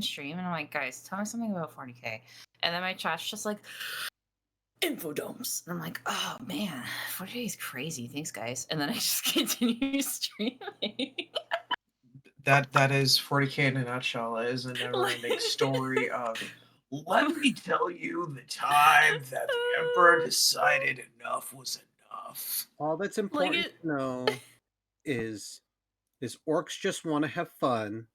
stream, and I'm like, guys, tell me something about 40K. And then my chat's just like, infodomes. And I'm like, oh man, 40K is crazy. Thanks, guys. And then I just continue streaming. That is 40K in a nutshell. It is a never-ending story of, let me tell you the time that the Emperor decided enough was enough. All that's important to know is orcs just want to have fun.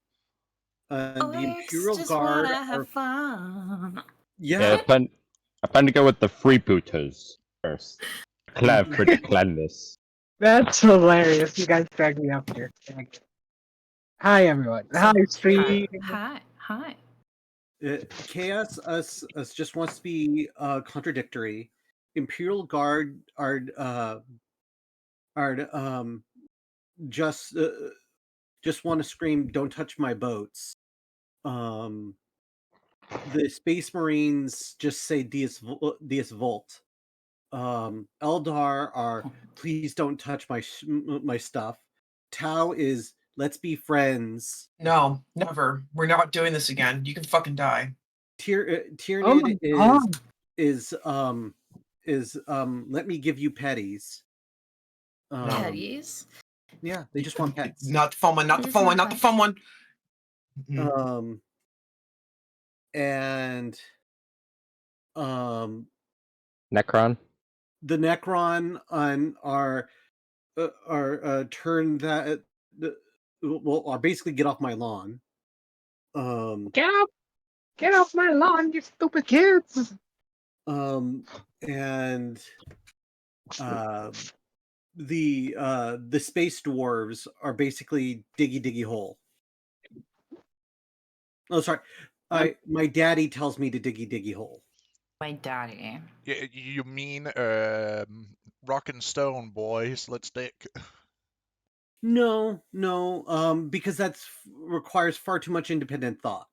The Imperial just Guard wanna have fun. Yeah. I plan to go with the freebooters first. Clan for the clanless. That's hilarious. You guys dragged me up here. Hi, everyone. Hi, stream. Hi. Chaos us just wants to be contradictory. Imperial Guard are just want to scream, "Don't touch my boats." The Space Marines just say Dies Volt. Eldar are, please don't touch my stuff. Tau is, let's be friends. No, never. We're not doing this again. You can fucking die. Tyrannid is let me give you petties. Petties? Yeah, they just want pets. Not the fun one, not the fun one, not the fun one. And Necron. The Necron on our turn that are basically get off my lawn. Get off my lawn, you stupid kids. And the space dwarves are basically diggy hole. Oh, sorry. My daddy tells me to diggy hole. My daddy. Yeah, you mean rock and stone, boys? Let's dig. No, because that requires far too much independent thought.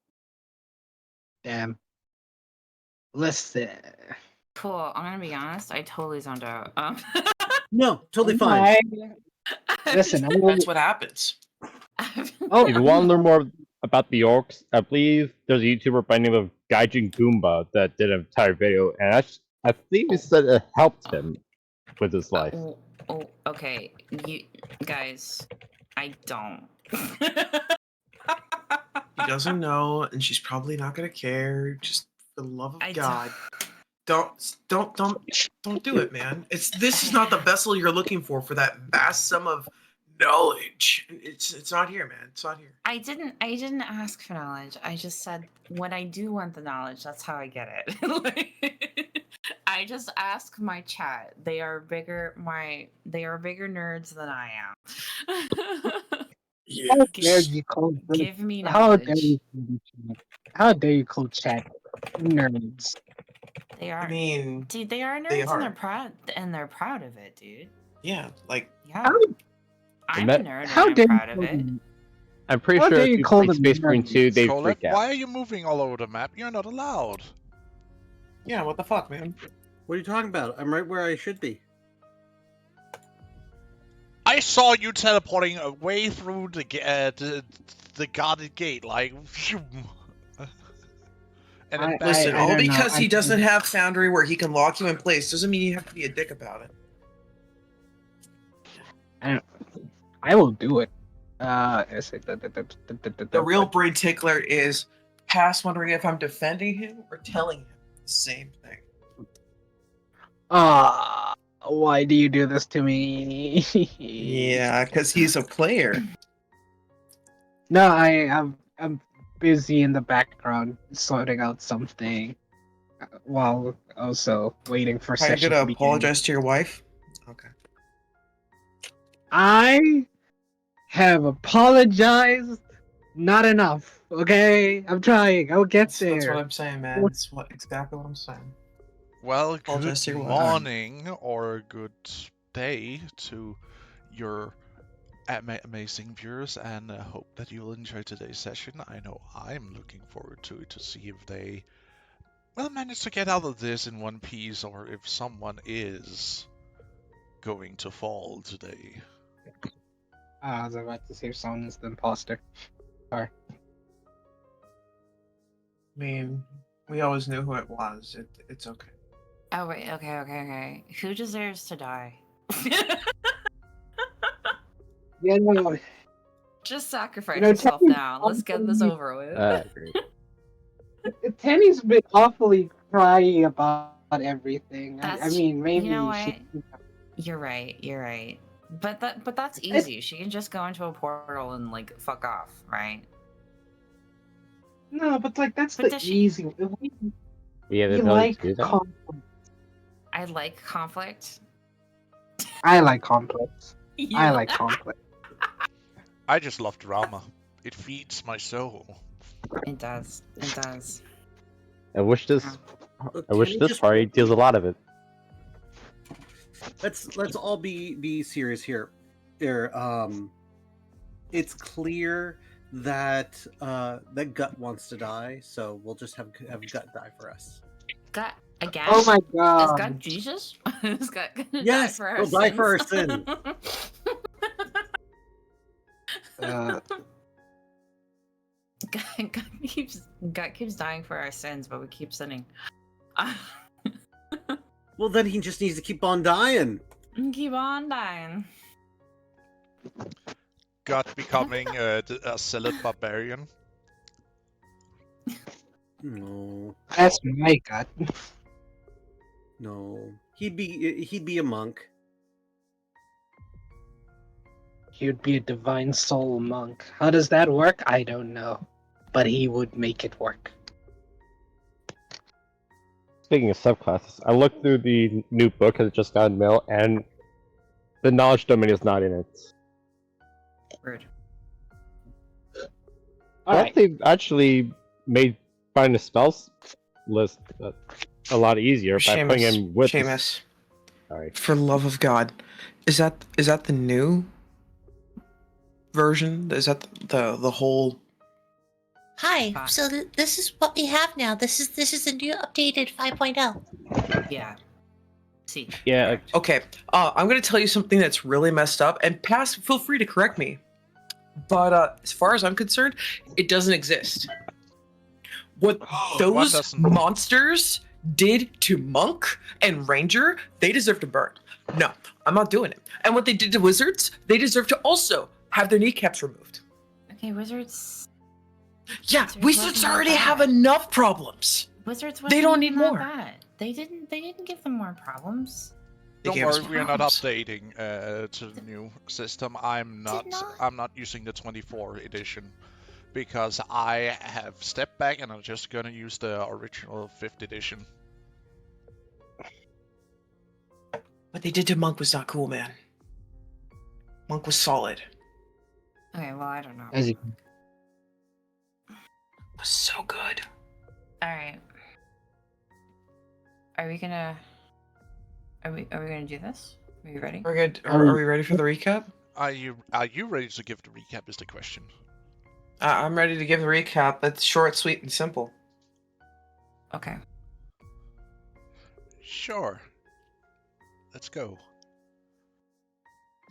Damn. Listen. Cool. I'm gonna be honest. I totally zoned out. No, totally fine. Listen, that's what happens. If you want to learn more about the orcs, I believe there's a YouTuber by the name of Gaijin Goomba that did an entire video, and I think he said it helped him with his life. Okay, you guys, I don't. He doesn't know, and she's probably not gonna care. Just for the love of God, don't do it, man. This is not the vessel you're looking for that vast sum of knowledge. It's not here, man. It's not here. I didn't ask for knowledge. I just said when I do want the knowledge, that's how I get it. I just ask my chat. They are bigger nerds than I am. Yeah. How dare you call give me knowledge. How dare you call chat nerds? They are. I mean, dude, they are nerds, and they're proud of it, dude. Yeah, like I'm a nerd and I'm proud of it. I'm pretty sure if you play Space Marine 2, they freak out. Why are you moving all over the map? You're not allowed. Yeah, what the fuck, man? What are you talking about? I'm right where I should be. I saw you teleporting away through the guarded gate, like. And then listen, all because he doesn't have Foundry where he can lock you in place doesn't mean you have to be a dick about it. I will do it. The real brain tickler is Cass wondering if I'm defending him or telling him the same thing. Why do you do this to me? Yeah, because he's a player. No, I'm busy in the background sorting out something while also waiting for session. Are you gonna apologize to your wife? Okay. I have apologized. Not enough. Okay, I'm trying. I'll get there. That's what I'm saying, man. That's exactly what I'm saying. Well, good morning or good day to your amazing viewers, and I hope that you'll enjoy today's session. I know I'm looking forward to it to see if they manage to get out of this in one piece, or if someone is going to fall today. I was about to say if someone is the imposter. Sorry. I mean, we always knew who it was. It's okay. Oh wait, okay. Who deserves to die? You know, Just sacrifice Tenny's yourself now. Let's get this awfully, over with. Great. Tenny's been awfully cryy about everything. I That's mean, maybe you know she. what? You're right. But that's It's- easy. She can just go into a portal and like fuck off, right? No, but like that's But the does she- easy. We have the We ability like to do that. conflict. I like conflict. I like conflict. You- I like conflict. I just love drama. It feeds my soul. It does. It does. I wish this Look, I wish Tenny this just party won't deals a be- lot of it. Let's all be serious here. It's clear that that Gut wants to die, so we'll just have Gut die for us. Gut again? Oh my Is god. Gut Jesus? Is Gut gonna Yes, die for our he'll die for our sins? Gut keeps dying for our sins, but we keep sinning. Well, then he just needs to keep on dying. Keep on dying. Gut becoming a zealot barbarian. No, That's my god. no, he'd be a monk. He would be a divine soul monk. How does that work? I don't know. But he would make it work. Speaking of subclasses, I looked through the new book that just got in mail, and the knowledge domain is not in it. Rude. I Alright. they've actually made finding the spells list a lot easier by putting in with. Seamus, Sorry. for love of God, is that the new version? Is that the whole? Hi. Fine. So this is what we have now. This is the new updated 5.0. Yeah. See. Yeah, Okay, I'm gonna tell you something that's really messed up, and feel free to correct me. But as far as I'm concerned, it doesn't exist. What those doesn't? monsters did to Monk and Ranger, they deserve to burn. No, I'm not doing it. And what they did to Wizards, they deserve to also have their kneecaps removed. Okay, wizards. Yeah, Wizards Wizards wasn't that already bad. have enough problems. Wizards. They don't wasn't need even that more. Bad. They didn't give them more problems. They Don't gave us worry, we are not problems. updating to the new system. I'm not? not using the 24 edition because I have stepped back and I'm just gonna use the original 5th edition. What they did to Monk was not cool, man. Monk was solid. Okay, well I don't know. As you Was so good. All right. Are we gonna do this? Are you ready? We're good. Are we ready for the recap? Are you ready to give the recap? Is the question. I'm ready to give the recap. It's short, sweet, and simple. Okay. Sure. Let's go.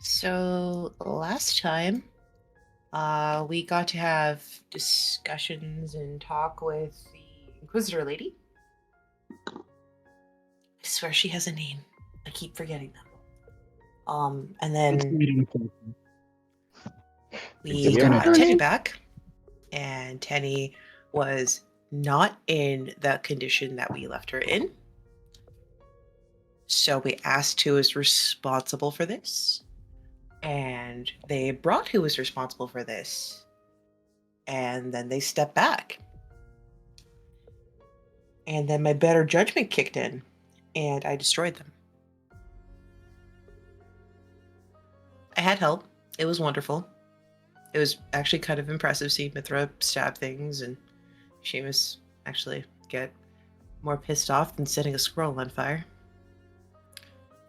So last time, we got to have discussions and talk with the Inquisitor lady. I swear she has a name. I keep forgetting them. And then we Tenny. got Tenny back, and Tenny was not in the condition that we left her in. So we asked who was responsible for this, and they brought who was responsible for this, and then they stepped back. And then my better judgment kicked in, and I destroyed them. I had help. It was wonderful. It was actually kind of impressive seeing Mithra stab things and Seamus actually get more pissed off than setting a squirrel on fire.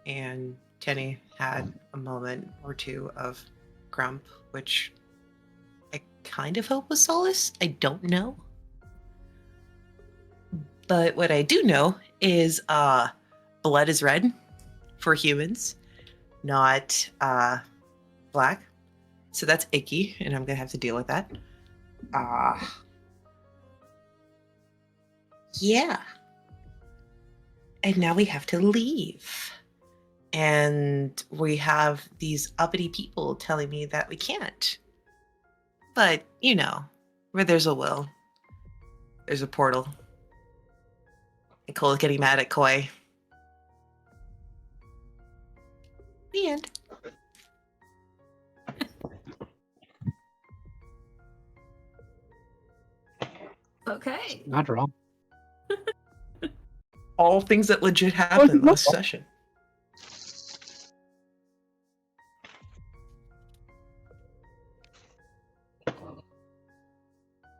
And Tenny had a moment or two of grump, which I kind of hope was solace. I don't know. But what I do know is blood is red for humans, not black. So that's icky, and I'm gonna have to deal with that. Yeah. And now we have to leave. And we have these uppity people telling me that we can't. But, you know, where there's a will, there's a portal. And Cole's getting mad at Koi. The end. Okay. Not wrong. All things that legit happened last session.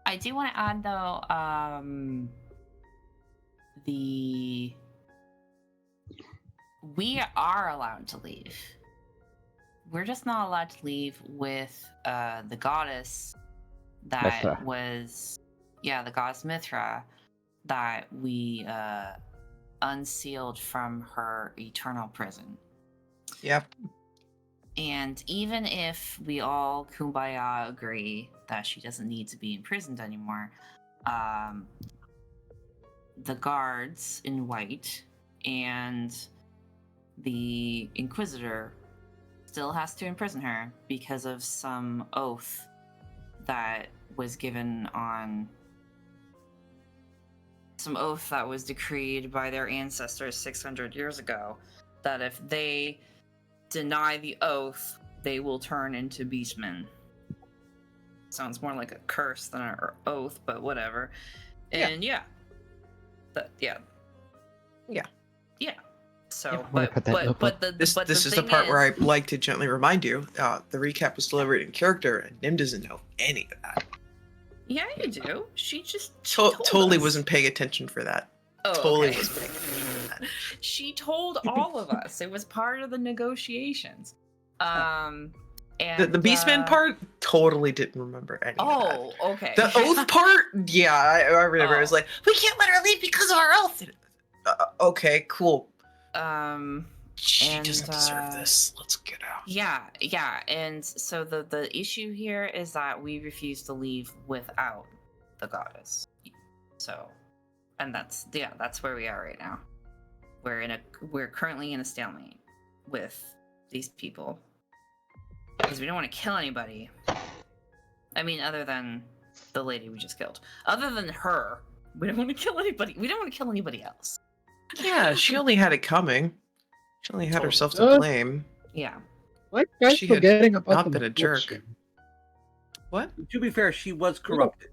I do want to add though, we are allowed to leave. We're just not allowed to leave with the goddess that Mithra. was, the goddess Mithra that we unsealed from her eternal prison. Yep. And even if we all kumbaya agree that she doesn't need to be imprisoned anymore, the guards in white and the Inquisitor still has to imprison her because of some oath that was given on some oath that was decreed by their ancestors 600 years ago, that if they deny the oath, they will turn into beastmen. Sounds more like a curse than an oath, but whatever. And yeah. So, This is the part where I like to gently remind you, the recap was delivered in character, and Nim doesn't know any of that. Yeah, you do. She Totally us. wasn't paying attention for that. Oh, Totally okay. wasn't paying attention for that. She told all of us. It was part of the negotiations. And The Beastman part, totally didn't remember any of that. Oh, okay. The oath part, yeah, I remember. It was like, we can't let her leave because of our oath. Okay, cool. She doesn't deserve this. Let's get out. Yeah. And so the issue here is that we refuse to leave without the goddess. So, and that's where we are right now. We're currently in a stalemate with these people because we don't want to kill anybody. I mean, other than the lady we just killed. Other than her, we don't want to kill anybody. We don't want to kill anybody else. Yeah, she only had it coming. She only had herself to blame. Yeah. Like guys She had forgetting about not the been a jerk. corruption. What? To be fair, she was corrupted.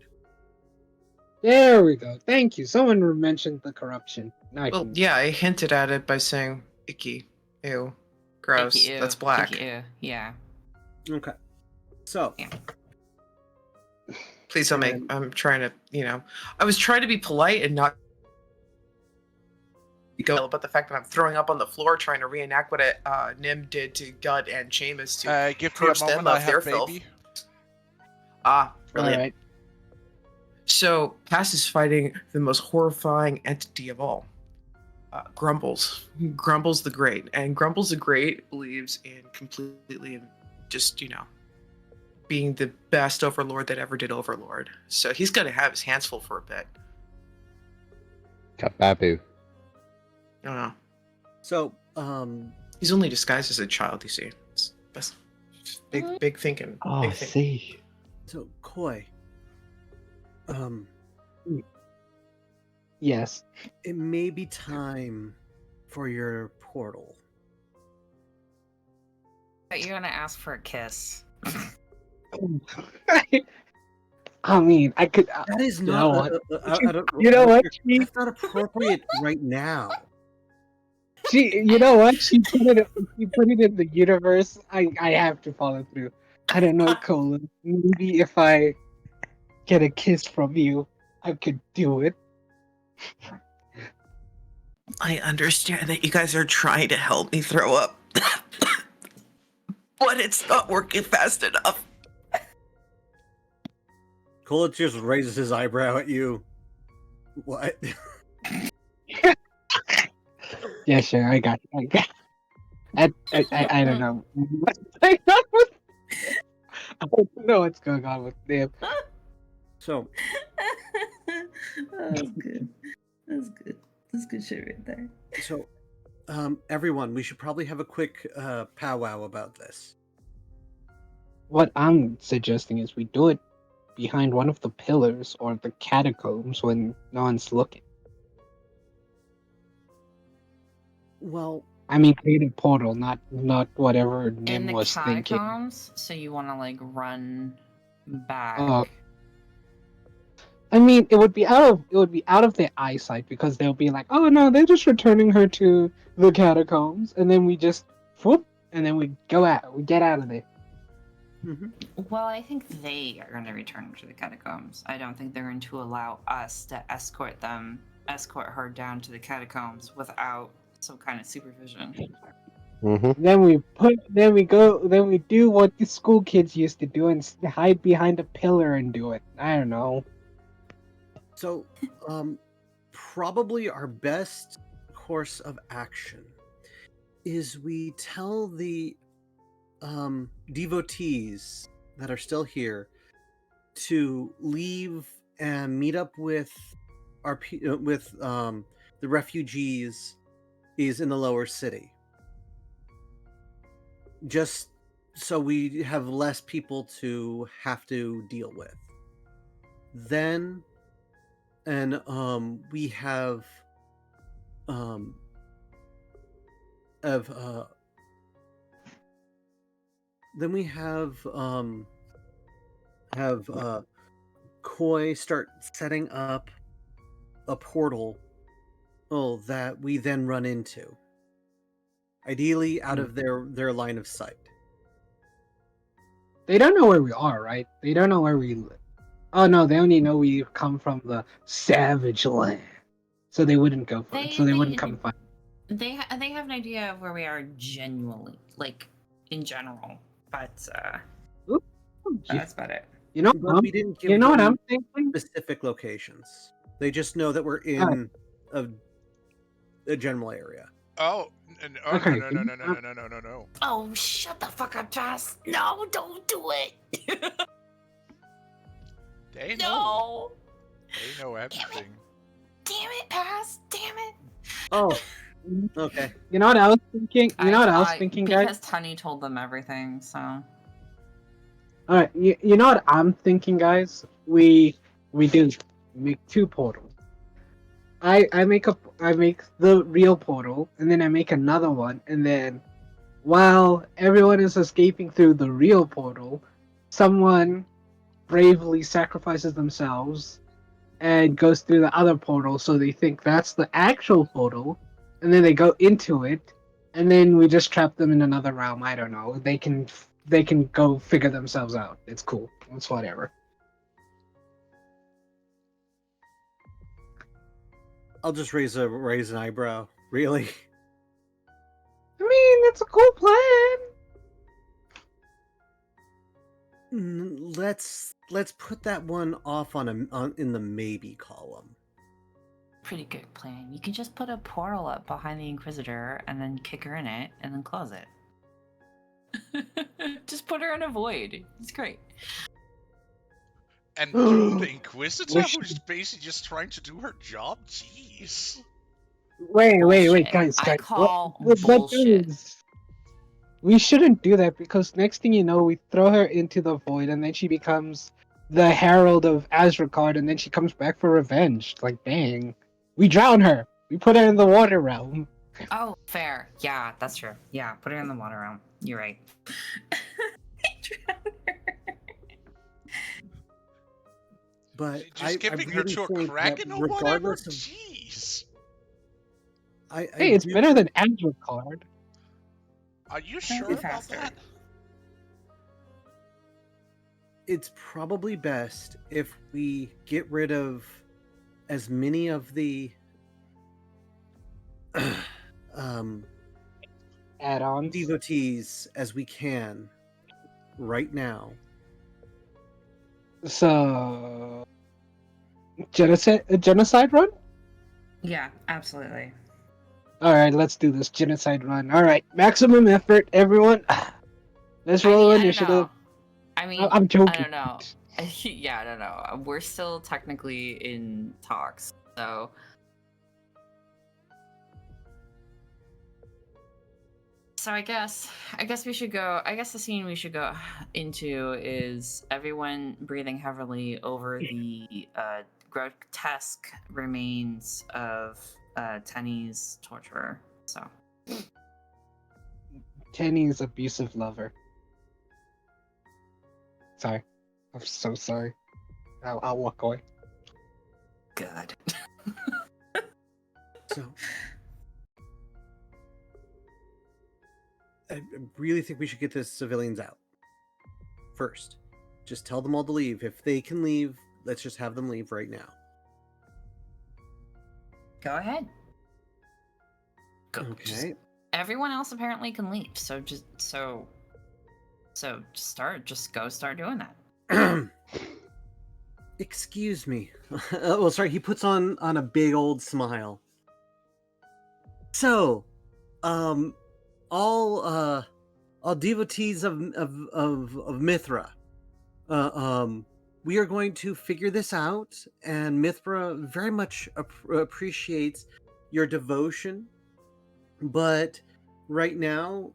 There we go. Thank you. Someone mentioned the corruption. Now I Well, can- yeah, I hinted at it by saying icky, ew, gross. Icky, ew. That's black. Icky, ew. Yeah. Okay. So, Please don't make. I'm trying to, I was trying to be polite and not go about the fact that I'm throwing up on the floor trying to reenact what Nim did to Gut and Seamus to give me a purge them moment, I of their have filth. baby. Brilliant. All right. So Cass is fighting the most horrifying entity of all, Grumbles. Grumbles the Great, and Grumbles the Great believes in completely just being the best overlord that ever did overlord. So he's gonna have his hands full for a bit. Got Babu. I don't know. So, He's only disguised as a child, you see. That's big thinking. Oh, big I thinking. see. so Koi, Yes. it may be time for your portal. You're gonna ask for a kiss. I mean, I could. That is you know not. what? I don't, You know what? That's not appropriate right now. You know what? She put it in the universe. I have to follow through. I don't know, Colin. Maybe if I get a kiss from you, I could do it. I understand that you guys are trying to help me throw up, but it's not working fast enough. Cola just raises his eyebrow at you. What? Yeah, sure. I got. I don't know. I don't know what's going on with them. So, Oh, good. That's good shit right there. So, everyone, we should probably have a quick powwow about this. What I'm suggesting is we do it behind one of the pillars or the catacombs when no one's looking. Well, I mean, create a portal, not whatever In Nim the was thinking. catacombs, so you want to like run back. I mean, it would be out of their eyesight because they'll be like, oh no, they're just returning her to the catacombs, and then we just whoop, and then we get out of there. Well, I think they are going to return to the catacombs. I don't think they're going to allow us to escort her down to the catacombs without some kind of supervision. Then we do what the school kids used to do and hide behind a pillar and do it. I don't know. So, probably our best course of action is we tell the devotees that are still here to leave and meet up with the refugees is in the lower city, just so we have less people to have to deal with. Then we have then we have Koi start setting up a portal that we then run into, ideally out of their line of sight. They don't know where we are, right? They don't know where we live. Oh no, they only know we've come from the savage land, so they wouldn't go for it. So they wouldn't come find. They have an idea of where we are genuinely, like in general, but that's about it. You know, we didn't give what them I'm thinking? Specific locations. They just know that we're in a general area. Oh, Okay. no. Oh, shut the fuck up, Joss. No, don't do it. They know. No. They know everything. Damn it, Pass. Damn it. Oh, okay. You know what I was thinking? You know what I was thinking, guys? Because Tunny told them everything, so. All right, you know what I'm thinking, guys? We make two portals. I make the real portal, and then I make another one, and then while everyone is escaping through the real portal, someone bravely sacrifices themselves and goes through the other portal, so they think that's the actual portal, and then they go into it, and then we just trap them in another realm. I don't know. They can go figure themselves out. It's cool. It's whatever. I'll just raise an eyebrow. Really? I mean, it's a cool plan. Let's put that one off in the maybe column. Pretty good plan. You can just put a portal up behind the Inquisitor and then kick her in it and then close it. Just put her in a void. It's great. And the Inquisitor, who's basically just trying to do her job? Jeez. Wait, guys. I call what bullshit. We shouldn't do that because next thing you know, we throw her into the void and then she becomes the Herald of Azrakard and then she comes back for revenge. Like, dang. We drown her. We put her in the water realm. Oh, fair. Yeah, that's true. Yeah, put her in the water realm. You're right. But just giving her to a kraken or whatever? Jeez. Hey, it's better than Azrakard. Are you sure about that? It's probably best if we get rid of as many of the add-ons devotees as we can right now. So, genocide run? Yeah, absolutely. All right, let's do this genocide run. All right, maximum effort, everyone. Let's roll initiative. I'm joking. I don't know. Yeah, I don't know. We're still technically in talks, so So I guess we should go. I guess the scene we should go into is everyone breathing heavily over the grotesque remains of Tenny's torturer. So Tenny's abusive lover. Sorry. I'm so sorry. I'll walk away. good. So, I really think we should get the civilians out first. Just tell them all to leave. If they can leave, let's just have them leave right now. Go ahead. Go. Okay. Everyone else apparently can leave. So just go start doing that. Excuse me. Well, sorry. He puts on a big old smile. So, all devotees of Mithra, we are going to figure this out, and Mithra very much appreciates your devotion. But right now,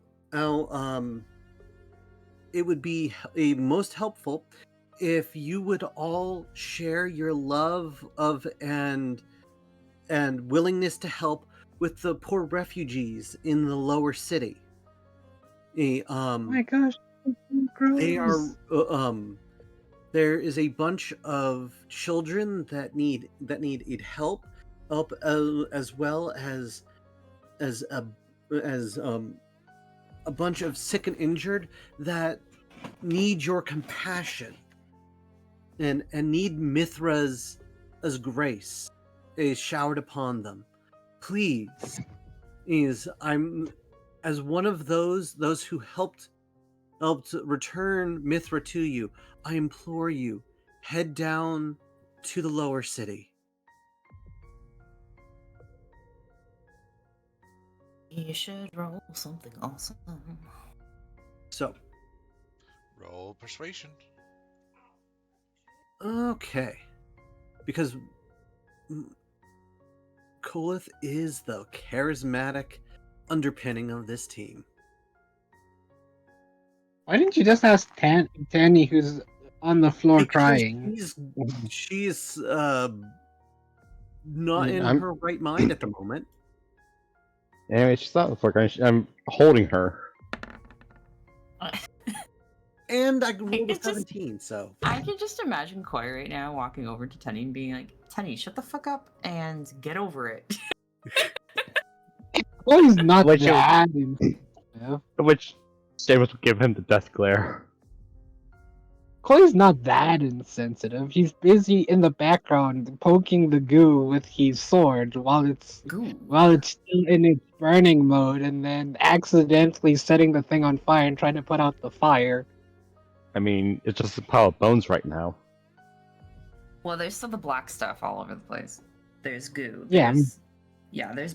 it would be most helpful if you would all share your love of and willingness to help with the poor refugees in the lower city. Oh my gosh. They are Gross. there is a bunch of children that need help, as well as a bunch of sick and injured that need your compassion and need Mithra's grace is showered upon them. Please, I'm as one of those who helped return Mithra to you. I implore you, head down to the lower city. You should roll something awesome. So, Roll persuasion. okay, because Kolith is the charismatic underpinning of this team. Why didn't you just ask Tanny, who's on the floor Because crying? she's not in I'm- her right mind at the moment. Anyway, she's not the crying. I'm holding her. And I rolled a It's just- 17, so I can just imagine Koi right now walking over to Tenny and being like, "Tenny, shut the fuck up and get over it." Well, he's not Which- that insensitive. Which Seamus would give him the death glare. Chloe's not that insensitive. He's busy in the background poking the goo with his sword while it's Goo. still in its burning mode, and then accidentally setting the thing on fire and trying to put out the fire. I mean, it's just a pile of bones right now. Well, there's still the black stuff all over the place. There's goo. Yeah, There's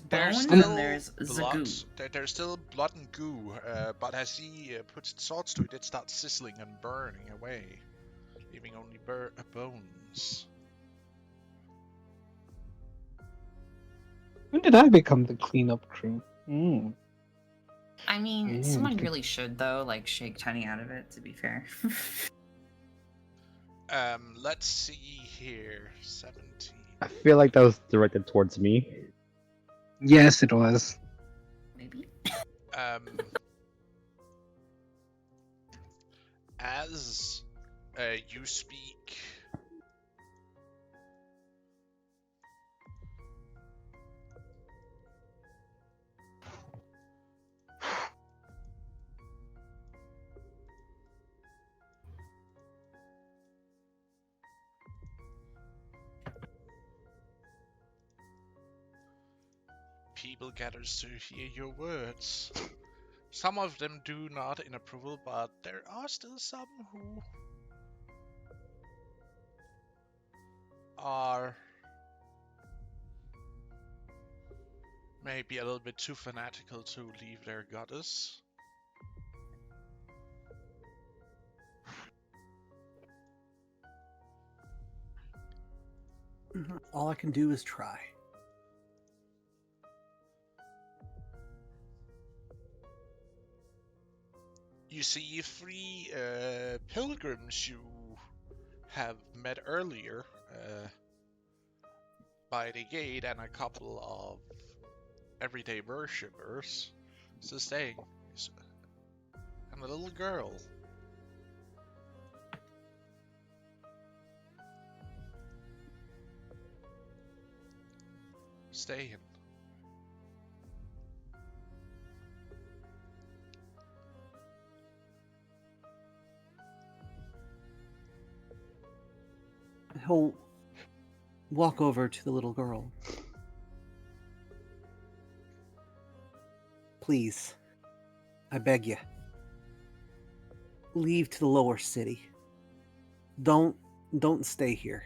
There's bones still and there's the blood. goo. There's still blood and goo, but as he puts its swords to it, it starts sizzling and burning away, leaving only bones. When did I become the cleanup crew? Mm. I mean, Mm. someone really should though, like shake Tenny out of it. To be fair. Let's see here. 17. I feel like that was directed towards me. Yes, it was. Maybe. As you speak, people gathers to hear your words. Some of them do nod in approval, but there are still some who are maybe a little bit too fanatical to leave their goddess. all I can do is try. . You see 3 pilgrims you have met earlier by the gate and a couple of everyday worshippers staying. And a little girl. Staying. He'll walk over to the little girl. Please, I beg you, leave to the lower city. Don't stay here.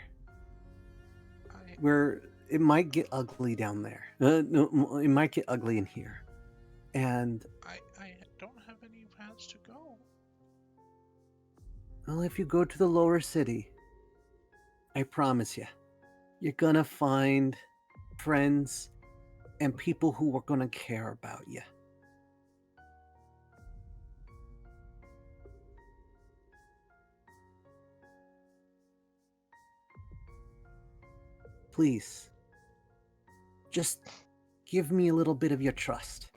It might get ugly down there. No, it might get ugly in here. And I don't have any plans to go. well, if you go to the lower city, I promise you, you're gonna find friends and people who are gonna care about you. Please, just give me a little bit of your trust.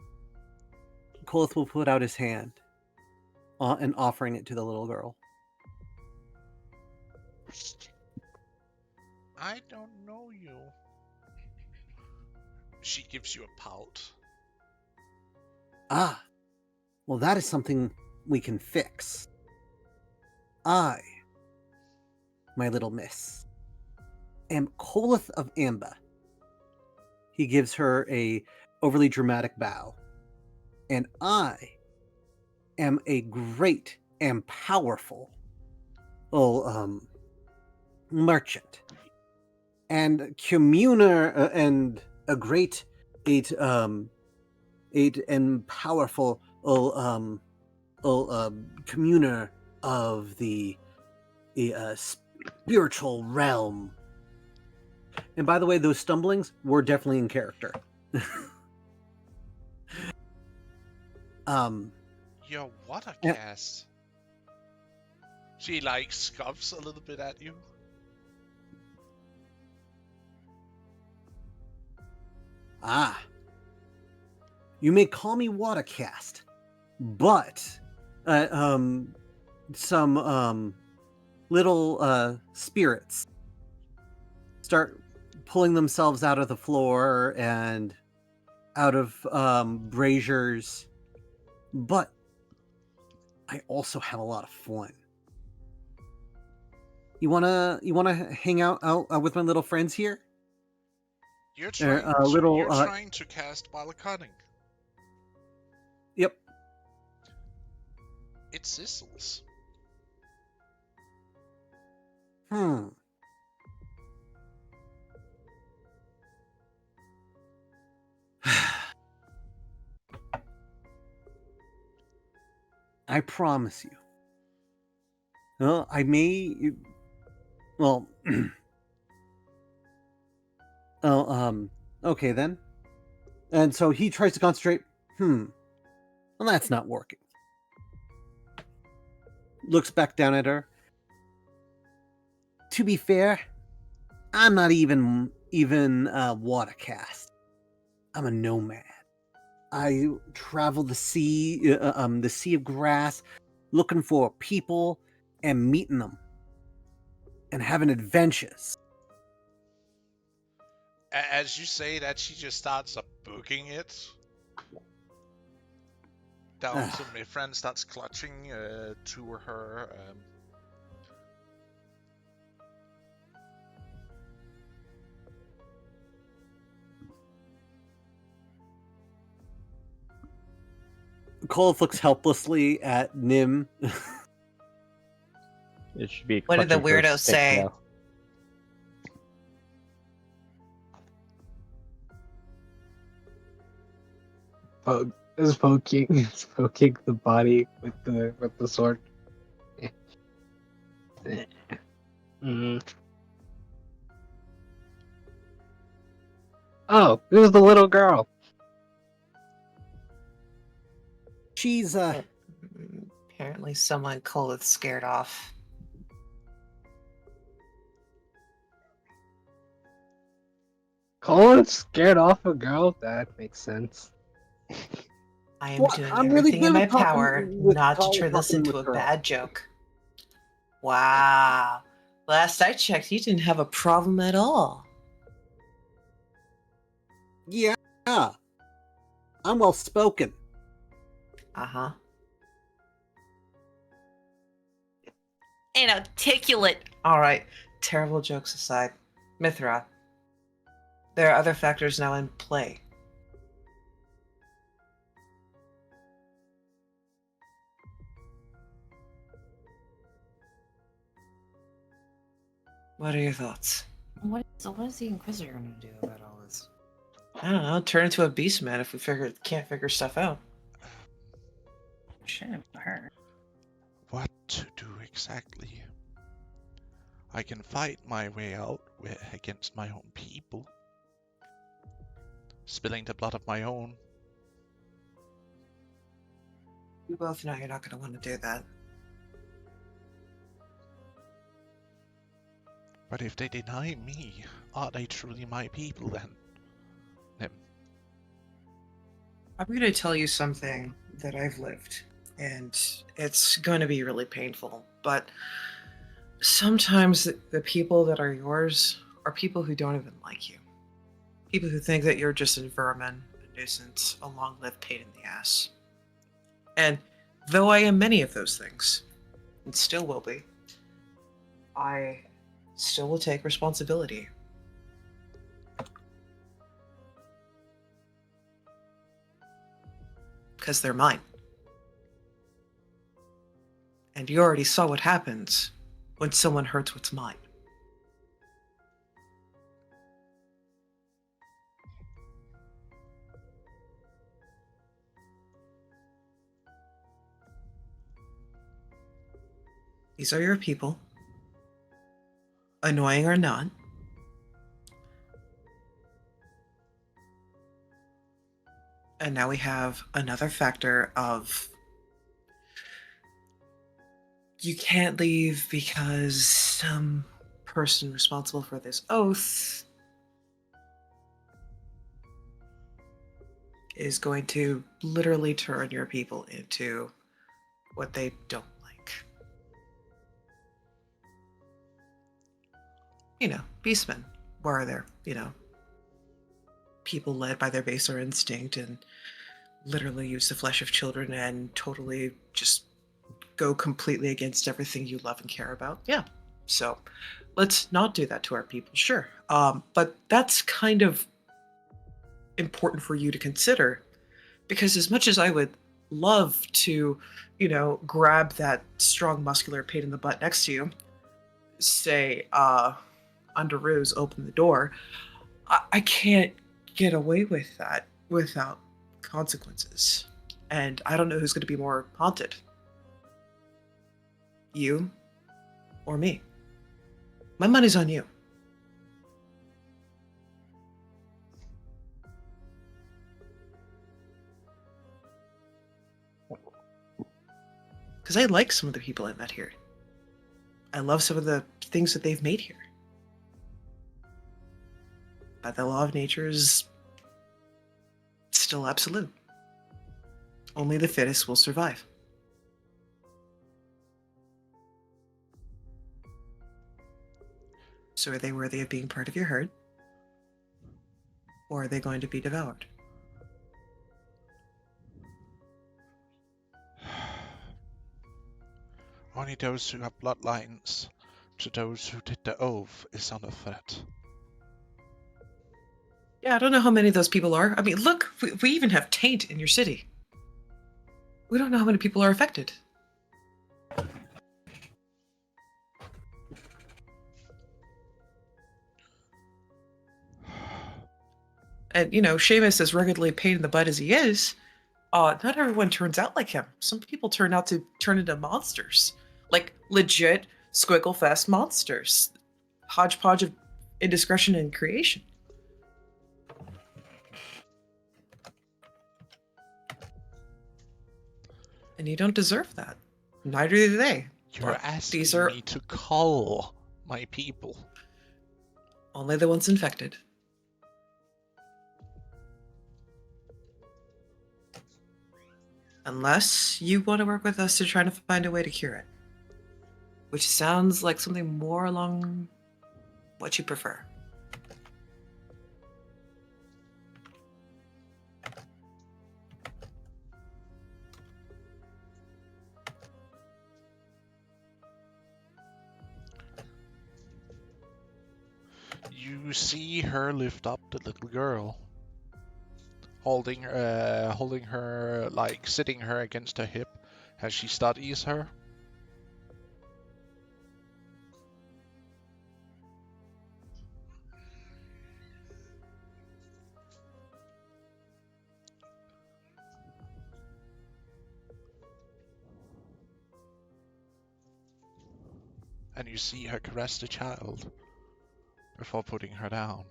Kolith will put out his hand and offering it to the little girl. I don't know you. She gives you a pout. Ah, well, that is something we can fix. I, my little miss, am Kolith of Amba. He gives her a overly dramatic bow. And I am a great and powerful merchant. And communer and a great and powerful communer of the spiritual realm. And by the way, those stumblings were definitely in character. Yo, what a cast. She like scoffs a little bit at you. Ah. You may call me Watercast, but some little spirits start pulling themselves out of the floor and out of braziers. But I also have a lot of fun. You wanna hang out with my little friends here? You're trying, you're trying to cast while cunning. Yep. It sizzles. I promise you. Well, I may. Well. Okay then. And so he tries to concentrate. Well, that's not working. Looks back down at her. To be fair, I'm not even Watercast. I'm a nomad. I travel the sea of grass, looking for people and meeting them, and having adventures. As you say that, she just starts booking it. Down to my friend starts clutching to her. Kolith looks helplessly at Nim. It should be. What did the weirdo say? Now. Is poking the body with the sword. Oh, it was the little girl. She's Apparently someone Coleth scared off. Colin's scared off a girl? That makes sense. I am Well, doing I'm really everything in good my at talking power with not to turn this talking into with a girls. bad joke. Wow. Last I checked, you didn't have a problem at all. Yeah, I'm well spoken. Uh-huh. Inarticulate. All right. Terrible jokes aside. Mithra, there are other factors now in play. What are your thoughts? What is the Inquisitor gonna do about all this? I don't know. Turn into a beast man if we can't figure stuff out. Shouldn't hurt. What to do exactly? I can fight my way out against my own people. Spilling the blood of my own. We both know you're not going to want to do that. But if they deny me, are they truly my people then? I'm going to tell you something that I've lived, and it's going to be really painful, but sometimes the people that are yours are people who don't even like you. People who think that you're just a vermin, a nuisance, a long-lived pain in the ass. And though I am many of those things, and still will be, I still will take responsibility. Because they're mine. And you already saw what happens when someone hurts what's mine. These are your people. Annoying or not. And now we have another factor of you can't leave because some person responsible for this oath is going to literally turn your people into what they don't like. You know, beastmen. Where are there, people led by their baser instinct and literally use the flesh of children and totally just go completely against everything you love and care about. Yeah. So let's not do that to our people, sure. But that's kind of important for you to consider, because as much as I would love to, grab that strong muscular pain in the butt next to you, say, under ruse, open the door, I can't get away with that without consequences. And I don't know who's going to be more haunted. You or me. My money's on you. Because I like some of the people I met here. I love some of the things that they've made here. But the law of nature is still absolute. Only the fittest will survive. So are they worthy of being part of your herd? Or are they going to be devoured? Only those who have bloodlines to those who did the oath is under threat. Yeah, I don't know how many of those people are. I mean, look, we even have taint in your city. We don't know how many people are affected. And, Seamus, as ruggedly a pain in the butt as he is, not everyone turns out like him. Some people turn into monsters. Like, legit squiggle fest monsters. Hodgepodge of indiscretion and creation. And you don't deserve that. Neither do they. You're Look, asking these are me to call my people. only the ones infected. Unless you want to work with us to try to find a way to cure it. Which sounds like something more along what you prefer. You see her lift up the little girl, holding her, like sitting her against her hip as she studies her. And you see her caress the child before putting her down.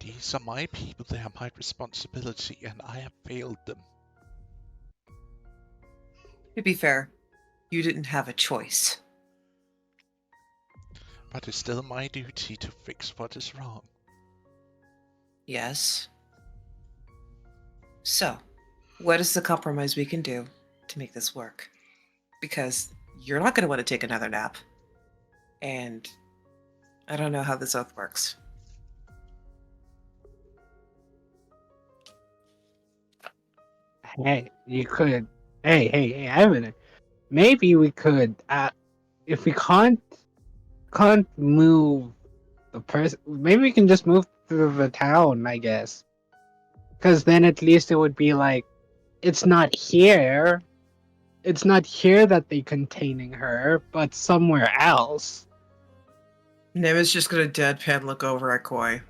These are my people, they are my responsibility, and I have failed them. To be fair, you didn't have a choice. But it's still my duty to fix what is wrong. Yes. So, what is the compromise we can do to make this work? Because you're not going to want to take another nap. And I don't know how this oath works. Hey, you could. Hey, Evan. Maybe we could. If we can't move the person, maybe we can just move through the town. I guess. Because then at least it would be like, it's not here. It's not here that they containing her, but somewhere else. Nim is just going to deadpan look over at Koi.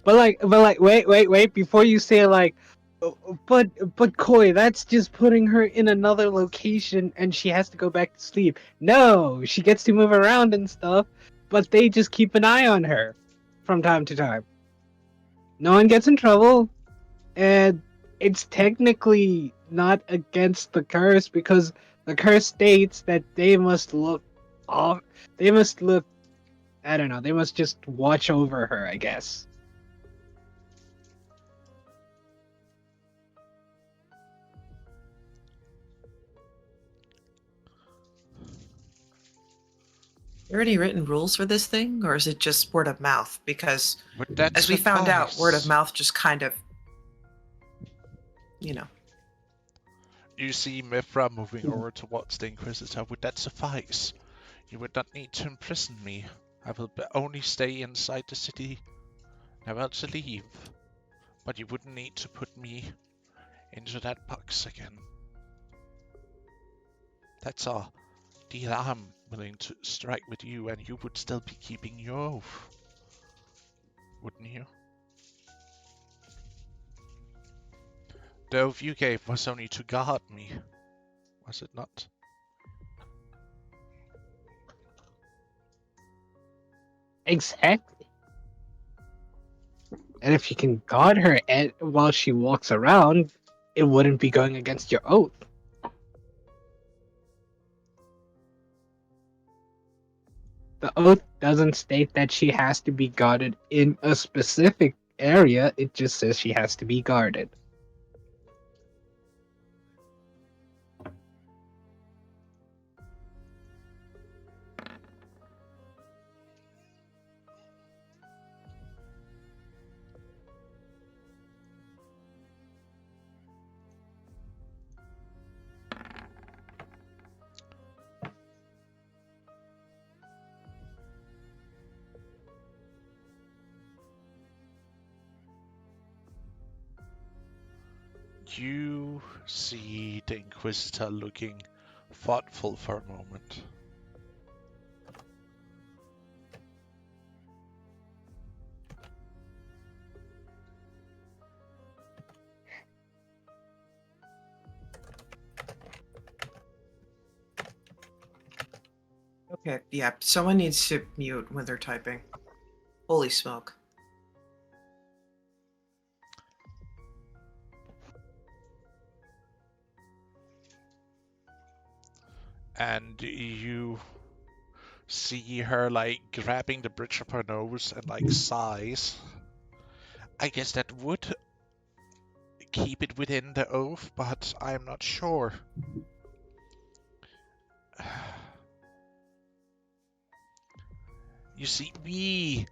But wait, before you say like, but Koi, that's just putting her in another location and she has to go back to sleep. No, she gets to move around and stuff, but they just keep an eye on her from time to time. No one gets in trouble, and it's technically not against the curse because the curse states that they must look off. They must look. I don't know. They must just watch over her, I guess. Are there any written rules for this thing, or is it just word of mouth? Because Would that as we found out, word of suffice? mouth just kind of, you know. You see Mithra moving over towards the Inquisitor. Would that suffice? You would not need to imprison me. I will only stay inside the city, never to leave. But you wouldn't need to put me into that box again. That's a deal I'm willing to strike with you, and you would still be keeping your oath. Wouldn't you? The oath you gave was only to guard me, was it not? Exactly. And if you can guard her while she walks around, it wouldn't be going against your oath. The oath doesn't state that she has to be guarded in a specific area, it just says she has to be guarded. You see the Inquisitor looking thoughtful for a moment. Okay, yeah, someone needs to mute when they're typing. Holy smoke. And you see her like grabbing the bridge of her nose and like sighs. I guess that would keep it within the oath, but I'm not sure. You see, we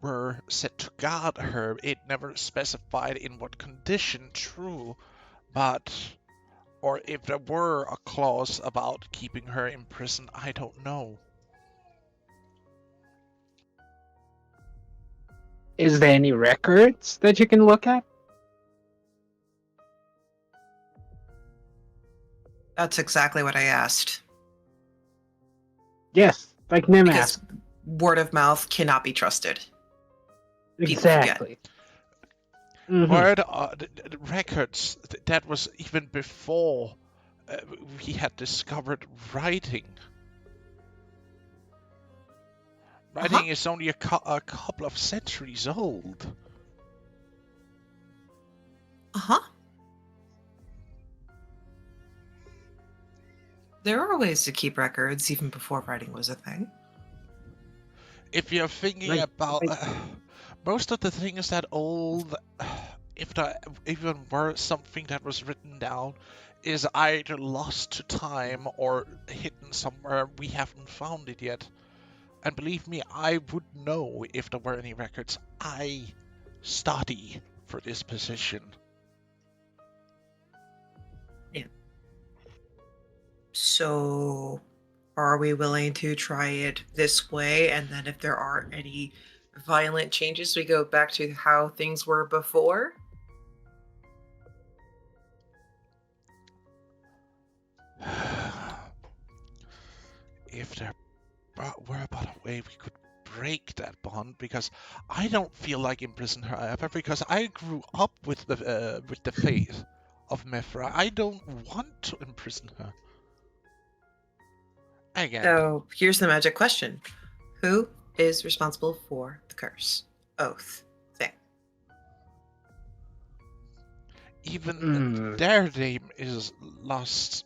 were set to guard her. It never specified in what condition, true, but or if there were a clause about keeping her in prison, I don't know. Is there any records that you can look at? That's exactly what I asked. Yes, like Nim Because asked. word of mouth cannot be trusted. People forget. Exactly. Mhm. Word records, that was even before we had discovered writing. Writing is only a couple of centuries old. Uh-huh. There are ways to keep records even before writing was a thing. If you're thinking Right, about right. most of the things that old, if there even were something that was written down, is either lost to time or hidden somewhere we haven't found it yet. And believe me, I would know if there were any records. I study for this position. So, are we willing to try it this way? And then if there are any violent changes, we go back to how things were before? If there were about a way we could break that bond, because I don't feel like imprison her ever, because I grew up with the faith of Mithra. I don't want to imprison her. Again. So, here's the magic question. Who is responsible for the curse? Oath. Thing. Even their name is lost.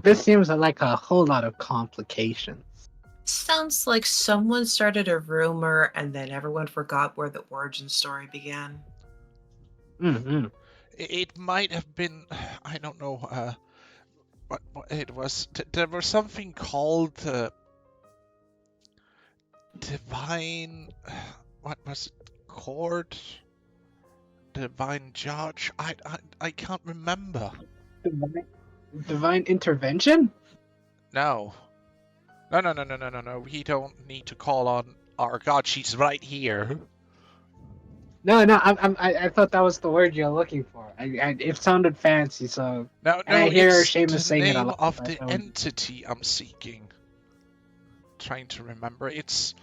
This seems like a whole lot of complications. Sounds like someone started a rumor and then everyone forgot where the origin story began. Mm-hmm. It might have been, I don't know, what it was. There was something called divine. What was it? Court? Divine judge? I can't remember. Divine intervention? No. No. We don't need to call on our god. She's right here. No. I thought that was the word you're looking for. It sounded fancy, so. No, And I hear it's Seamus the saying it a name lot. of so the I don't- entity I'm seeking. Trying to remember. It's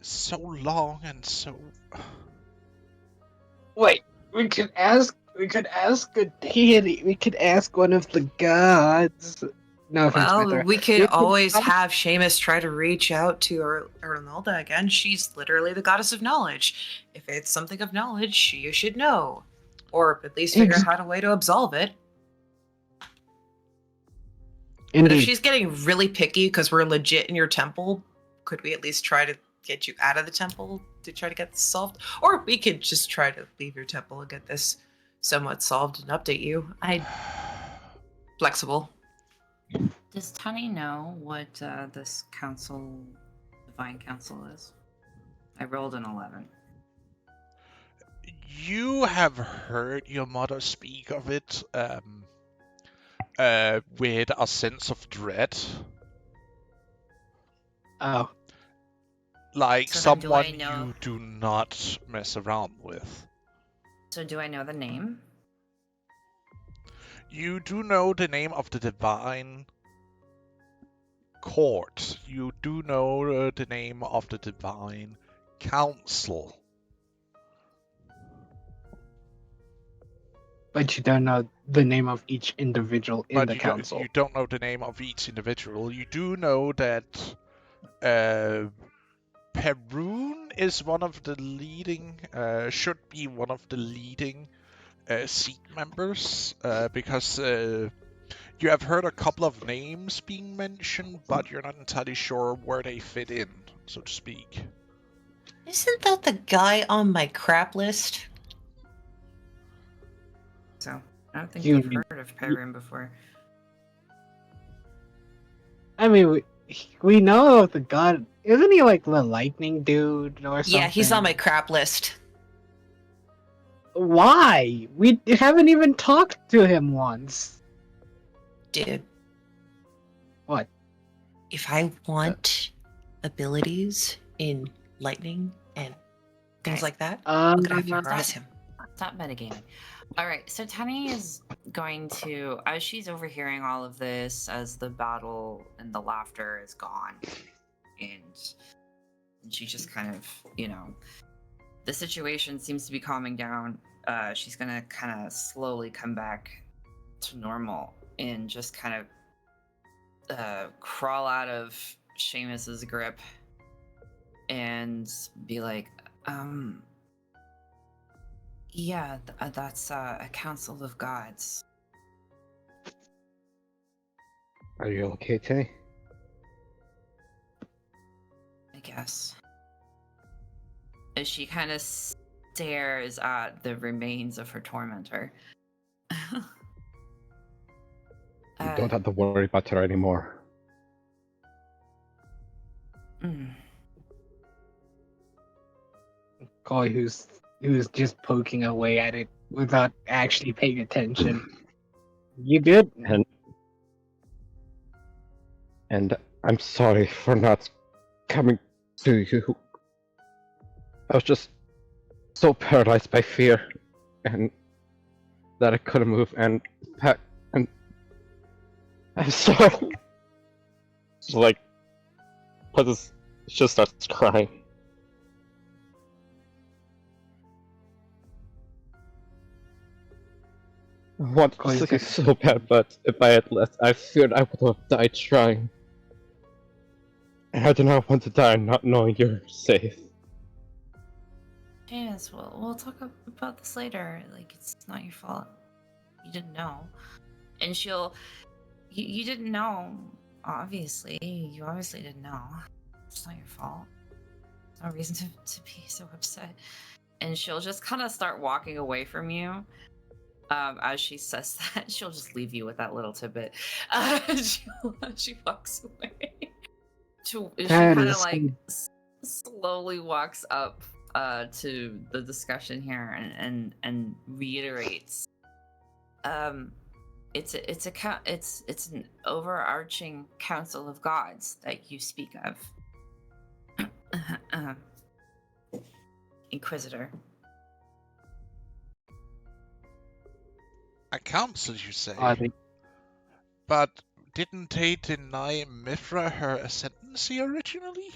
so long and so. Wait, we could ask a deity. We could ask one of the gods. No offense, Well, Mithra. we could always have Seamus try to reach out to Arnolda again. She's literally the goddess of knowledge. If it's something of knowledge, you should know. Or at least figure out a way to absolve it. But if Indeed. she's getting really picky because we're legit in your temple, could we at least try to get you out of the temple to try to get this solved? Or we could just try to leave your temple and get this somewhat solved and update you. Flexible. Does Tani know what this divine council is? I rolled an 11. You have heard your mother speak of it with a sense of dread. Oh. Like So then do I someone know- you do not mess around with. So do I know the name? You do know the name of the divine court. You do know the name of the divine council. But you don't know the name of each individual in But the council. you don't know the name of each individual. You do know that Perun is one of the leading, should be one of the leading seat members, because you have heard a couple of names being mentioned, but you're not entirely sure where they fit in, so to speak. Isn't that the guy on my crap list? So I don't think You we've mean- heard of Perun before. I mean, we know of the god. Isn't he like the lightning dude or something? Yeah, he's on my crap list. Why? We haven't even talked to him once. Dude. What? If I want abilities in lightning and things Okay. like that, I'm gonna have to Um, harass him. Stop metagaming. All right, so Tenny is going to, as she's overhearing all of this, as the battle and the laughter is gone, and she just kind of, the situation seems to be calming down. She's gonna kind of slowly come back to normal and just kind of crawl out of Seamus's grip and be like, yeah, that's a council of gods. Are you okay, Tay? I guess. As she kind of stares at the remains of her tormentor. You don't have to worry about her anymore. Guy who's just poking away at it without actually paying attention. You good? And I'm sorry for not coming to you. I was just so paralyzed by fear, and that I couldn't move, and I'm sorry. Like, Puzzles just starts crying. I want to say so bad, but if I had left, I feared I would have died trying. And I do not want to die not knowing you're safe. Yes, we'll talk about this later. Like, it's not your fault. You didn't know. And you didn't know, obviously. You obviously didn't know. It's not your fault. There's no reason to be so upset. And she'll just kind of start walking away from you. As she says that, she'll just leave you with that little tidbit. She walks away. She kind of like slowly walks up to the discussion here and reiterates. It's an overarching council of gods that you speak of. Inquisitor. A council, you say? But didn't they deny Mithra her ascendancy originally?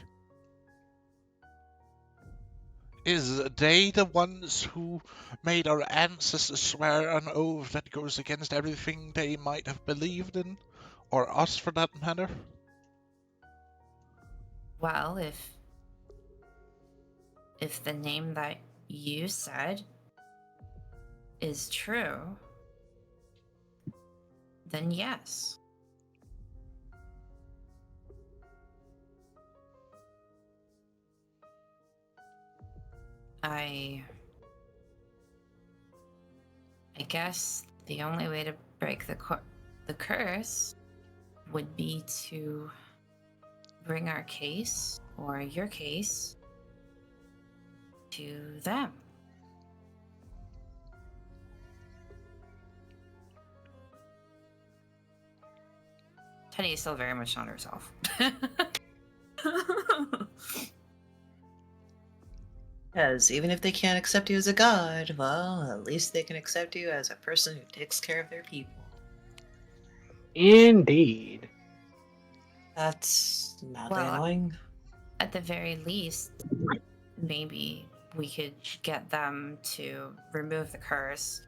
Is they the ones who made our ancestors swear an oath that goes against everything they might have believed in? Or us, for that matter? Well, if the name that you said is true, then yes. I guess the only way to break the curse would be to bring our case, or your case, to them. Tenny is still very much not herself. Because even if they can't accept you as a god, well, at least they can accept you as a person who takes care of their people. Indeed. That's not Well, annoying. At the very least, maybe we could get them to remove the curse,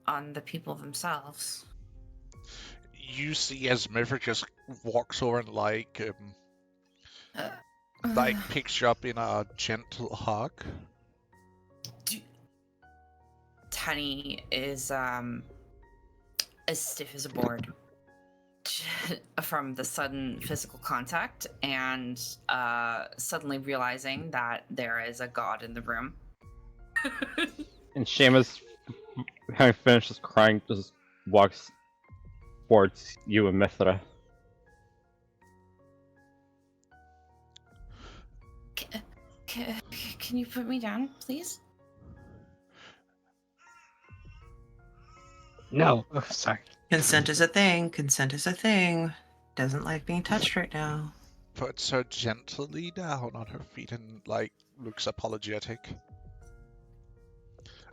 on the people themselves. You see as Mithra just walks over and Uh, picks you up in a gentle hug. Tenny is as stiff as a board from the sudden physical contact, and suddenly realizing that there is a god in the room. And Seamus, having finished his crying, just walks towards you and Mithra. Can you put me down, please? No. Oh, sorry. Consent is a thing. Consent is a thing. Doesn't like being touched right now. Puts her gently down on her feet and looks apologetic.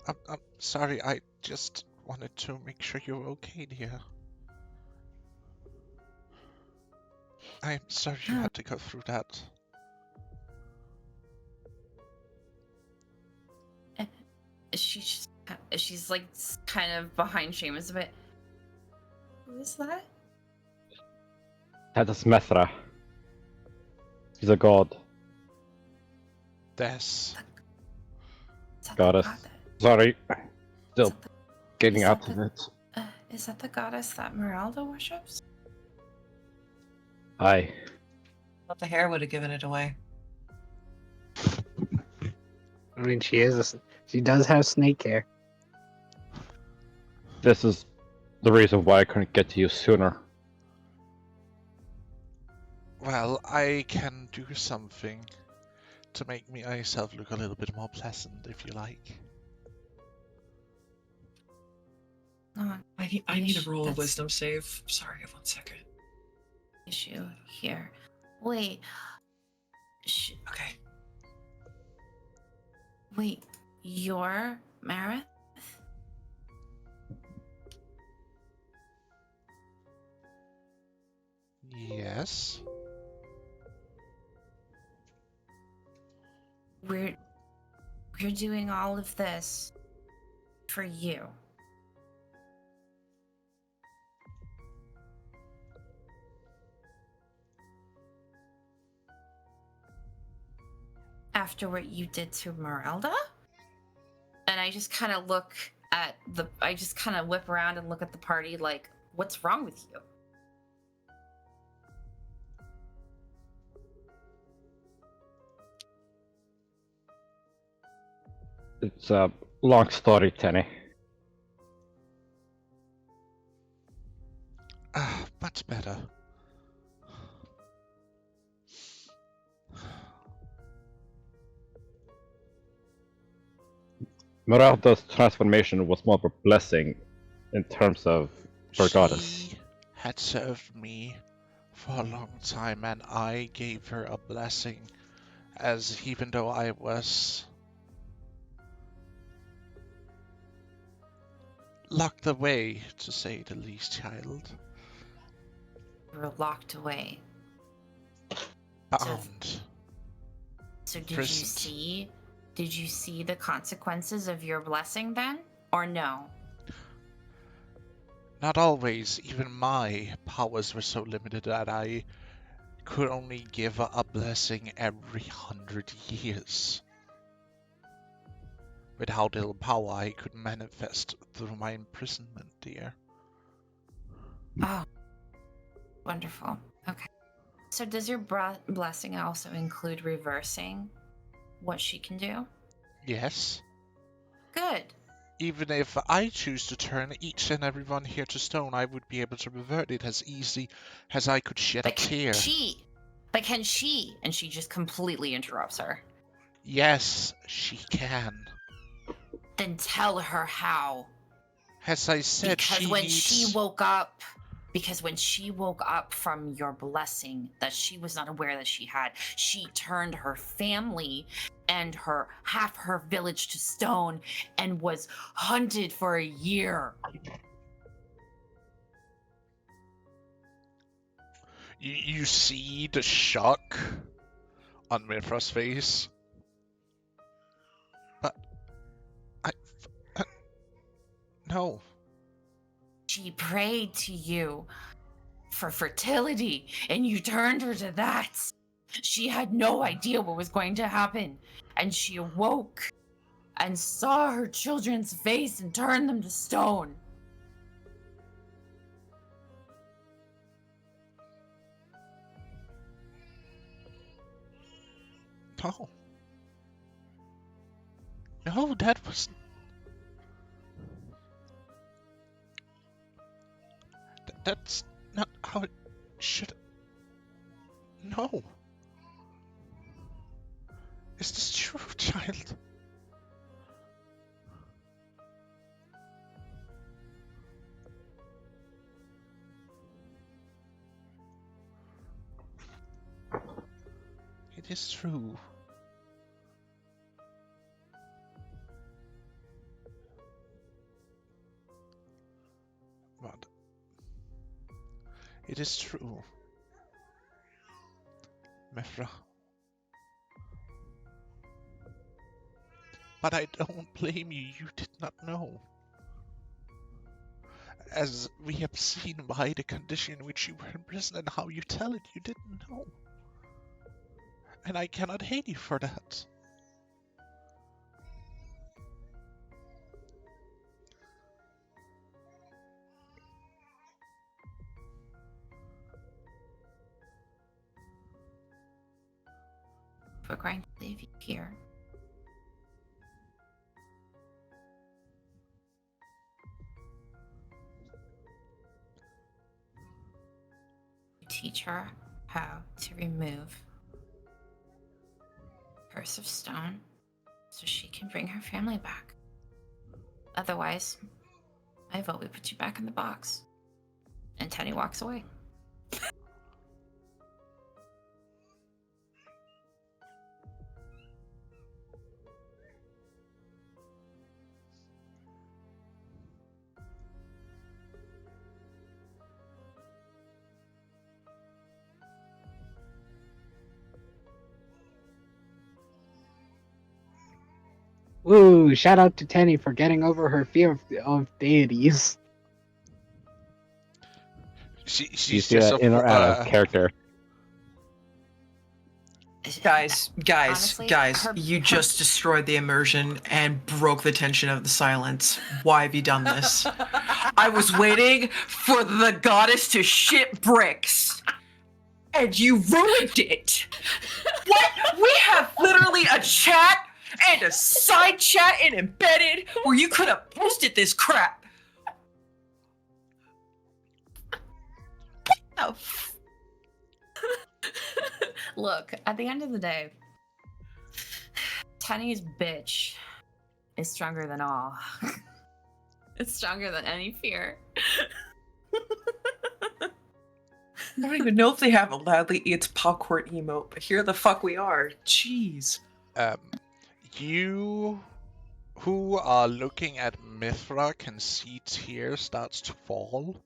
I'm sorry, I just wanted to make sure you're okay, dear. I'm sorry you had to go through that. She's like kind of behind Seamus a bit. Who is that? That is Mithra. He's a god. Des. Goddess. Sorry. Still the- getting is out that of the- it. Is that the goddess that Meralda worships? Aye. Thought the hair would have given it away. I mean, she does have snake hair. This is the reason why I couldn't get to you sooner. Well, I can do something to make myself look a little bit more pleasant, if you like. I need to roll a wisdom save. Sorry, 1 second. Issue here. Wait. Okay. Wait. You're Marith? Yes. We're doing all of this for you. After what you did to Meralda? And I just kind of whip around and look at the party like, what's wrong with you? It's a long story, Tenny. Much better. Meralda's transformation was more of a blessing in terms of her goddess. She had served me for a long time, and I gave her a blessing, as even though I was locked away, to say the least, child. You were locked away. Bound. So Imprisoned. did you see the consequences of your blessing then? Or no? Not always. Even my powers were so limited that I could only give a blessing every 100 years. With how little power I could manifest through my imprisonment, dear. Oh. Wonderful. Okay. So does your blessing also include reversing what she can do? Yes. Good. Even if I choose to turn each and every one here to stone, I would be able to revert it as easy as I could shed a tear. But can she? And she just completely interrupts her. Yes, she can. Then tell her how. As I said, Because when she woke up from your blessing that she was not aware that she had, she turned her family and half her village to stone and was hunted for a year. You see the shock on Mithra's face. But no. She prayed to you for fertility, and you turned her to that. She had no idea what was going to happen, and she awoke and saw her children's face and turned them to stone. No. No, that was... That's not how it should... No. Is this true, child? It is true. But it is true. Mefra. But I don't blame you, you did not know. As we have seen by the condition in which you were imprisoned and how you tell it, you didn't know. And I cannot hate you for that. We're going to leave you here. Teach her how to remove Curse of Stone so she can bring her family back. Otherwise, I vote we put you back in the box. And Teddy walks away. Ooh, shout out to Tenny for getting over her fear of deities. She's You see just that in or out of character? Guys, Honestly, you just destroyed the immersion and broke the tension of the silence. Why have you done this? I was waiting for the goddess to shit bricks, and you ruined it. What? We have literally a chat and a side chat and embedded where you could have posted this crap. Oh. Look, at the end of the day, Tenny's bitch is stronger than all. It's stronger than any fear. I don't even know if they have a loudly eats popcorn emote, but here the fuck we are. Jeez. You who are looking at Mithra can see tears starts to fall.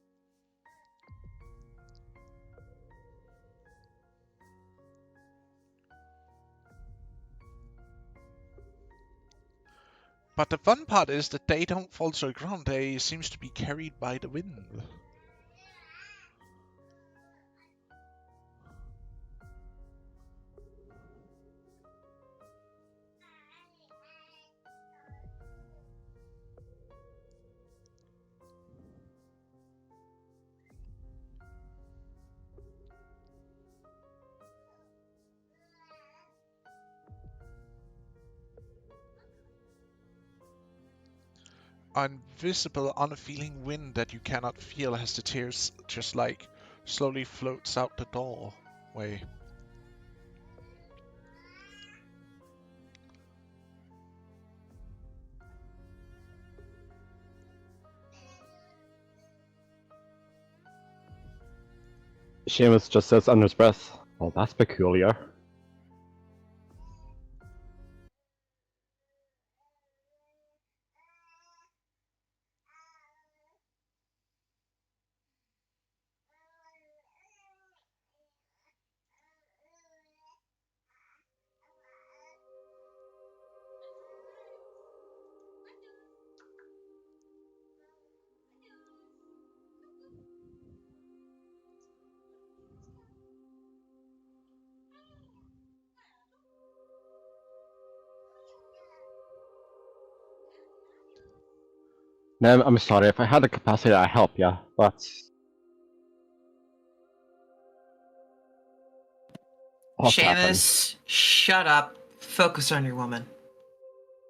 But the fun part is that they don't fall to the ground, they seems to be carried by the wind. Invisible, unfeeling wind that you cannot feel as the tears just like slowly floats out the doorway. Seamus just says under his breath, "Well, that's peculiar." Ma'am, I'm sorry. If I had the capacity, I'd help ya, but... What's happened? Seamus, shut up. Focus on your woman.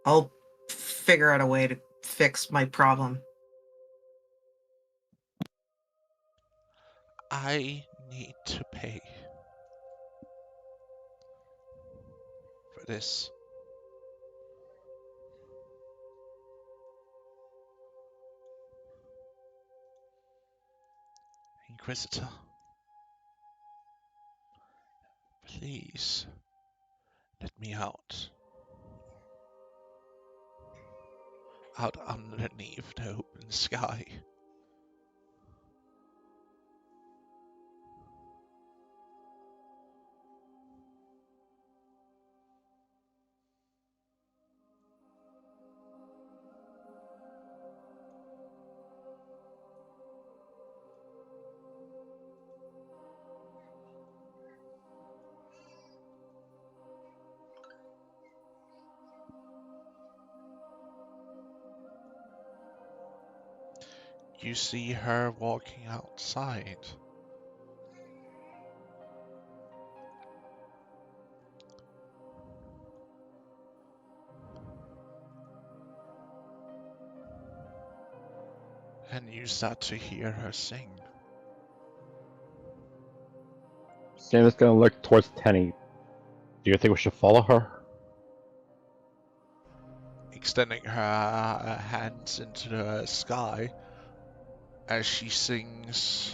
I'll figure out a way to fix my problem. I need to pay for this. Inquisitor, please let me out. Out underneath the open sky. You see her walking outside. And you start to hear her sing. Sam is gonna look towards Tenny. Do you think we should follow her? Extending her hands into the sky as she sings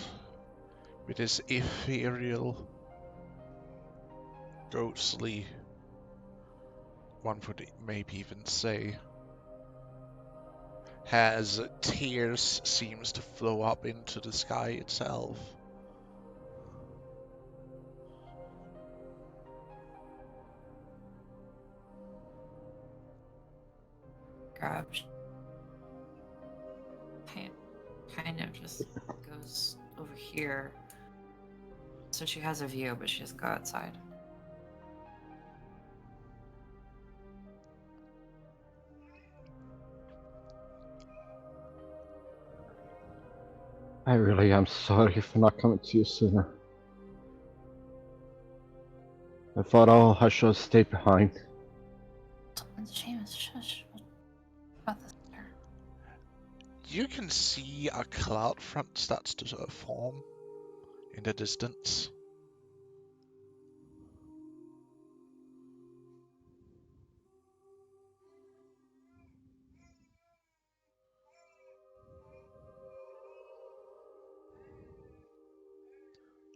with this ethereal, ghostly, one would maybe even say, has tears seems to flow up into the sky itself. Grab. Kind of just goes over here. So she has a view, but she just go outside. I really am sorry for not coming to you sooner. I thought I should have stayed behind. Seamus, shush. What about this there? You can see a cloud front starts to form in the distance.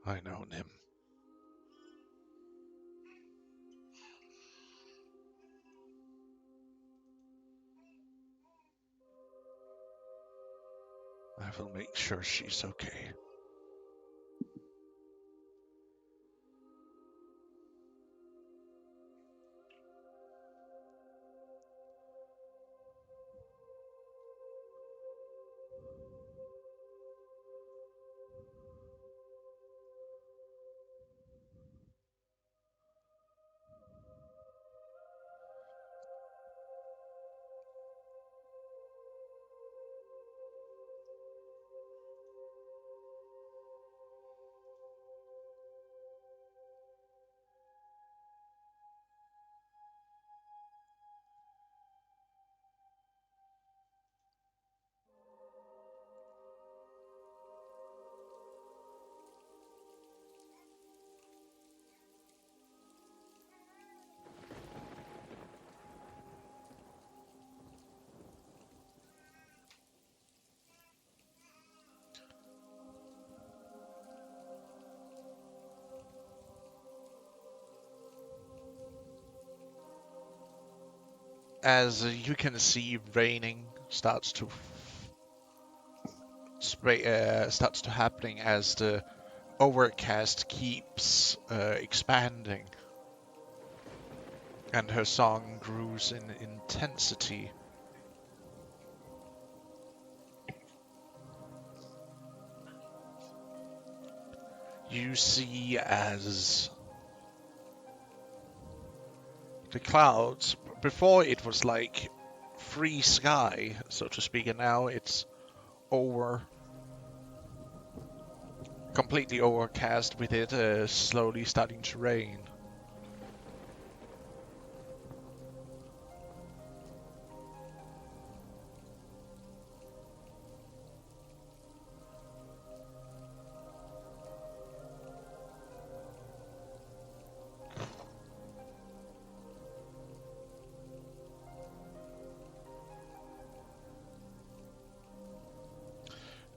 I know him. I will make sure she's okay. As you can see, raining starts to starts to happening as the overcast keeps expanding, and her song grows in intensity. You see as the clouds, before it was like free sky, so to speak, and now it's completely overcast with it slowly starting to rain.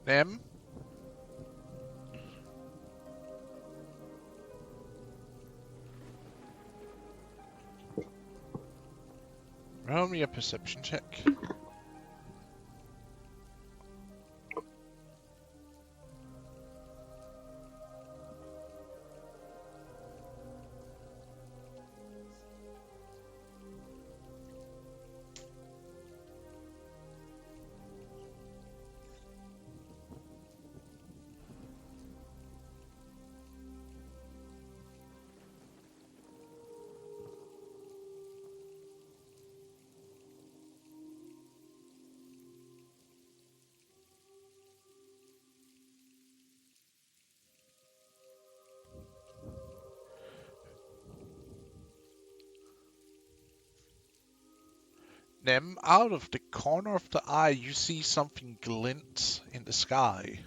Nem? Roll me a perception check. Nem, out of the corner of the eye, you see something glint in the sky.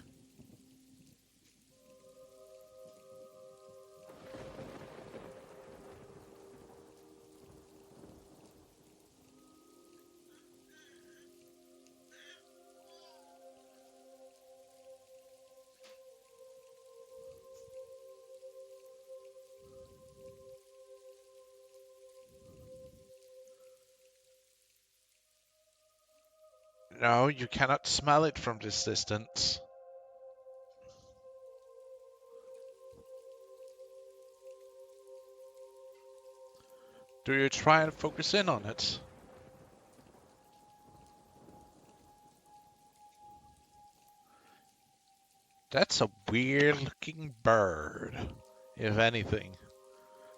No, you cannot smell it from this distance. Do you try and focus in on it? That's a weird looking bird, if anything.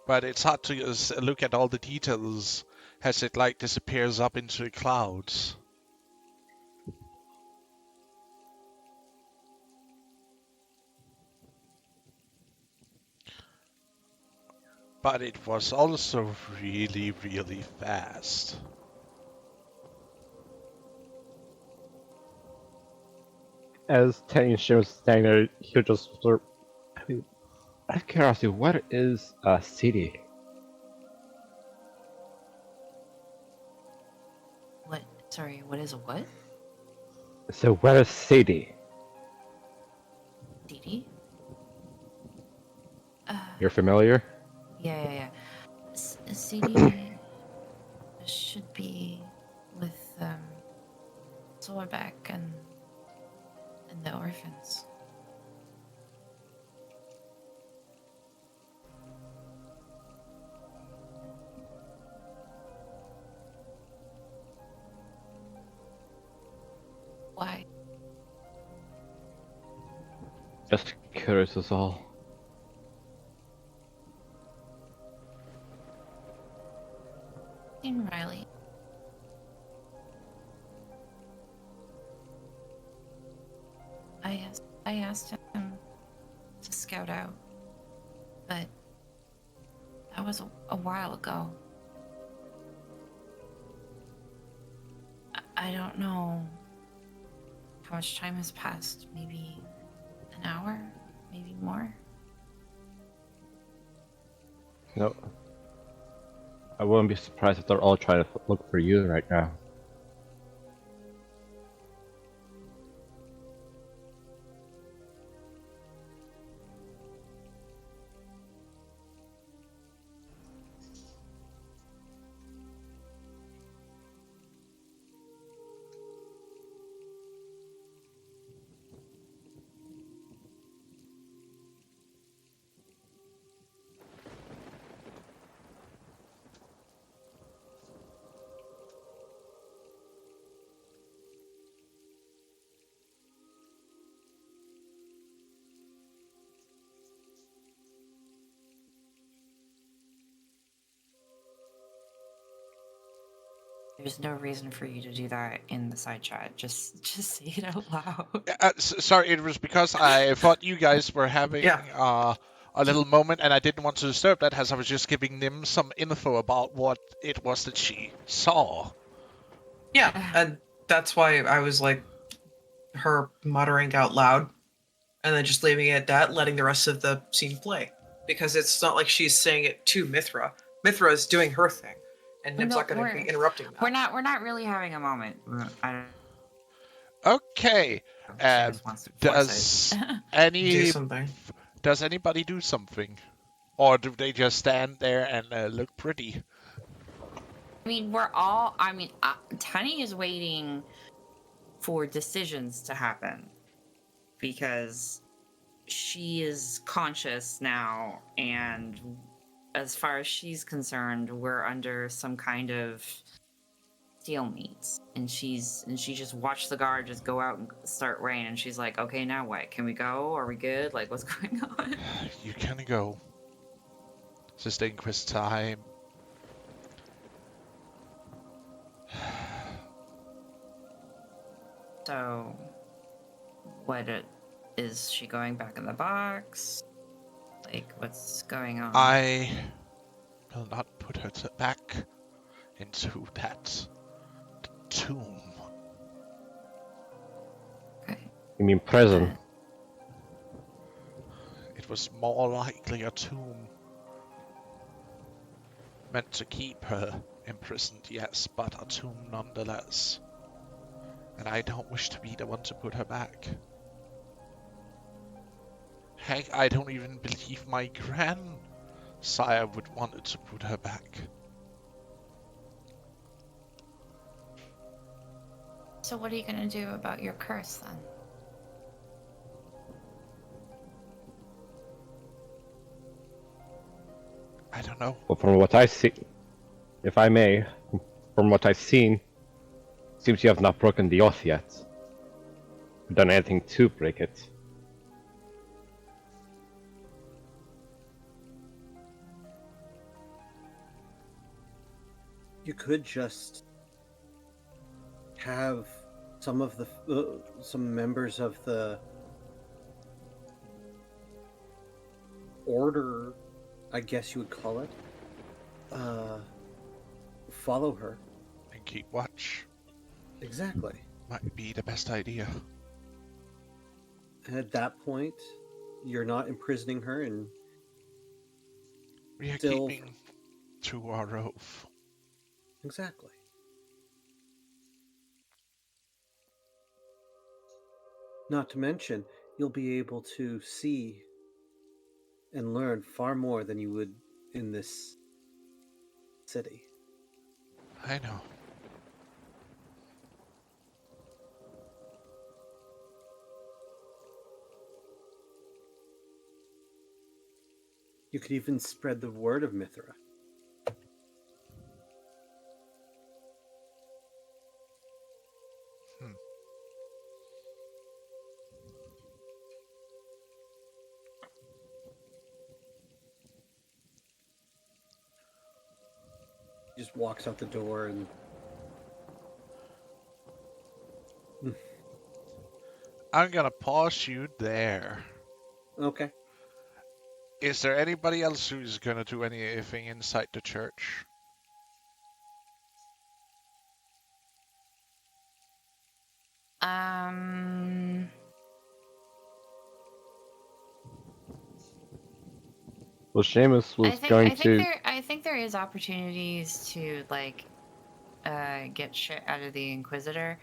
But it's hard to look at all the details as it like disappears up into the clouds. But it was also really, really fast. As Tenny was standing there, he just sort of, I mean, out of curiosity, what is a city? What? Sorry, what is a what? So what is city? CD? You're familiar? Yeah. CD should be with Solarback and the orphans. Why? Just curious is all. In Riley. I asked him to scout out, but that was a while ago. I don't know how much time has passed. Maybe an hour, maybe more. No. I wouldn't be surprised if they're all trying to look for you right now. There's no reason for you to do that in the side chat. Just say it out loud. Sorry, it was because I thought you guys were having Yeah. a little moment, and I didn't want to disturb that, as I was just giving Nim some info about what it was that she saw. Yeah, and that's why I was like, her muttering out loud, and then just leaving it at that, letting the rest of the scene play, because it's not like she's saying it to Mithra. Mithra is doing her thing, and Nim's not going to be interrupting that. We're not really having a moment. I don't. Okay. She just wants to force Do something. Does anybody do something, or do they just stand there and look pretty? I mean, Tani is waiting for decisions to happen because she is conscious now, and as far as she's concerned, we're under some kind of stalemate. And she just watched the guard just go out and start rain, and she's like, okay, now what? Can we go? Are we good? Like, what's going on? You can go. Sustain quiz time. So, is she going back in the box? Like, what's going on? I will not put her back into that tomb. Okay. You mean prison? It was more likely a tomb. Meant to keep her imprisoned, yes, but a tomb nonetheless. And I don't wish to be the one to put her back. Heck, I don't even believe my grandsire would want to put her back. So what are you gonna do about your curse then? I don't know. Well, from what I see, if I may, from what I've seen, seems you have not broken the oath yet. Done anything to break it. You could just have some of the some members of the order, I guess you would call it, follow her. And keep watch. Exactly. Might be the best idea. And at that point, you're not imprisoning her, and We are still keeping to our oath. Exactly. Not to mention, you'll be able to see and learn far more than you would in this city. I know. You could even spread the word of Mithra. He just walks out the door and I'm gonna pause you there. okay. Is there anybody else who's gonna do anything inside the church? Well, Seamus was going to. I think there is opportunities to like get shit out of the Inquisitor.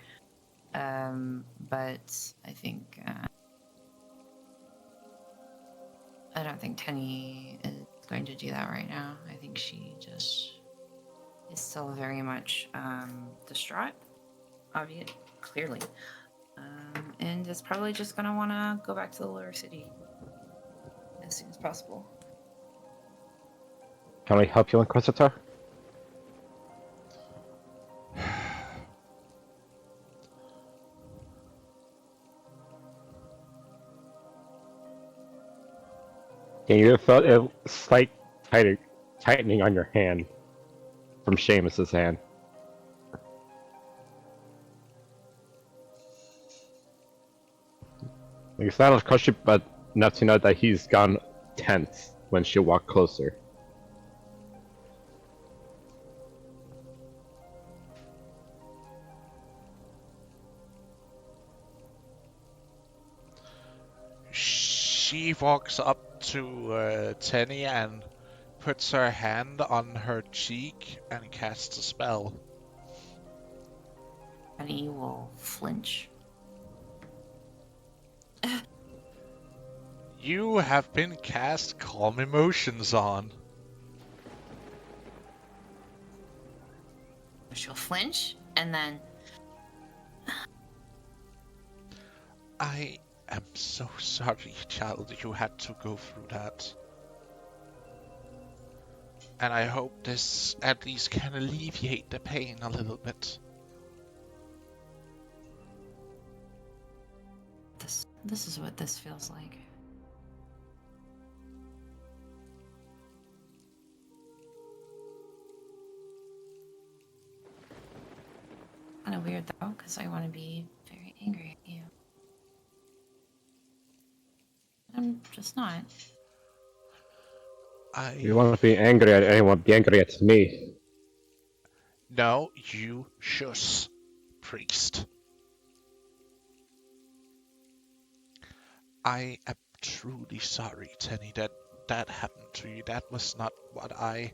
But I think I don't think Tenny is going to do that right now. I think she just is still very much distraught, obviously, clearly, and is probably just gonna want to go back to the lower city as soon as possible. Can I help you, Inquisitor? Can you feel a slight tightening on your hand from Seamus's hand? Like, it's not cautious, but enough to know that he's gone tense when she walked closer. She walks up to Tenny and puts her hand on her cheek and casts a spell. And he will flinch. You have been cast Calm Emotions on. She'll flinch, and then I am so sorry, child, you had to go through that. And I hope this at least can alleviate the pain a little bit. this is what this feels like. Kind of weird though, because I want to be very angry at you. I'm just not. If you want to be angry at anyone, be angry at me. No, you shush, priest. I am truly sorry, Tenny, that happened to you. That was not what I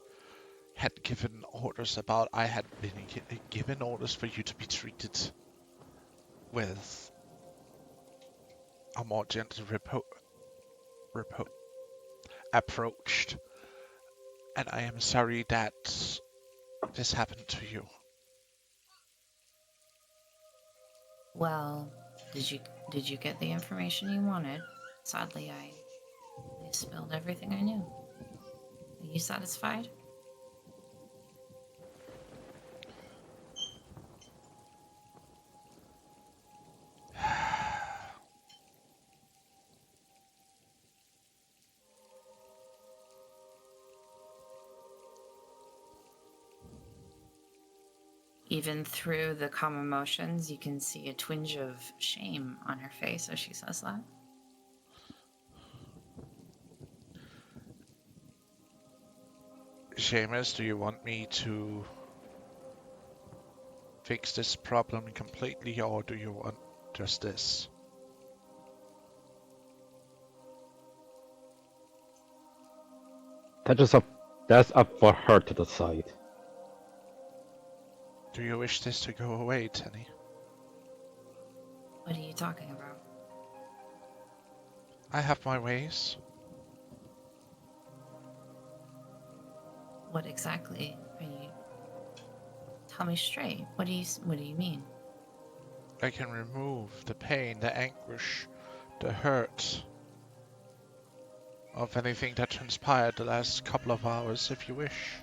had given orders about. I had been given orders for you to be treated with a more gentle approach. And I am sorry that this happened to you. Well, did you get the information you wanted? Sadly, I spilled everything I knew. Are you satisfied? Even through the calm emotions, you can see a twinge of shame on her face as she says that. Seamus, do you want me to fix this problem completely, or do you want just this? That's up for her to decide. Do you wish this to go away, Tenny? What are you talking about? I have my ways. What exactly are you? Tell me straight. What do you mean? I can remove the pain, the anguish, the hurt of anything that transpired the last couple of hours, if you wish.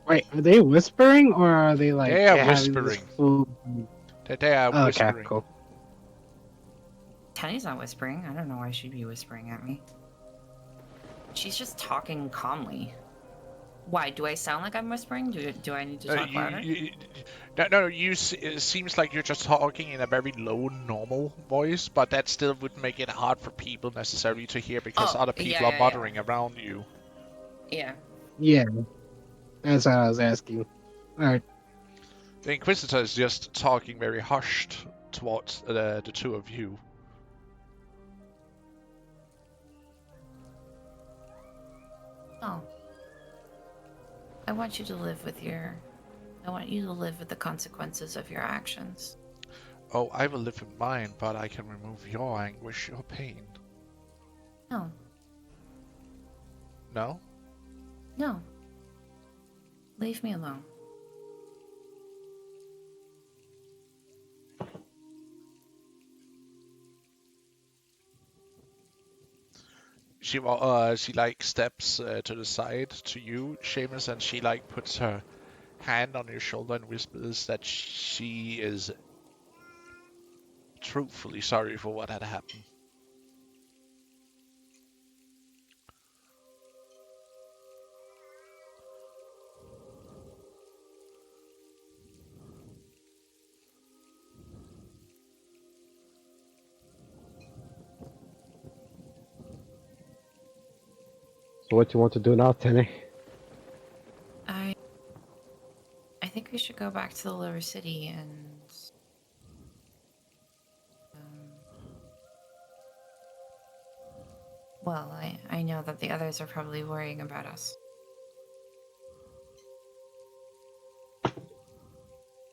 Wait, are they whispering or are they like They are having this whispering. full... They are Okay, whispering. cool. Tenny's not whispering. I don't know why she'd be whispering at me. She's just talking calmly. Why? Do I sound like I'm whispering? Do I need to talk louder? No, it seems like you're just talking in a very low, normal voice, but that still would make it hard for people necessarily to hear because other people are muttering around you. Yeah. Yeah, that's what I was asking. Alright. The Inquisitor is just talking very hushed towards the two of you. Oh. I want you to live with the consequences of your actions. Oh, I will live in mine, but I can remove your anguish, your pain. No. No? No. Leave me alone. She like steps to the side to you, Seamus, and she like puts her hand on your shoulder and whispers that she is truthfully sorry for what had happened. So what do you want to do now, Tenny? I think we should go back to the lower city and well, I know that the others are probably worrying about us.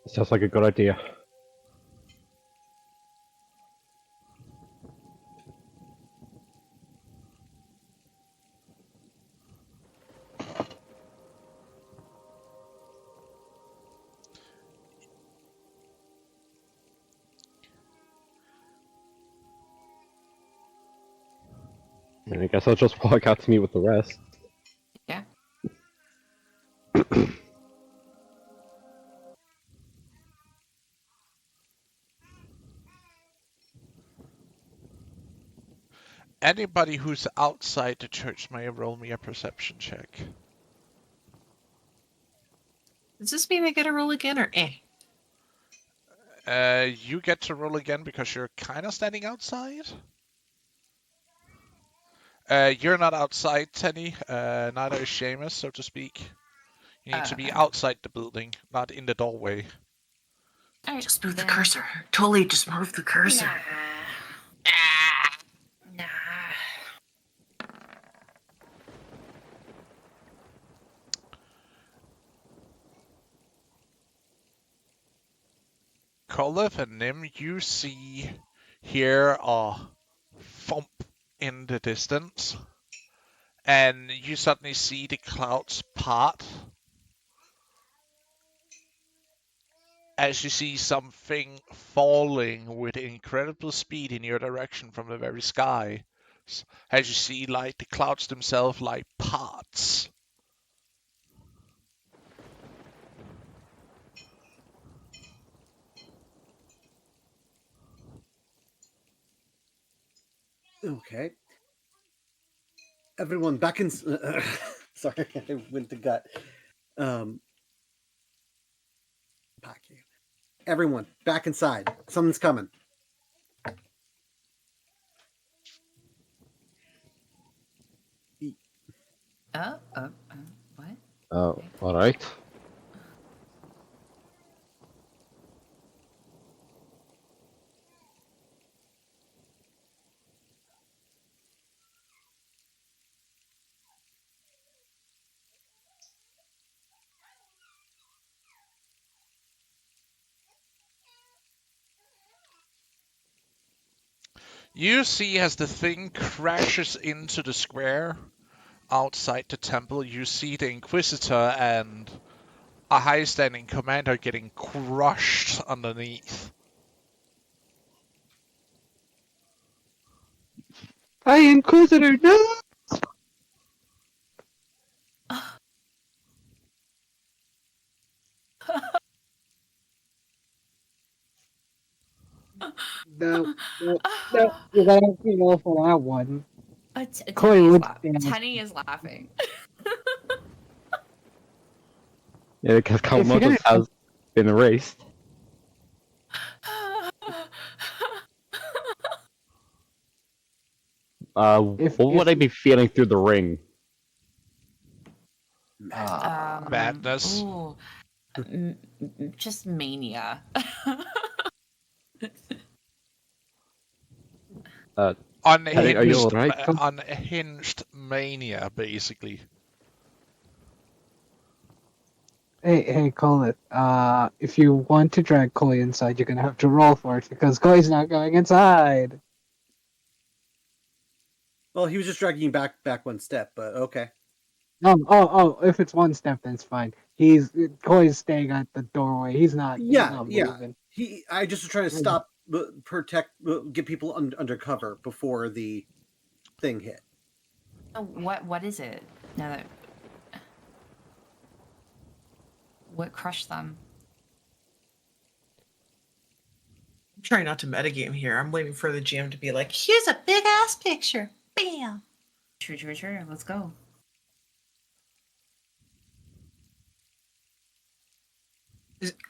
Sounds like a good idea. And I guess I'll just walk out to meet with the rest. Yeah. Anybody who's outside the church may roll me a perception check. Does this mean I get a roll again, or eh? You get to roll again because you're kind of standing outside. You're not outside, Tenny. Neither is Seamus, so to speak. You need to be outside the building, not in the doorway. All right, Just move the cursor. Totally, just move the cursor. Nah. Koloth and Nim, you hear a thump in the distance, and you suddenly see the clouds part as you see something falling with incredible speed in your direction from the very sky. As you see, like, the clouds themselves, like, parts. Okay. Everyone back in. Sorry, I went to gut. Back here. Everyone back inside. Something's coming. What? Oh, alright. You see as the thing crashes into the square outside the temple, you see the Inquisitor and a high-standing commander getting crushed underneath. Hi, Inquisitor, no! No, you gotta have to roll for that one. Koi would stand. Tenny is laughing. Yeah, because If you're Kalmotos has been erased. If- what would I be feeling through the ring? Madness. Ooh, just mania. Tenny, are you Unhinged, alright? unhinged mania, basically. Hey, Colin. If you want to drag Koi inside, you're gonna have to roll for it because Koi's not going inside. Well, he was just dragging you back one step, but okay. Oh, if it's one step, then it's fine. Koi's staying at the doorway. He's not moving. I just was trying to stop, protect, get people under cover before the thing hit. What is it? Now that what crushed them? I'm trying not to metagame here. I'm waiting for the GM to be like, here's a big ass picture. Bam. True. Let's go.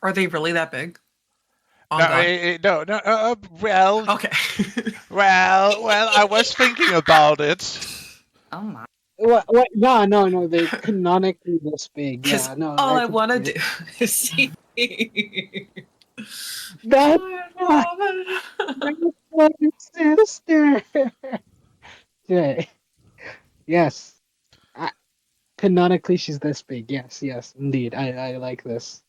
Are they really that big? No. Well, Okay. well, I was thinking about it. Oh my. What? No. They're canonically this big. Because Yeah, no. all I can want to see do it. is see. That's my, I that's my sister. Yeah. Yes. I, canonically, she's this big. Yes, indeed. I like this.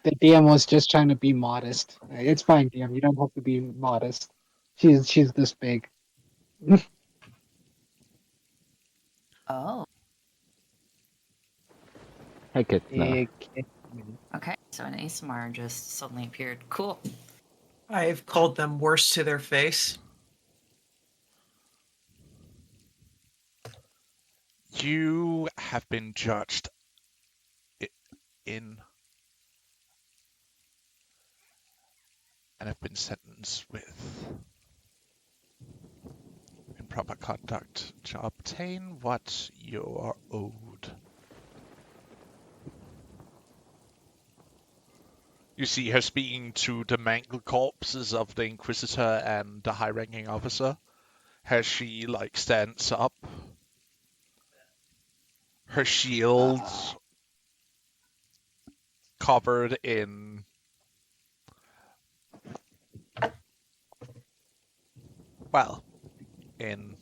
The DM was just trying to be modest. It's fine, DM. You don't have to be modest. She's this big. Oh, Heck it, no. Big. okay. So an ASMR just suddenly appeared. Cool. I've called them worse to their face. You have been judged in and have been sentenced with improper conduct to obtain what you are owed. You see her speaking to the mangled corpses of the Inquisitor and the high-ranking officer as she stands up. Her shield covered in in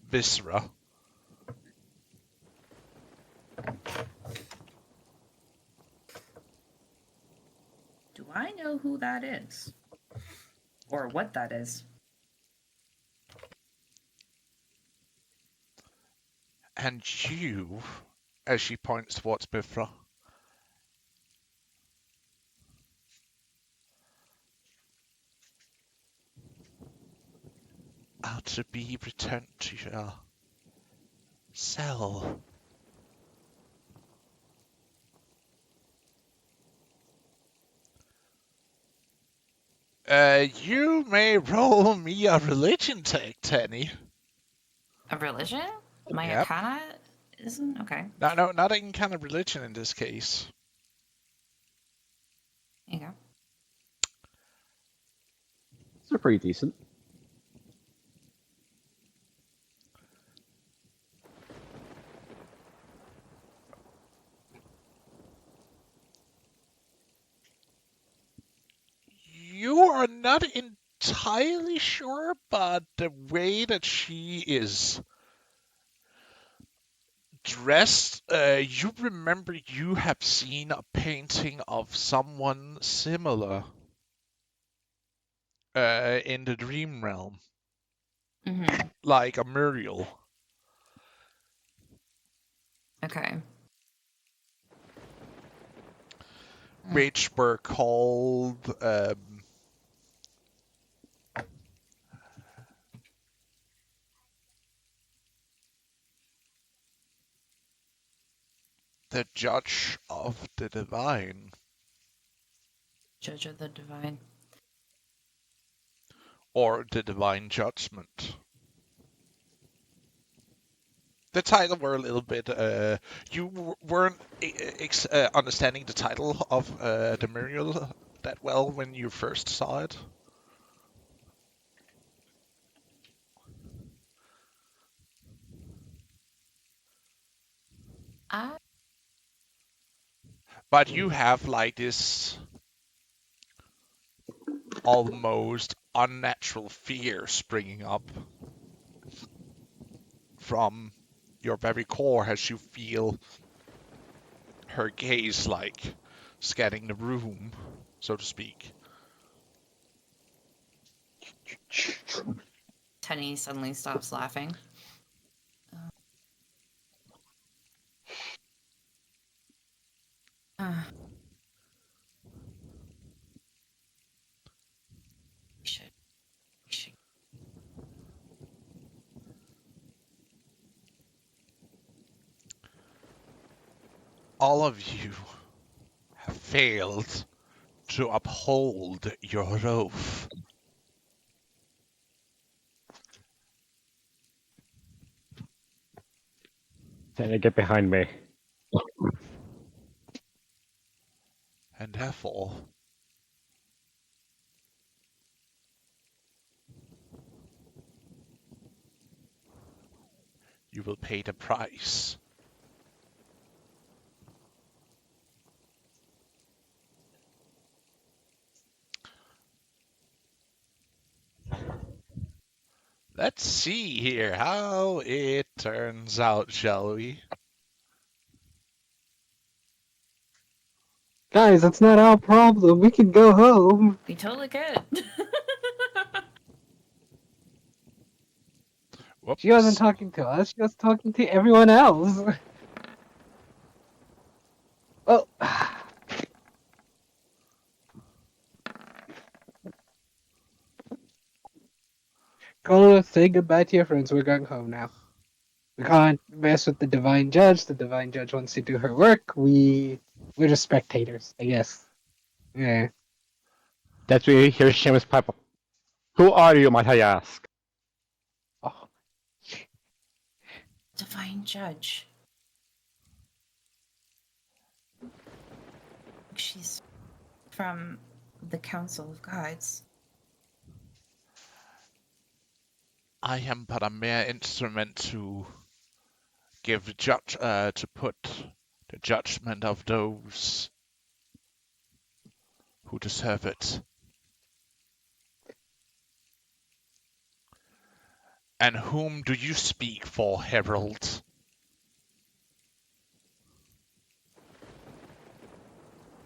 viscera. Do I know who that is? Or what that is? And you, as she points towards Bifra, are to be returned to your cell. You may roll me a religion check, Tenny. A religion? My Yep. Arcana isn't? Okay. No, not any kind of religion in this case. There you go. They're pretty decent. You are not entirely sure, but the way that she is dressed, you remember you have seen a painting of someone similar in the dream realm, Mm-hmm. like a Muriel. Okay. Which were called the Judge of the Divine. Judge of the Divine. Or the Divine Judgment. The title were a little bit. You weren't understanding the title of the Muriel that well when you first saw it. But you have this almost unnatural fear springing up from your very core as you feel her gaze scanning the room, so to speak. Tenny suddenly stops laughing. We should. All of you have failed to uphold your oath. Trying get behind me. And therefore, you will pay the price. Let's see here how it turns out, shall we? Guys, that's not our problem. We can go home. We totally could. Whoops. She wasn't talking to us. She was talking to everyone else. Oh. Go say goodbye to your friends. We're going home now. We can't mess with the Divine Judge. The Divine Judge wants to do her work. We're just spectators, I guess. Yeah. That's where you hear Seamus pipe up. Who are you, might I ask? Oh. Divine Judge. She's from the Council of Gods. I am but a mere instrument to give to put the judgment of those who deserve it. And whom do you speak for, Herald?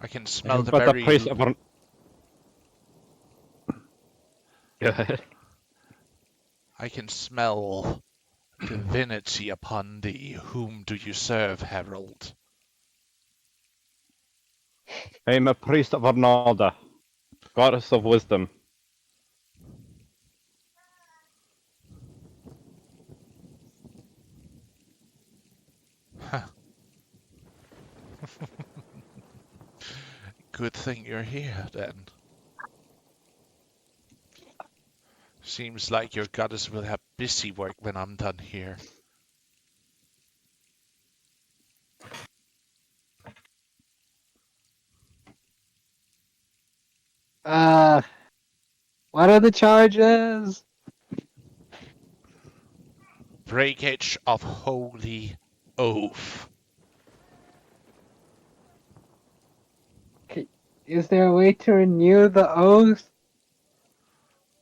I can smell the But very... the priest of our... Go ahead. I can smell divinity upon thee. Whom do you serve, Herald? I am a priest of Arnalda, goddess of wisdom. Good thing you're here, then. Seems like your goddess will have busy work when I'm done here. What are the charges? Breakage of holy oath. Is there a way to renew the oath?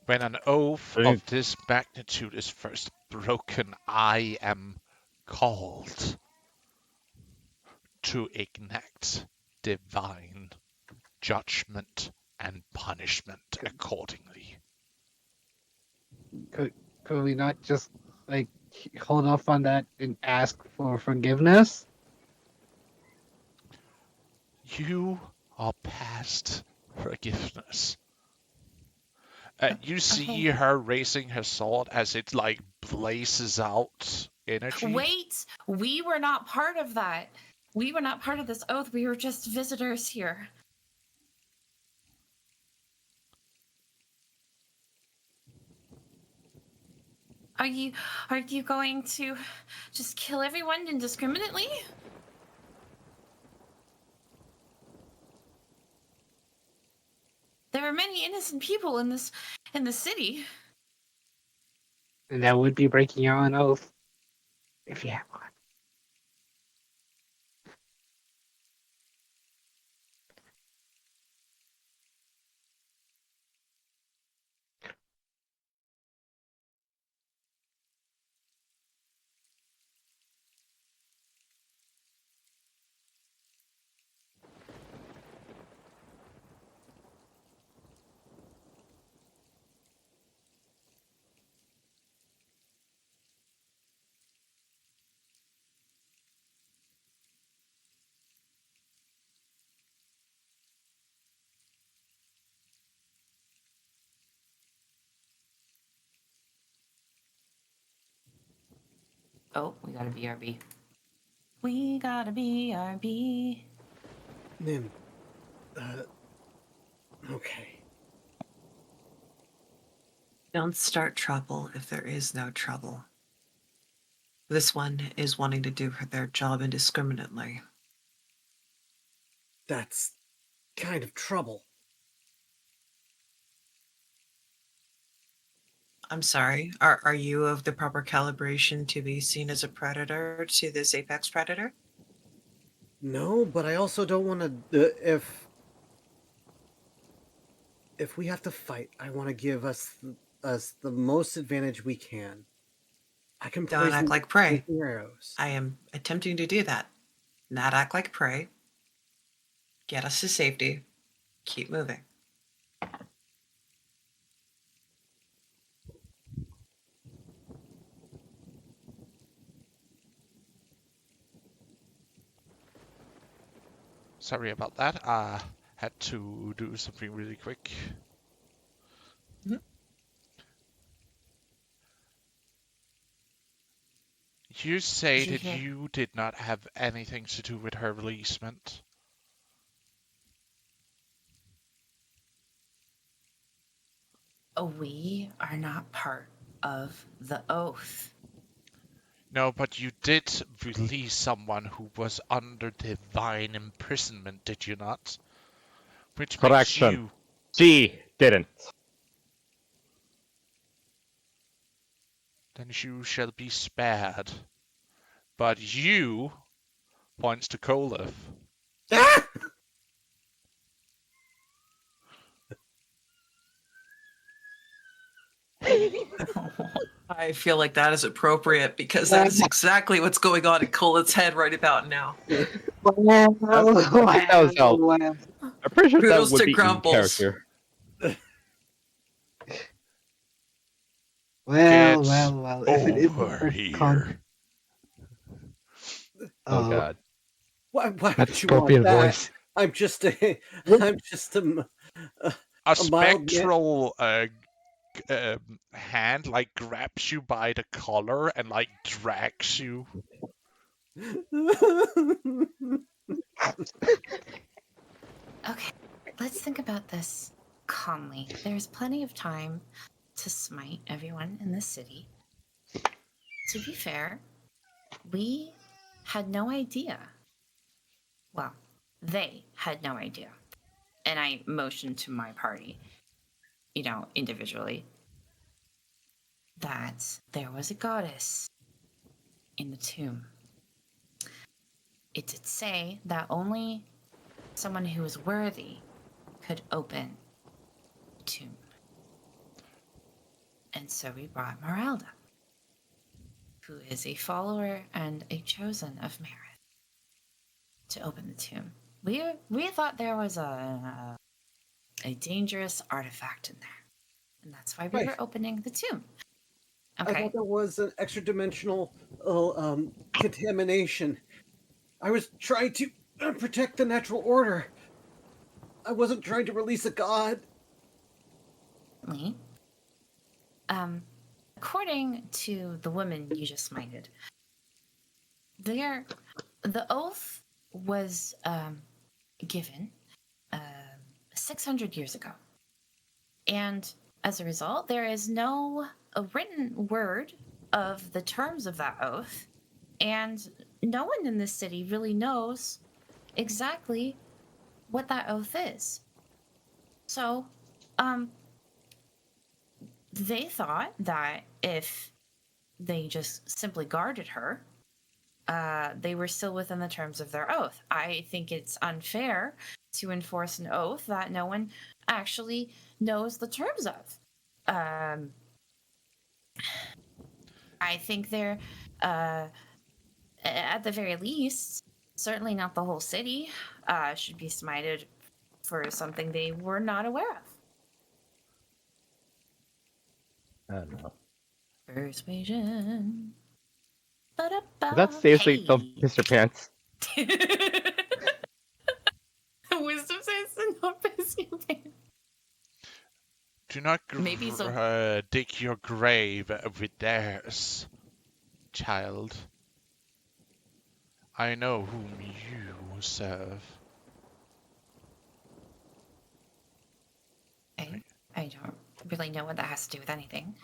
When an oath Brilliant. of this magnitude is first broken, I am called to enact divine judgment and punishment accordingly. Could we not just like hold off on that and ask for forgiveness? You are past forgiveness. You see her raising her sword as it like blazes out energy. Wait! We were not part of that. We were not part of this oath. We were just visitors here. Are you going to just kill everyone indiscriminately? There are many innocent people in the city. And that would be breaking your own oath. If you have one. Oh, we got a BRB. We got a BRB. Nim. Okay. Don't start trouble if there is no trouble. This one is wanting to do their job indiscriminately. That's kind of trouble. I'm sorry. Are you of the proper calibration to be seen as a predator to this apex predator? No, but I also don't want to. If we have to fight, I want to give us the most advantage we can. I can Don't act poison like prey. arrows. I am attempting to do that. Not act like prey. Get us to safety. Keep moving. Sorry about that. Had to do something really quick. Mhm. You say Did you that hear? you did not have anything to do with her releasement. We are not part of the oath. No, but you did release someone who was under divine imprisonment, did you not? Which makes Correction. you... She didn't. Then you shall be spared. But you... points to Kolif. Ah! I feel like that is appropriate because that is exactly what's going on in Colin's head right about now. Well, I think that was how. well. I'm pretty sure that Noodles would to be in Grumbles. character. Well, Get well. If it isn't over for here. Oh god. Why That would you want scorpion that? voice. I'm just a A a mild man. spectral hand like grabs you by the collar and like drags you. Okay, let's think about this calmly. There's plenty of time to smite everyone in the city. To be fair, we had no idea. Well, they had no idea. And I motioned to my party, individually, that there was a goddess in the tomb. It did say that only someone who was worthy could open the tomb. And so we brought Meralda, who is a follower and a chosen of Marith, to open the tomb. We thought there was a dangerous artifact in there, and that's why we Right. were opening the tomb. I Okay. thought there was an extra dimensional contamination. I was trying to protect the natural order. I wasn't trying to release a god. According to the woman you just minded, the oath was given 600 years ago. And as a result, there is no written word of the terms of that oath. And no one in this city really knows exactly what that oath is. So, they thought that if they just simply guarded her, they were still within the terms of their oath. I think it's unfair to enforce an oath that no one actually knows the terms of. I think they're, at the very least, certainly not the whole city, should be smited for something they were not aware of. I don't know. Persuasion. That's seriously don't piss your pants. Wisdom says to not piss your pants. Do not Maybe so. dig your grave with theirs, child. I know whom you serve. I don't really know what that has to do with anything.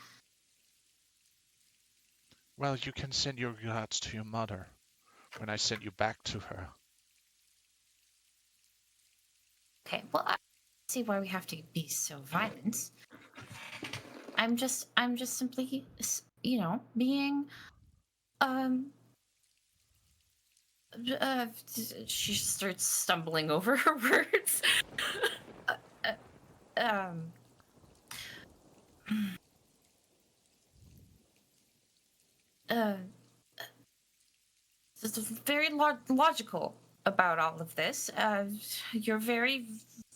Well, you can send your regards to your mother when I send you back to her. Okay, well, I see why we have to be so violent. I'm just simply, being uh, she starts stumbling over her words. uh, um, uh, it's very logical about all of this. You're very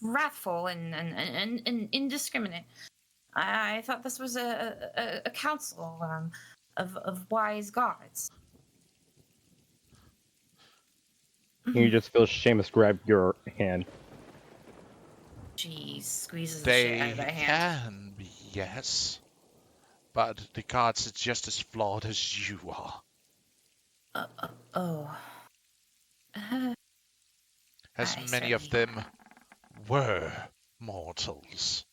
wrathful and indiscriminate. I thought this was a council of wise gods. You just feel Seamus grab your hand. She squeezes the shit out of They that hand. can be, yes. But the gods are just as flawed as you are. Oh. As I many of certainly them were mortals.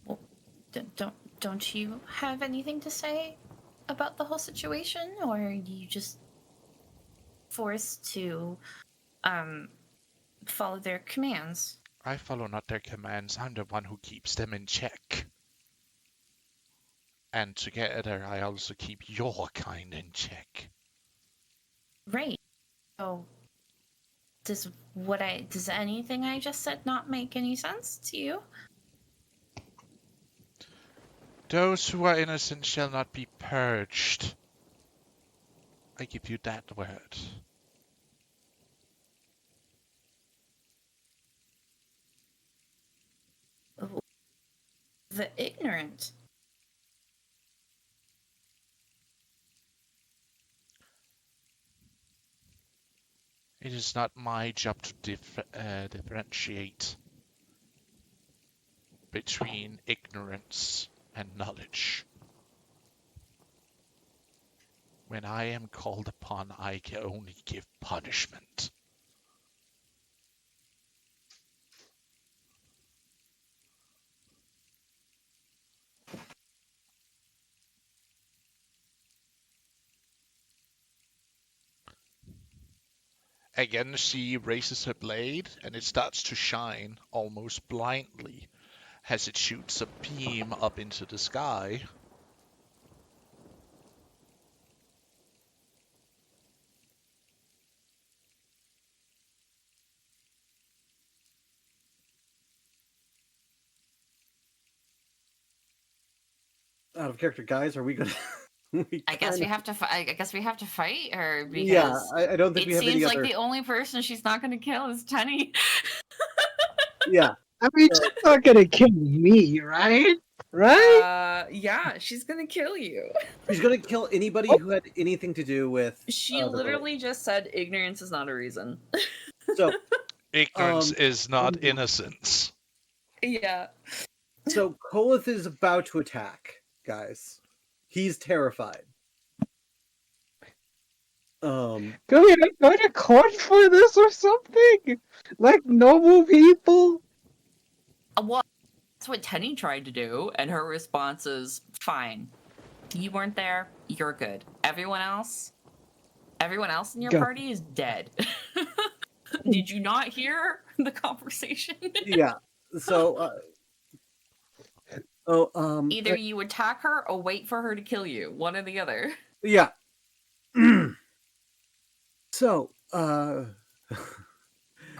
Well, don't you have anything to say about the whole situation, or are you just forced to follow their commands? I follow not their commands, I'm the one who keeps them in check. And together I also keep your kind in check. Right. So does anything I just said not make any sense to you? Those who are innocent shall not be purged. I give you that word. The ignorant. It is not my job to differentiate between ignorance and knowledge. When I am called upon, I can only give punishment. Again, she raises her blade, and it starts to shine almost blindly as it shoots a beam up into the sky. Out of character, guys. Are we gonna? I guess we have to. I guess we have to fight her because Yeah, I don't think it we have seems any like other. the only person she's not going to kill is Tenny. Yeah, I mean, she's not gonna kill me, right? Right? Yeah, she's going to kill you. she's gonna kill anybody who had anything to do with. She the literally just said ignorance is not a reason. So, Ignorance is not um, innocence. Yeah. so Kolith is about to attack, guys. He's terrified. Can we go to court for this or something? Like normal people? Well, that's what Tenny tried to do, and her response is fine. You weren't there, you're good. Everyone else in your Go. party is dead. Did you not hear the conversation? Yeah. So, Either you attack her or wait for her to kill you. One or the other. yeah. So,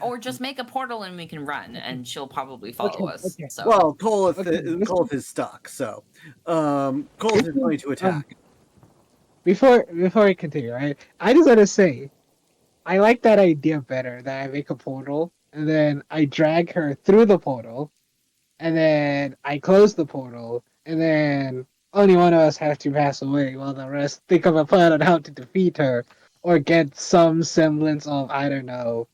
Or just make a portal and we can run, and she'll probably follow us. Okay. So. well, Kolith, Okay, Kolith is stuck. So, Kolith is going to attack. Before we continue, right? I just gotta say, I like that idea better. That I make a portal and then I drag her through the portal, and then I close the portal, and then only one of us has to pass away, while the rest think of a plan on how to defeat her or get some semblance of I don't know.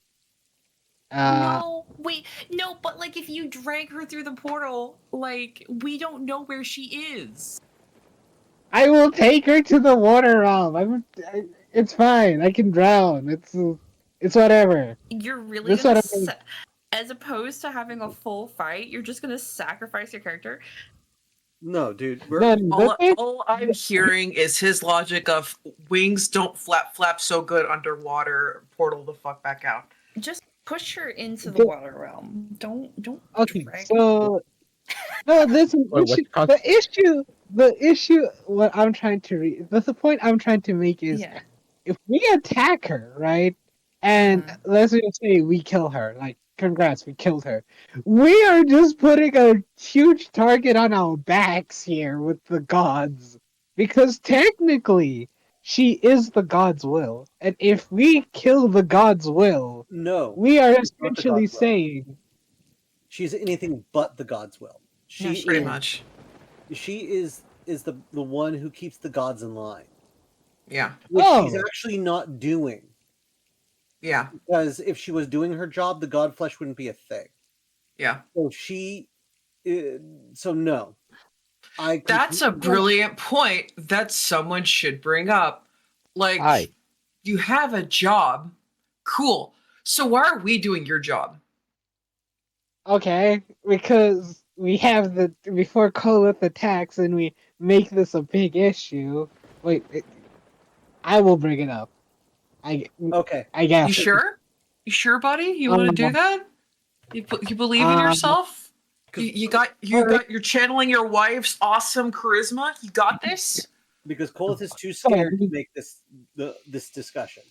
No, wait, no, but like if you drag her through the portal, like we don't know where she is. I will take her to the water realm. It's fine. I can drown. It's whatever. You're really This gonna, what I mean. as opposed to having a full fight, you're just gonna sacrifice your character. No, dude. No, no, All I'm hearing is his logic of wings don't flap so good underwater. Portal the fuck back out. Just push her into the The- water realm. Don't Okay, drag. so no, there's an Wait, what's issue. The issue. What I'm trying to the point I'm trying to make is, Yeah. if we attack her, right, and Mhm. let's just say we kill her, like, congrats, we killed her. We are just putting a huge target on our backs here with the gods, because technically she is the god's will, and if we kill the god's will, No, we are she's not the essentially god's will. saying. She's anything but the god's will. Yeah, She Pretty is. much. She is the one who keeps the gods in line, Yeah. which she's Oh. actually not doing. Yeah. Because if she was doing her job, the god flesh wouldn't be a thing. Yeah. So so no. That's a brilliant point that someone should bring up. Like, Hi. you have a job. Cool. So why are we doing your job? Okay, because we have the before Kolith attacks and we make this a big issue. Wait, I will bring it up. Okay. I guess. You sure? You sure, buddy? You want to do that? You believe in yourself? You're channeling your wife's awesome charisma. You got this. Because Kolith is too scared to make this discussion.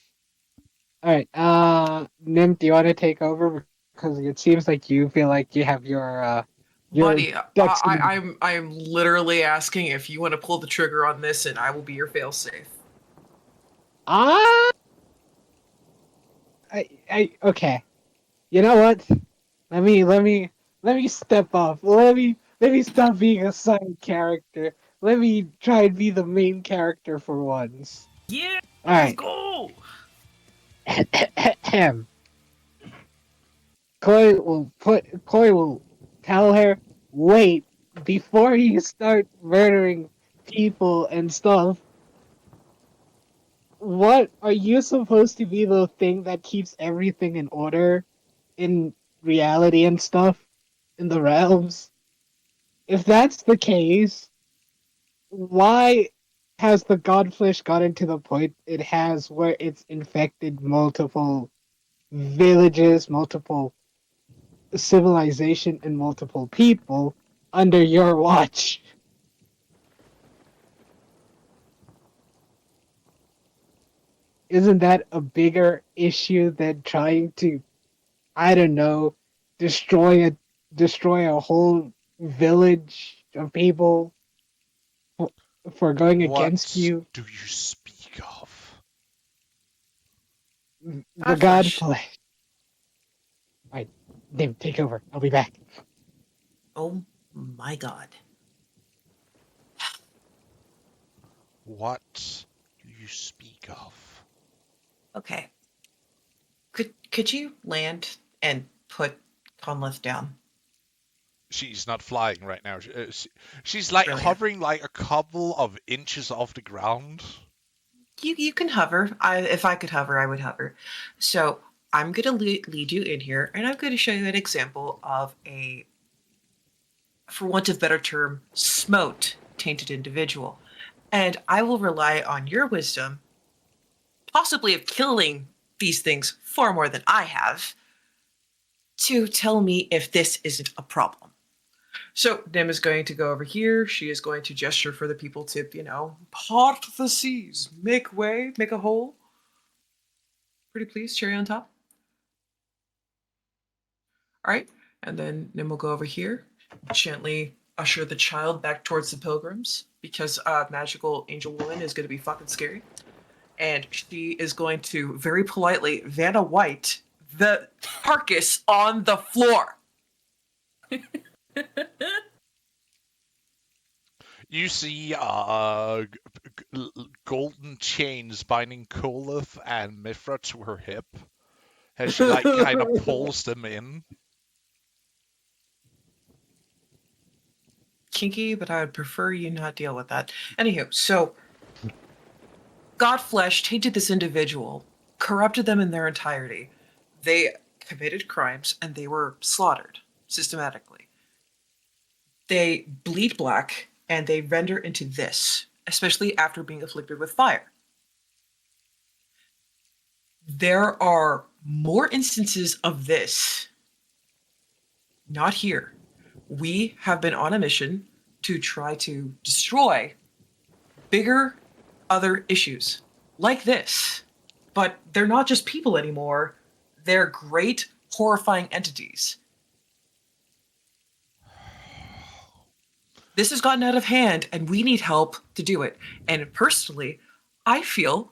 All right, Nim, do you want to take over? Because it seems like you feel like you have your Buddy, ducks. I'm literally asking if you want to pull the trigger on this, and I will be your failsafe. Okay. You know what? Let me step up. Let me stop being a side character. Let me try and be the main character for once. Yeah. All right. Go. Chloe will tell her, wait, before you start murdering people and stuff, what are you supposed to be the thing that keeps everything in order in reality and stuff in the realms? If that's the case, why has the godflesh gotten to the point it has where it's infected multiple villages, multiple civilization, and multiple people under your watch? Isn't that a bigger issue than trying to, I don't know, destroy a whole village of people for going against What you? do you speak of? The godflesh. Alright, Nim, take over. I'll be back. Oh my god. What do you speak of? Okay. Could you land and put Conleth down? She's not flying right now. She's like Brilliant. hovering like a couple of inches off the ground. You can hover. If I could hover, I would hover. So I'm going to lead you in here, and I'm going to show you an example of a, for want of a better term, smote tainted individual. And I will rely on your wisdom, possibly of killing these things far more than I have, to tell me if this isn't a problem. So Nim is going to go over here. She is going to gesture for the people to, part the seas, make way, make a hole. Pretty please, cherry on top. All right, and then Nim will go over here, gently usher the child back towards the pilgrims, because magical angel woman is going to be fucking scary. And she is going to very politely Vanna White the carcass on the floor. You see golden chains binding Kolith and Mithra to her hip as she like kind of pulls them in. Kinky, but I would prefer you not deal with that. Anywho, so Godflesh tainted this individual, corrupted them in their entirety. They committed crimes and they were slaughtered systematically. They bleed black and they render into this, especially after being afflicted with fire. There are more instances of this. Not here. We have been on a mission to try to destroy bigger other issues like this. But they're not just people anymore. They're great, horrifying entities. This has gotten out of hand, and we need help to do it. And personally, I feel,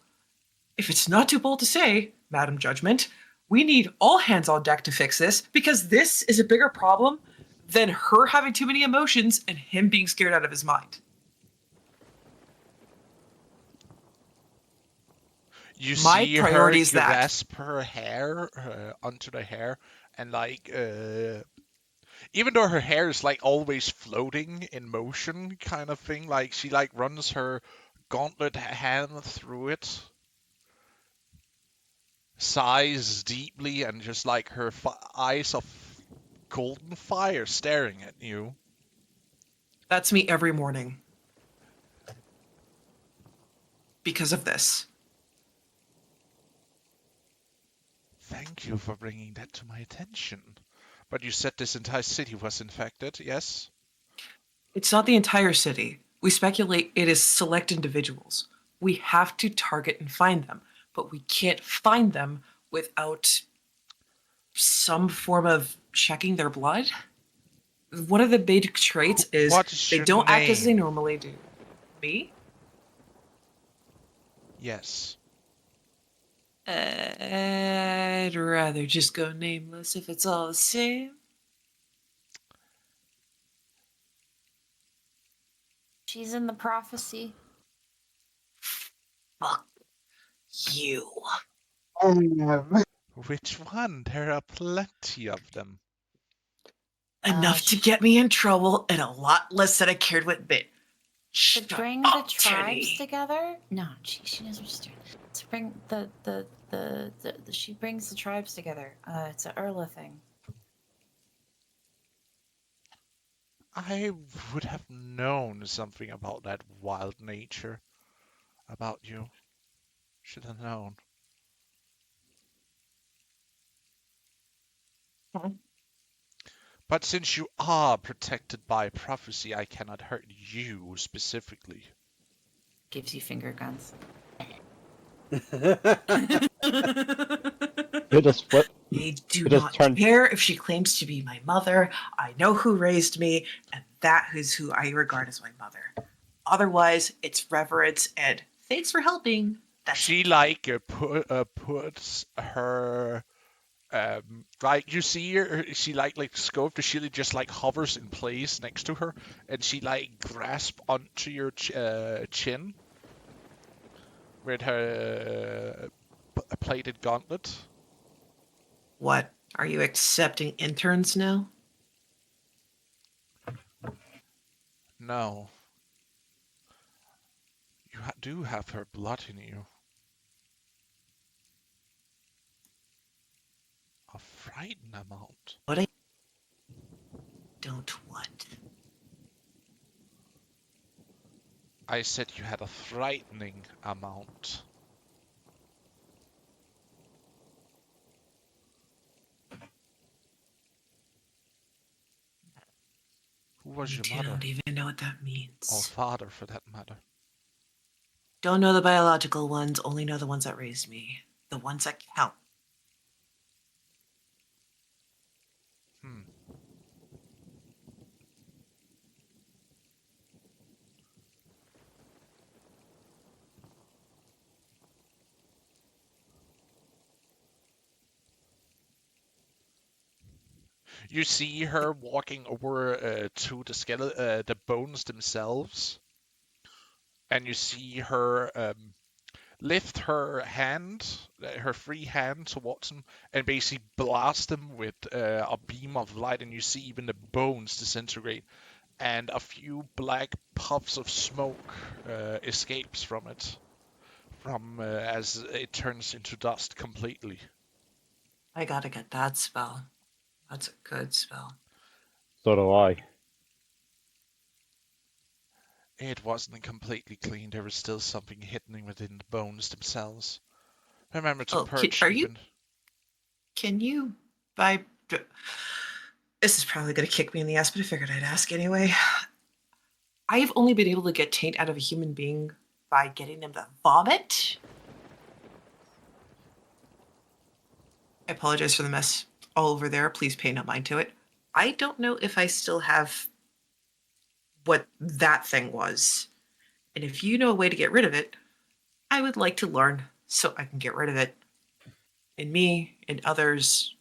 if it's not too bold to say, Madam Judgment, we need all hands on deck to fix this, because this is a bigger problem than her having too many emotions and him being scared out of his mind. You My see priority her is that. grasp her hair onto the hair, and like, even though her hair is like always floating in motion, kind of thing, like she like runs her gauntlet hand through it, sighs deeply, and just like her eyes of golden fire staring at you. That's me every morning. Because of this. Thank you for bringing that to my attention. But you said this entire city was infected, yes? It's not the entire city. We speculate it is select individuals. We have to target and find them, but we can't find them without some form of checking their blood. One of the big traits is What is they your don't act as they name? normally do. Me? Yes. I'd rather just go nameless if it's all the same. She's in the prophecy. Fuck you. Which one? There are plenty of them. Enough to get me in trouble and a lot less that I cared what bit. To bring the tribes together? No, she knows what she's doing. To bring she brings the tribes together. It's a Erla thing. I would have known something about that wild nature about you. Should have known. But since you are protected by prophecy, I cannot hurt you specifically. Gives you finger guns. You just what? I do You just not turned. care if she claims to be my mother. I know who raised me, and that is who I regard as my mother. Otherwise, it's reverence and thanks for helping. That's She like puts her like you see her, she like scope the shield just like hovers in place next to her, and she like grasp onto your chin with her plated gauntlet. What? Are you accepting interns now? No. You do have her blood in you. A frightening amount. What I don't want. I said you had a frightening amount. Who was your mother? Don't even know what that means. Or father, for that matter. Don't know the biological ones, only know the ones that raised me. The ones that count. You see her walking over to the bones themselves, and you see her lift her hand, her free hand towards him, and basically blast him with a beam of light, and you see even the bones disintegrate, and a few black puffs of smoke escapes from it, as it turns into dust completely. I gotta get that spell. That's a good spell. So do I. It wasn't completely clean. There was still something hidden within the bones themselves. Remember to Oh, purge are you? even. Can you buy? This is probably going to kick me in the ass, but I figured I'd ask anyway. I've only been able to get taint out of a human being by getting them to vomit. I apologize for the mess all over there. Please pay no mind to it. I don't know if I still have what that thing was. And if you know a way to get rid of it, I would like to learn so I can get rid of it. And me and others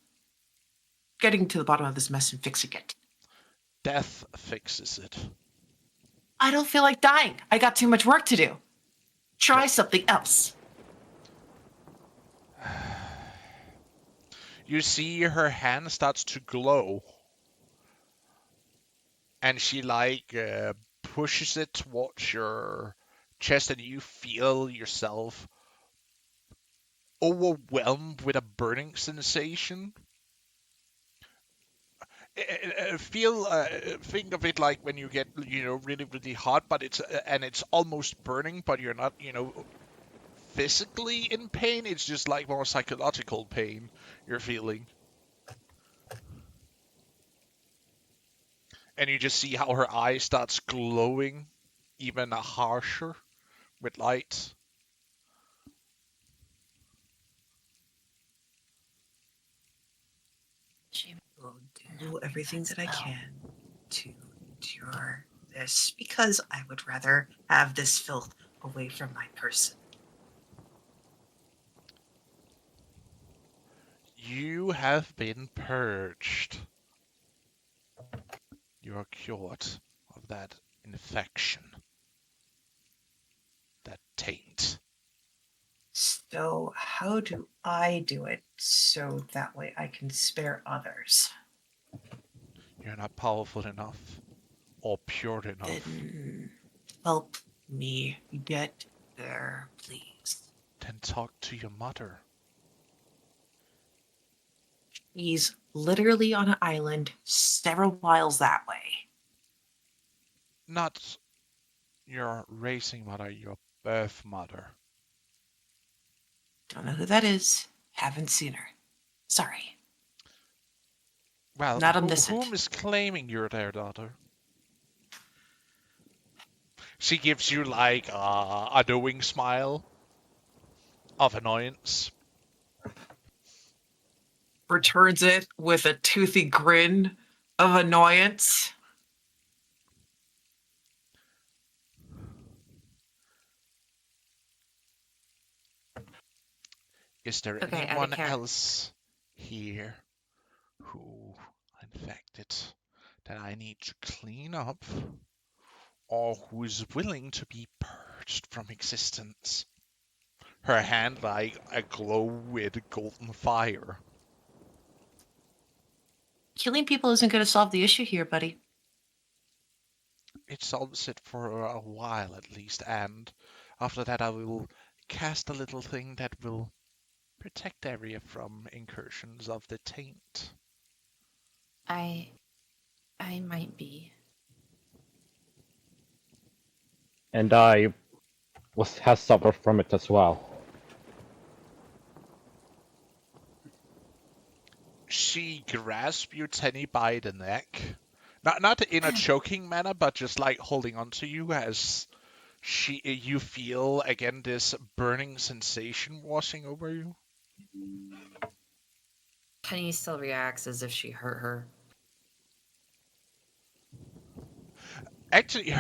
getting to the bottom of this mess and fixing it. Death fixes it. I don't feel like dying. I got too much work to do. Try something else. You see her hand starts to glow. And she pushes it towards your chest, and you feel yourself overwhelmed with a burning sensation. Think of it like when you get really really hot, but it's almost burning, but you're not physically in pain. It's just like more psychological pain you're feeling. And you just see how her eye starts glowing even harsher with light. I will do everything that I can to endure this because I would rather have this filth away from my person. You have been purged. You are cured of that infection. That taint. So how do I do it so that way I can spare others? You're not powerful enough or pure enough. Then help me get there, please. Then talk to your mother. He's literally on an island several miles that way. Not your racing mother, your birth mother. Don't know who that is. Haven't seen her. Sorry. Well, Not omniscient. whom is claiming you're their daughter? She gives you like a knowing smile of annoyance. Returns it with a toothy grin of annoyance. Is there Okay, anyone out of else here who infected that I need to clean up, or who is willing to be purged from existence? Her hand like aglow with golden fire. Killing people isn't going to solve the issue here, buddy. It solves it for a while at least, and after that I will cast a little thing that will protect the area from incursions of the taint. I might be. And I has suffered from it as well. She grasps you, Tenny, by the neck. Not in a choking manner, but just like holding onto you as you feel again this burning sensation washing over you. Penny still reacts as if she hurt her. Actually,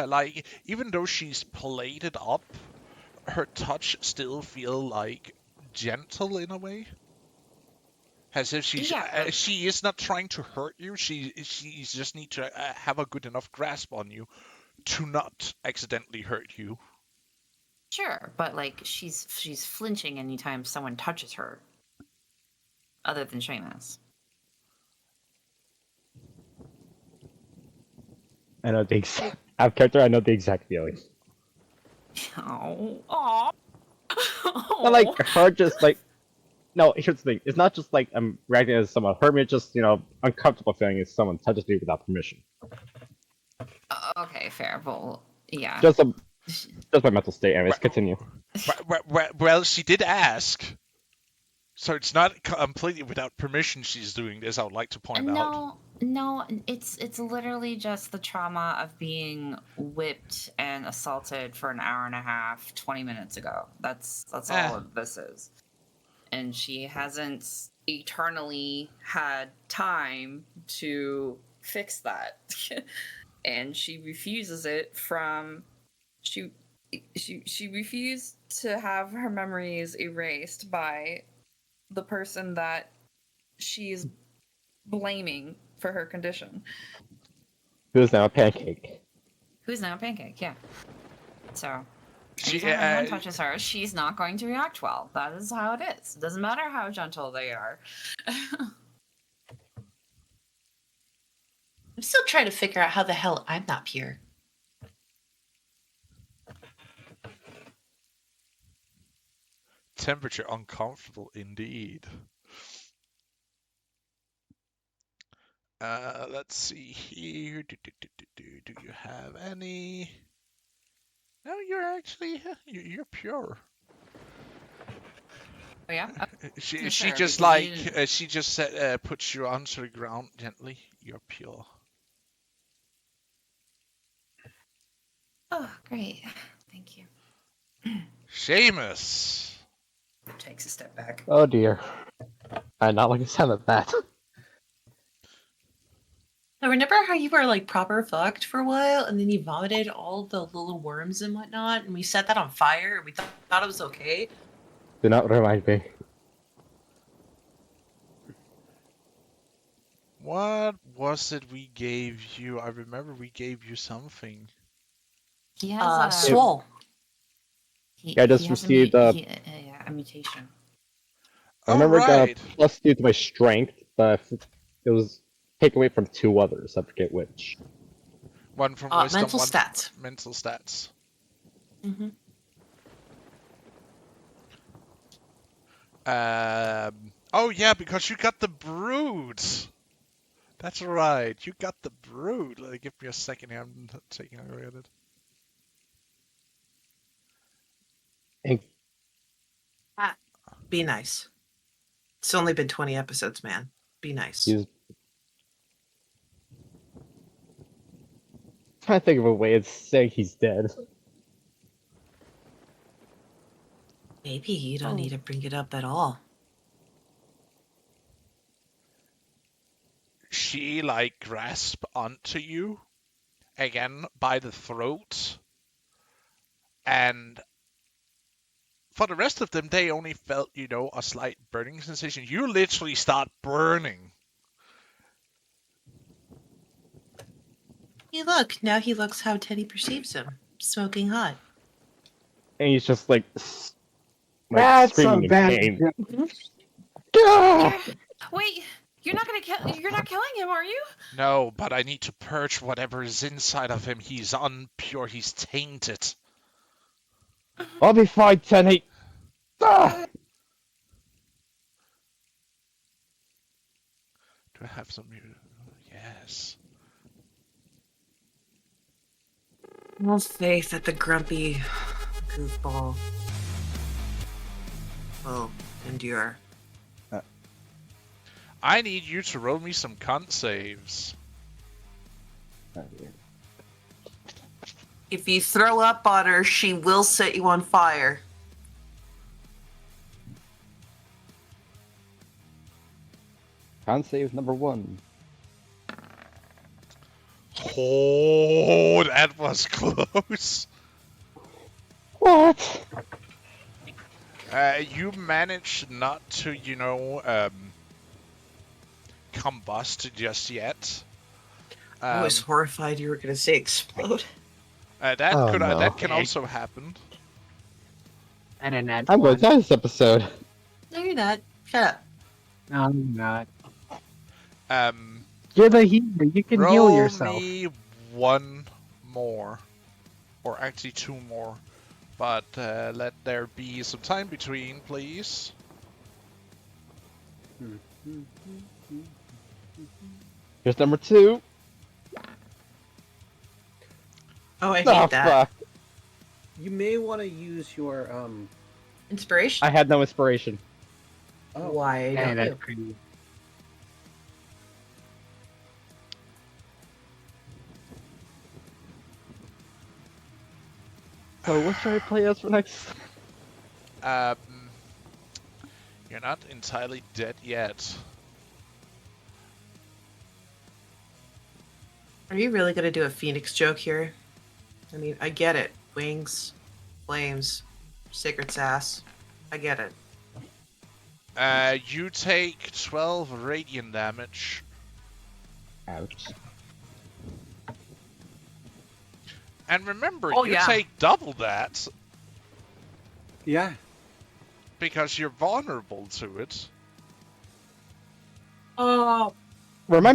like even though she's plated up, her touch still feel like gentle in a way. As if she is not trying to hurt you. She's just need to have a good enough grasp on you to not accidentally hurt you. Sure, but like she's flinching anytime someone touches her. Other than Shayna's. I know the exact. Out of character, I know the exact feeling. Oh. But like her, just like. No, here's the thing. It's not just like I'm reacting as someone hurt me. It's just uncomfortable feeling if someone touches me without permission. Okay, fair. Well, yeah. Just my mental state. Anyways, continue. Well, she did ask. So it's not completely without permission she's doing this, I would like to point out. No, it's literally just the trauma of being whipped and assaulted for an hour and a half 20 minutes ago. That's all this is. And she hasn't eternally had time to fix that. And she refuses it from she refused to have her memories erased by the person that she is blaming for her condition. Who's now a pancake? Who's now a pancake? Yeah. So She, anytime anyone touches her, she's not going to react well. That is how it is. It doesn't matter how gentle they are. I'm still trying to figure out how the hell I'm not here. Temperature uncomfortable indeed. Let's see here. Do you have any? No, you're actually you're pure. Oh yeah. She Sure, just because she just said puts you onto the ground gently. You're pure. Oh, great. Thank you. Seamus. Takes a step back. Oh dear. I not like the sound of that. I remember how you were like proper fucked for a while, and then you vomited all the little worms and whatnot, and we set that on fire, and we thought it was okay. Do not remind me. What was it we gave you? I remember we gave you something. He has swole. Yeah, I just received a mutation. I remember I got right. a +2 to my strength, but it was taken away from 2 others. I forget which. One from wisdom, mental one stats. from mental stats. Mm-hmm. Oh yeah, because you got the brood. That's right. You got the brood. Give me a second here. I'm taking a look at it. And Be nice. It's only been 20 episodes, man. Be nice. he's trying to think of a way of saying he's dead. Maybe you don't need to bring it up at all. She grasp onto you again by the throat, and for the rest of them, they only felt, a slight burning sensation. You literally start burning. Hey, look! Now he looks how Teddy perceives him, smoking hot. And he's just That's a screaming in bad pain. Wait, you're not killing him, are you? No, but I need to purge whatever is inside of him. He's unpure. He's tainted. I'll be fine, Tenny. Ah! Do I have some? Yes. No faith that the grumpy goofball will endure. I need you to roll me some cunt saves. If you throw up on her, she will set you on fire. Con save number 1. Oh, that was close. What? You managed not to, combust just yet. I was horrified you were going to say explode. That can also happen. And a nat I'm going to one. die this episode. No, you're not. Shut up. No, I'm not. Um, You're the healer. You can heal yourself. Roll me one more, or actually 2 more, but let there be some time between, please. Here's number 2. Oh, I hate Oh, that. fuck. You may want to use your Inspiration? I had no inspiration. Oh, Why Yeah, don't that's you? pretty. So what should I play as for next? Um, you're not entirely dead yet. Are you really gonna do a phoenix joke here? I mean, I get it. Wings, flames, sacred sass. I get it. You take 12 radiant damage. Ouch. And remember, Oh, you yeah. take double that yeah. because you're vulnerable to it. Remind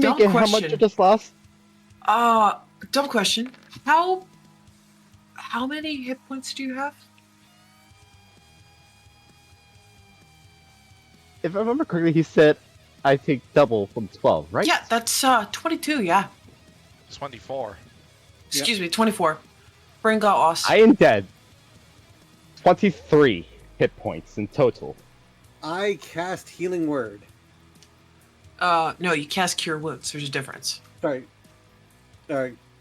me Dumb again how much question. you just lost? Dumb question. How many hit points do you have? If I remember correctly, he said I take double from 12, right? Yeah, that's 22, yeah. 24. Excuse me, 24. Brain got lost. I am dead. 23 hit points in total. I cast Healing Word. No, you cast Cure Wounds. There's a difference. Sorry.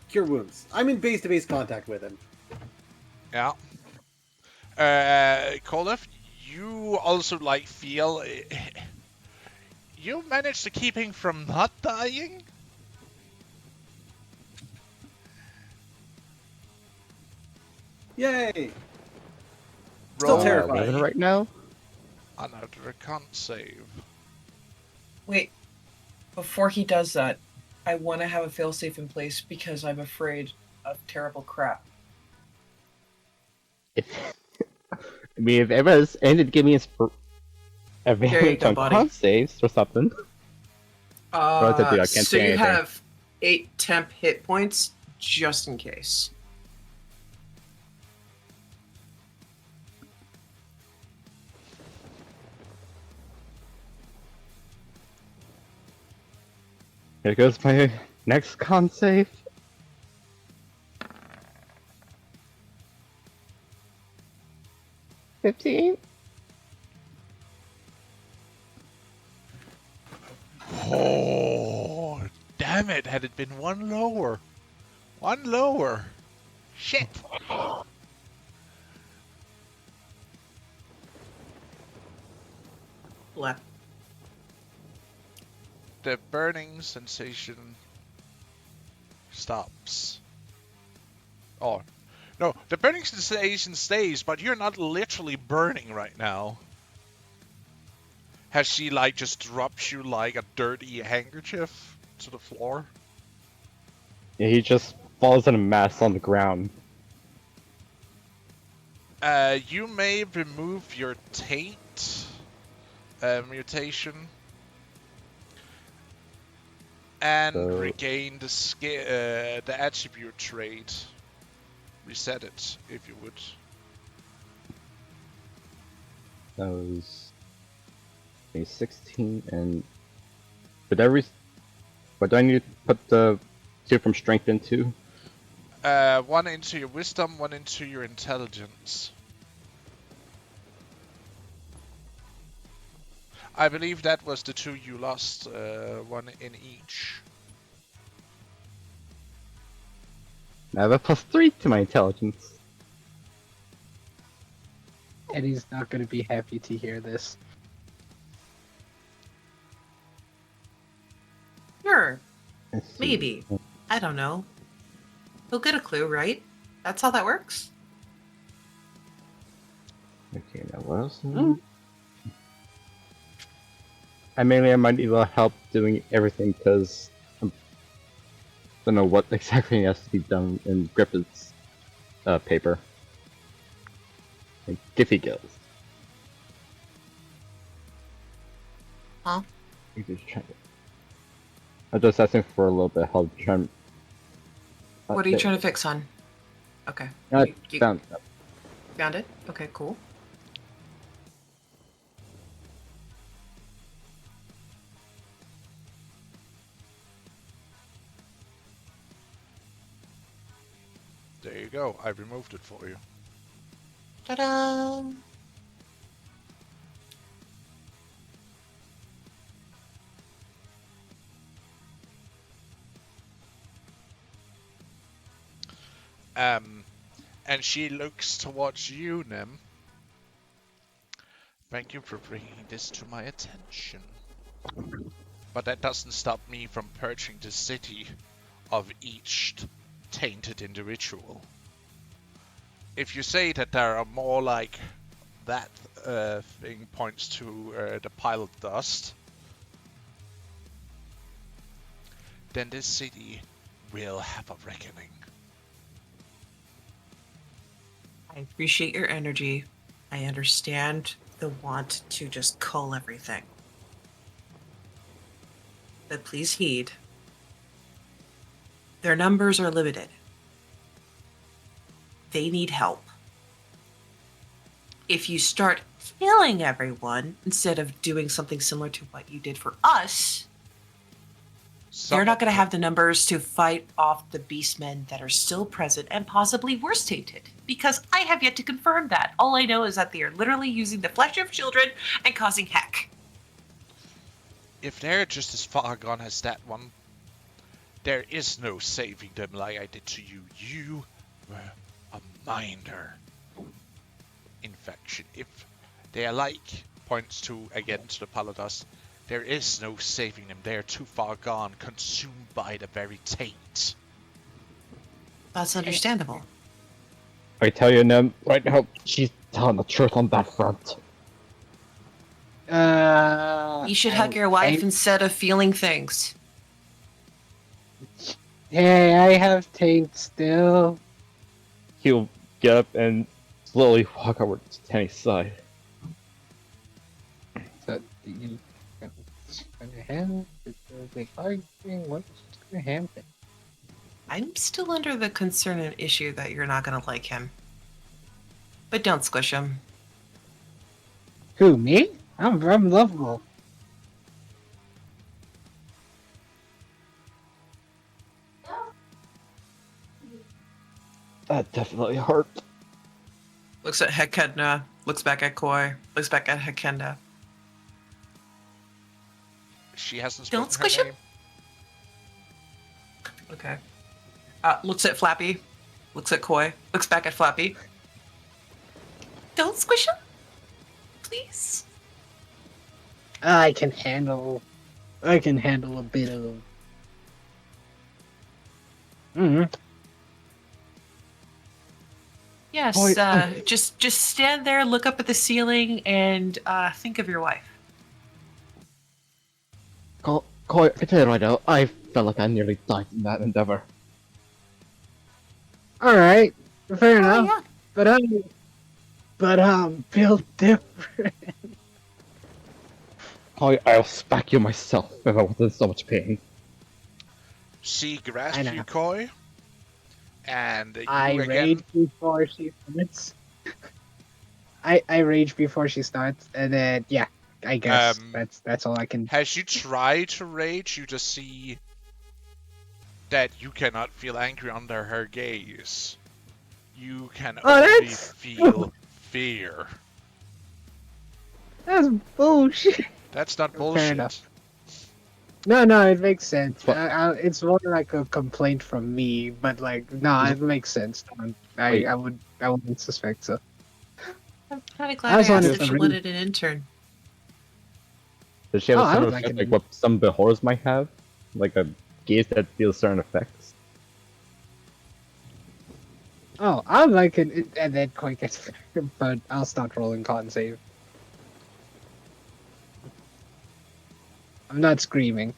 Cure Wounds. I'm in base-to-base contact with him. Yeah. Kolef, you also feel you managed to keep him from not dying. Yay! Roll Still terrified. 11 right now? another con save. Wait, before he does that, I want to have a failsafe in place because I'm afraid of terrible crap. If I mean, if everyone's ended to give me advantage go, on buddy. con saves or something. What to do? I can't So say you anything. have 8 temp hit points just in case. Here goes my next con save. $15. Oh, damn it! Had it been one lower. One lower. Shit. Left. The burning sensation stops. Oh, no, the burning sensation stays, but you're not literally burning right now. Has she just dropped you like a dirty handkerchief to the floor? Yeah, he just falls in a mass on the ground. You may remove your taint mutation and regain the attribute trait. Reset it if you would. That was 16 and what do I need to put the 2 from strength into? 1 into your wisdom, 1 into your intelligence. I believe that was the 2 you lost, 1 in each. I have a +3 to my intelligence. Eddie's not going to be happy to hear this. Sure, Let's see. maybe. I don't know. He'll get a clue, right? That's how that works? Okay, now what else? I might need a little help doing everything because I don't know what exactly has to be done in Griffith's paper. Like Giphy Gills. Huh? I'm just asking for a little bit of help trying. What are you trying to fix, hon? Okay. I You found found it? Okay, cool. There you go. I removed it for you. Ta-da! And she looks towards you, Nim. Thank you for bringing this to my attention. But that doesn't stop me from purging the city of each tainted individual. If you say that there are more like that thing points to the pile of dust, then this city will have a reckoning. I appreciate your energy. I understand the want to just cull everything. But please heed. Their numbers are limited. They need help. If you start killing everyone instead of doing something similar to what you did for us, they're not going to have the numbers to fight off the beastmen that are still present and possibly worse tainted. Because I have yet to confirm that. All I know is that they are literally using the flesh of children and causing heck. If they're just as far gone as that one, there is no saving them like I did to you. You were a minor infection. If they are like, points to, again, to the Paladus, there is no saving them. They are too far gone, consumed by the very taint. That's understandable. I tell you, Nim, right now, she's telling the truth on that front. You should hug your wife instead of feeling things. Hey, I have taint still. He'll get up and slowly walk over to Tenny's side. So, you gonna have the arguing? What's gonna happen? I'm still under the concern and issue that you're not going to like him. But don't squish him. Who, me? I'm lovable. That definitely hurt. Looks at Hekenda, looks back at Koi, looks back at Hekenda. She hasn't Don't spoken squish her him. name. Okay. Looks at Flappy, looks at Koi, looks back at Flappy. Don't squish him, please. I can handle a bit of. Yes. Koi, just stand there, look up at the ceiling, and think of your wife. Koi, I tell you right now, I felt like I nearly died in that endeavor. All right, fair enough. Yeah. But I'm built different. Koi, I'll smack you myself if I was in so much pain. She I grasps know. you, Koi, and you I again. rage before she starts. I rage before she starts, and then yeah, I guess that's all I can. As you try to rage, you just see that you cannot feel angry under her gaze. You can only feel fear. That's bullshit. That's not Fair bullshit. enough. No, it makes sense. What? It's more like a complaint from me, but like, no, it makes sense. Wait. I wouldn't suspect so. I'm kind of I glad I was asked wondering if if she the wanted an intern. Does she have Oh, a I certain would like effect, it. like what some Behors might have? Like a gaze that feels certain effects? Oh, I would like it, and then Koi gets, but I'll start rolling con save. I'm not screaming.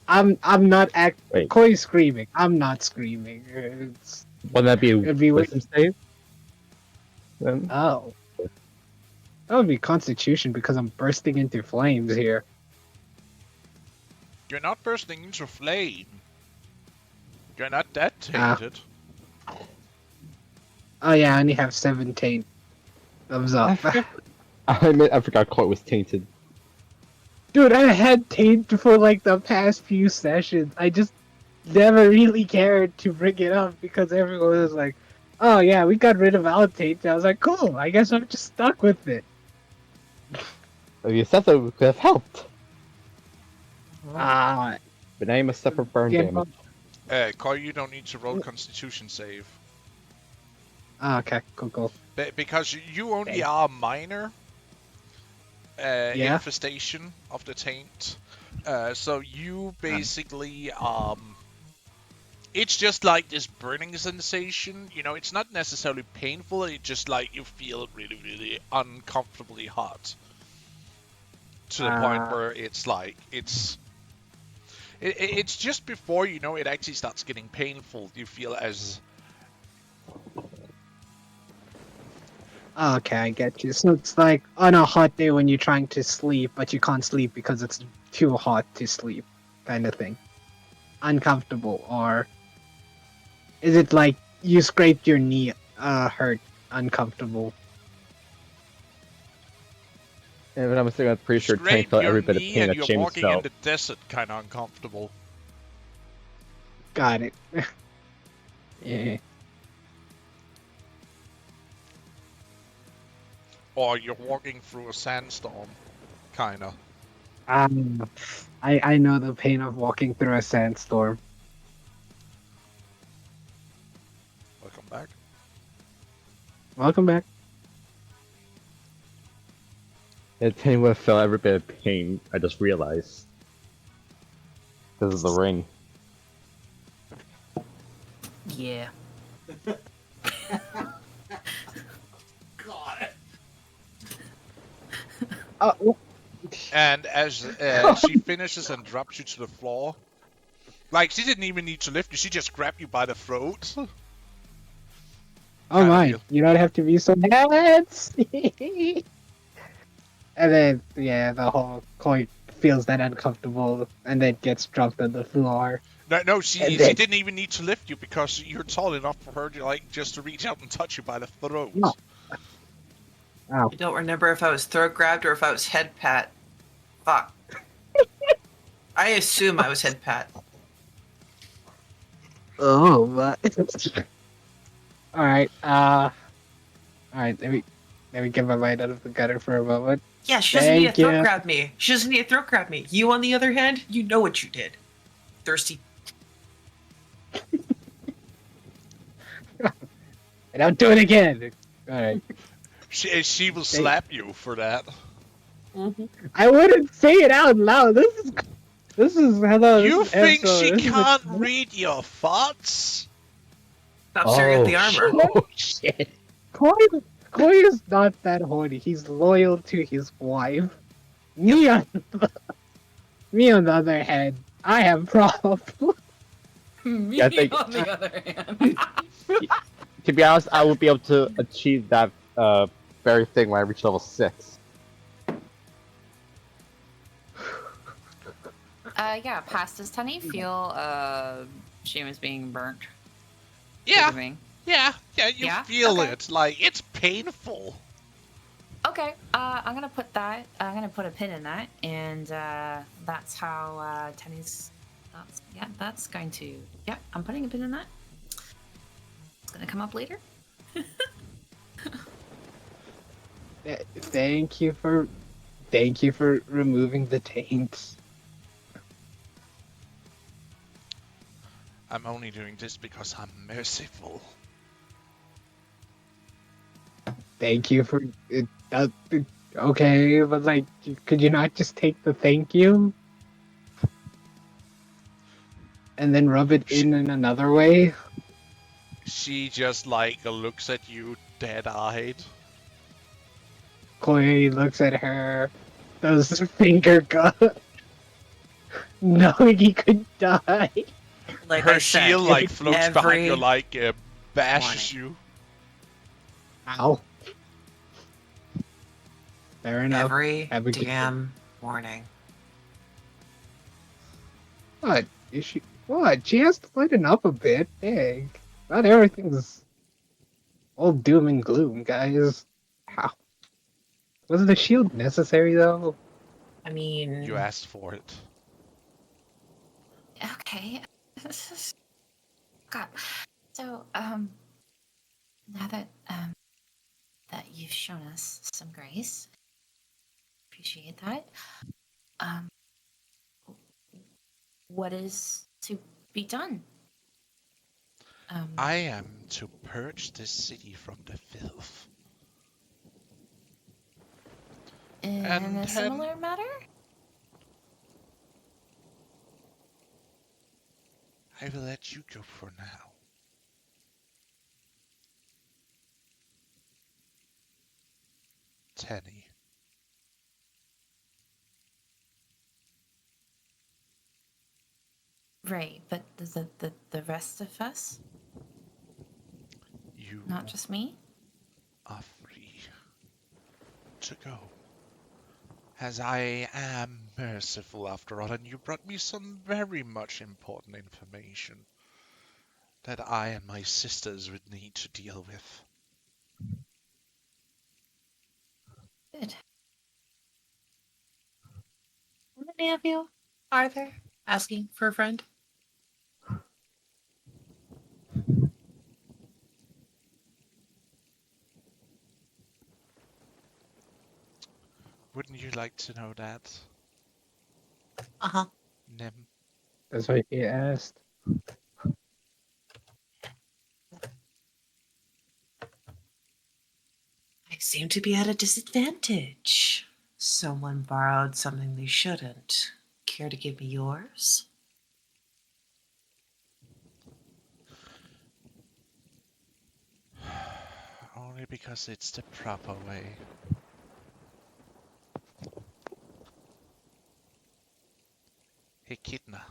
I'm not Wait. Koi's screaming. I'm not screaming. Wouldn't that be a It'd be weird. wisdom save? Then? Oh. That would be Constitution because I'm bursting into flames here. You're not bursting into flame. You're not that Ah. tainted. Oh yeah, I only have 17. Thumbs up. I forgot Koi was tainted. Dude, I had taint for like the past few sessions. I just never really cared to bring it up because everyone was like, "Oh yeah, we got rid of Altate." I was like, "Cool. I guess I'm just stuck with it." If you said so, we could have helped. Ah, But now you must suffer burn yeah, damage. Koi, you don't need to roll Constitution save. okay, cool. Because you only Thanks. are a minor Yeah. infestation of the taint. So you basically, it's just like this burning sensation. You know, it's not necessarily painful. It's just like you feel really, really uncomfortably hot. To the point where it's like, it's just before, you know, it actually starts getting painful. You feel as... Okay, I get you. So it's like on a hot day when you're trying to sleep, but you can't sleep because it's too hot to sleep, kind of thing. Uncomfortable, or is it like you scraped your knee, hurt, uncomfortable? And I'm still pretty sure Tank Scrape felt your every bit of knee pain and that you're James walking in felt. the desert, kind of uncomfortable. Got it. Yeah. Or you're walking through a sandstorm, kind of. I know the pain of walking through a sandstorm. Welcome back. Welcome back. Yeah, Tank would have felt every bit of pain, I just realized. This is the ring. Yeah. And as she finishes and drops you to the floor, like, she didn't even need to lift you, she just grabbed you by the throat. Oh Kinda my, feel- you don't have to be so fancy. And then, yeah, the whole coin feels that uncomfortable and then gets dropped on the floor. No, she And then- didn't even need to lift you because you're tall enough for her to, like, just to reach out and touch you by the throat. No. Ow. I don't remember if I was throat grabbed or if I was head pat. Fuck. I assume I was head pat. Oh, but. Alright, Alright, let me get my mind out of the gutter for a moment. Yeah, she doesn't need to Thank throat you. grab me. She doesn't need to throat grab me. You, on the other hand, you know what you did. Thirsty. And I'll do it again! Alright. She will slap you for that. I wouldn't say it out loud. This is hello. You this is think episode. she This is a- can't read your thoughts? Stop staring at the armor. Oh shit. Koi is not that horny. He's loyal to his wife. Me on the other hand, I have problems. Me, Yeah, I think- on the other hand. To be honest, I would be able to achieve that very thing when I reach level 6. Yeah, past does Tenny feel Seamus being burnt? Yeah, Moving? yeah, you Yeah? feel Okay. it. Like, it's painful. Okay, I'm gonna put that. I'm gonna put a pin in that, and that's how Tenny's. That's going to. Yeah, I'm putting a pin in that. It's gonna come up later. Thank you for removing the taints. I'm only doing this because I'm merciful. Thank you for it. Okay, but like, could you not just take the thank you and then rub it in another way? She just, like, looks at you dead-eyed. Chloe looks at her, does finger gut, knowing he could die. Like Her I said, shield, like, floats behind you, every like, bashes you. Ow. Fair enough. every Have a good- damn morning. What? Is she? What? She has to lighten up a bit. Dang. Not everything's all doom and gloom, guys. How? Was the shield necessary though? I mean, You asked for it. Okay. God. So, now that that you've shown us some grace, appreciate that. Um, what is to be done? I am to purge this city from the filth. In And a similar matter? I will let you go for now. Tenny. Right, but the rest of us, You not just me. are free to go. As I am merciful after all, and you brought me some very much important information that I and my sisters would need to deal with. Good. How many of you are there asking for a friend? Wouldn't you like to know that, Uh-huh. Nim? That's what he asked. I seem to be at a disadvantage. Someone borrowed something they shouldn't. Care to give me yours? Only because it's the proper way. Echidna.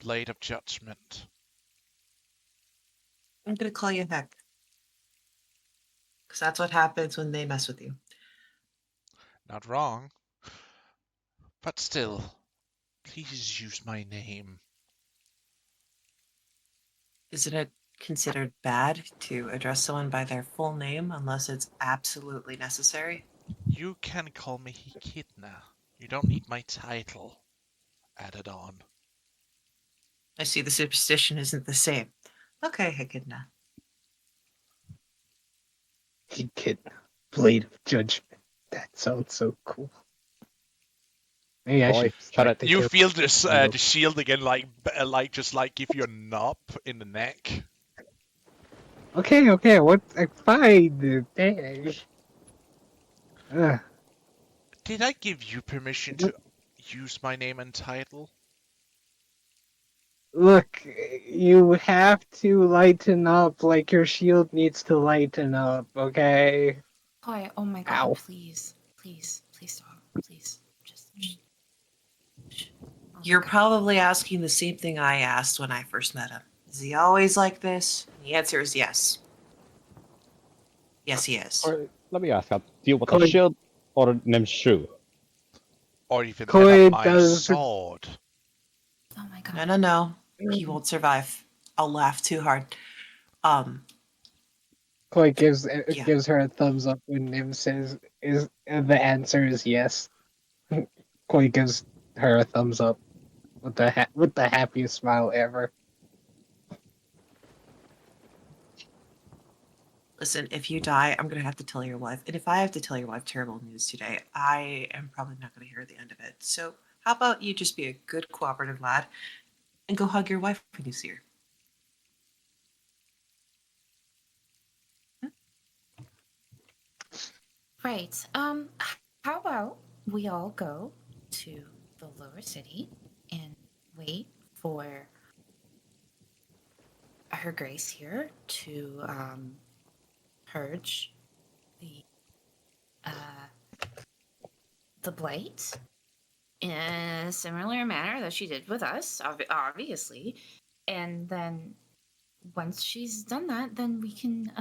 Blade of Judgment. I'm gonna call you Heck. Because that's what happens when they mess with you. Not wrong. But still, please use my name. Isn't it considered bad to address someone by their full name unless it's absolutely necessary? You can call me Echidna. You don't need my title added on. I see the superstition isn't the same. Okay, Echidna. He could Blade of Judgment. That sounds so cool. Maybe I Boy, should shut start it. to You kill feel this people. the shield again, like just like give you a knob in the neck. Okay, what? Fine. Dang. Ugh. Did I give you permission to use my name and title? Look, you have to lighten up like your shield needs to lighten up, okay? Quiet. Oh my God! Ow. Please, please, please stop. Please, just. Shh. Oh my You're God. probably asking the same thing I asked when I first met him. Is he always like this? The answer is yes. Yes, he is. Or let me ask, how deal with a Koi, shield or Nimshu? Or even better, Koi my does. sword? Oh my God. No. He won't survive. I'll laugh too hard. Koi gives Yeah. gives her a thumbs up when Nim says is the answer is yes. Koi gives her a thumbs up with with the happiest smile ever. Listen, if you die, I'm gonna have to tell your wife. And if I have to tell your wife terrible news today, I am probably not gonna hear the end of it. So how about you just be a good cooperative lad and go hug your wife when you see her? Right. How about we all go to the lower city and wait for Her Grace here to purge the the blight in a similar manner that she did with us, obviously. And then once she's done that, then we can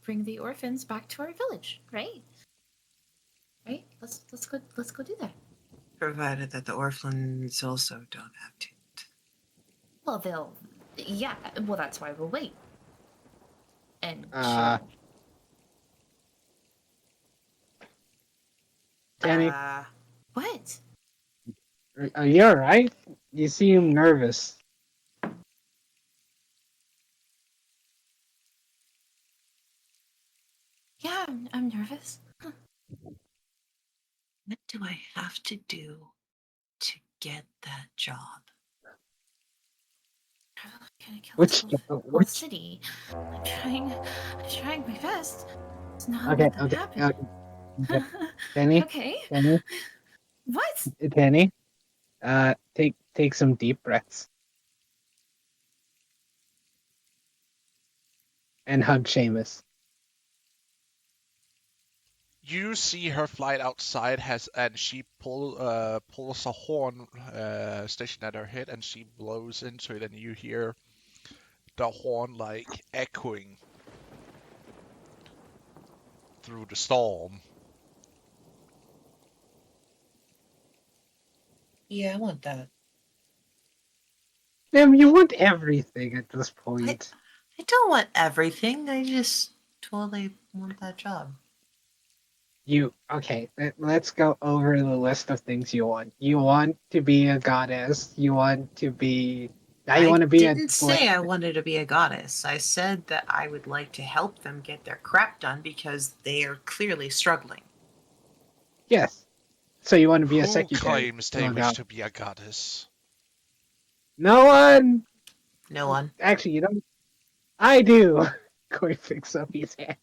bring the orphans back to our village, right? Right? Let's go do that. Provided that the orphans also don't have to. Well, yeah. Well, that's why we'll wait. And Uh, she'll. Danny, What? are you alright? You seem nervous. Yeah, I'm nervous. What do I have to do to get that job? I'm gonna kill this Which, whole city. I'm trying my best. It's not okay, let that okay, happen. okay. Danny, Okay. Danny, What? Danny, take some deep breaths and hug Seamus. You see her flight outside and she pulls a horn stationed at her head, and she blows into it, and you hear the horn like echoing through the storm. Yeah, I want that. Damn, you want everything at this point. I don't want everything. I just totally want that job. Okay, let's go over the list of things you want. You want to be a goddess. You want to be. Now you I want to be a didn't boy. say I wanted to be a goddess. I said that I would like to help them get their crap done because they are clearly struggling. Yes. So you want to be a Who secretary. claims they wish to be a goddess? No one. No one. Actually, you don't. I do. Koi picks up his hand.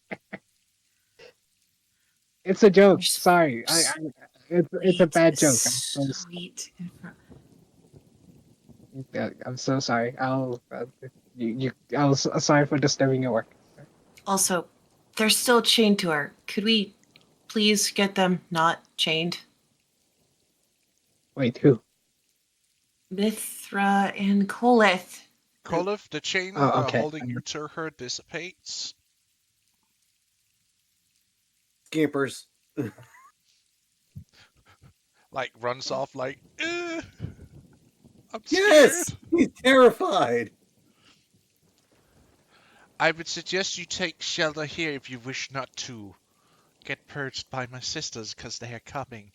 It's a joke. You're Sorry, it's a bad joke. Sweet. I'm so sorry. Sorry for disturbing your work. Also, they're still chained to her. Could we please get them not chained? Wait, who? Mithra and Kolith. Kolif, the chain Oh, okay. holding you to her dissipates. Scampers. Like runs off like, I'm Yes, scared. he's terrified. I would suggest you take shelter here if you wish not to get purged by my sisters, because they are coming.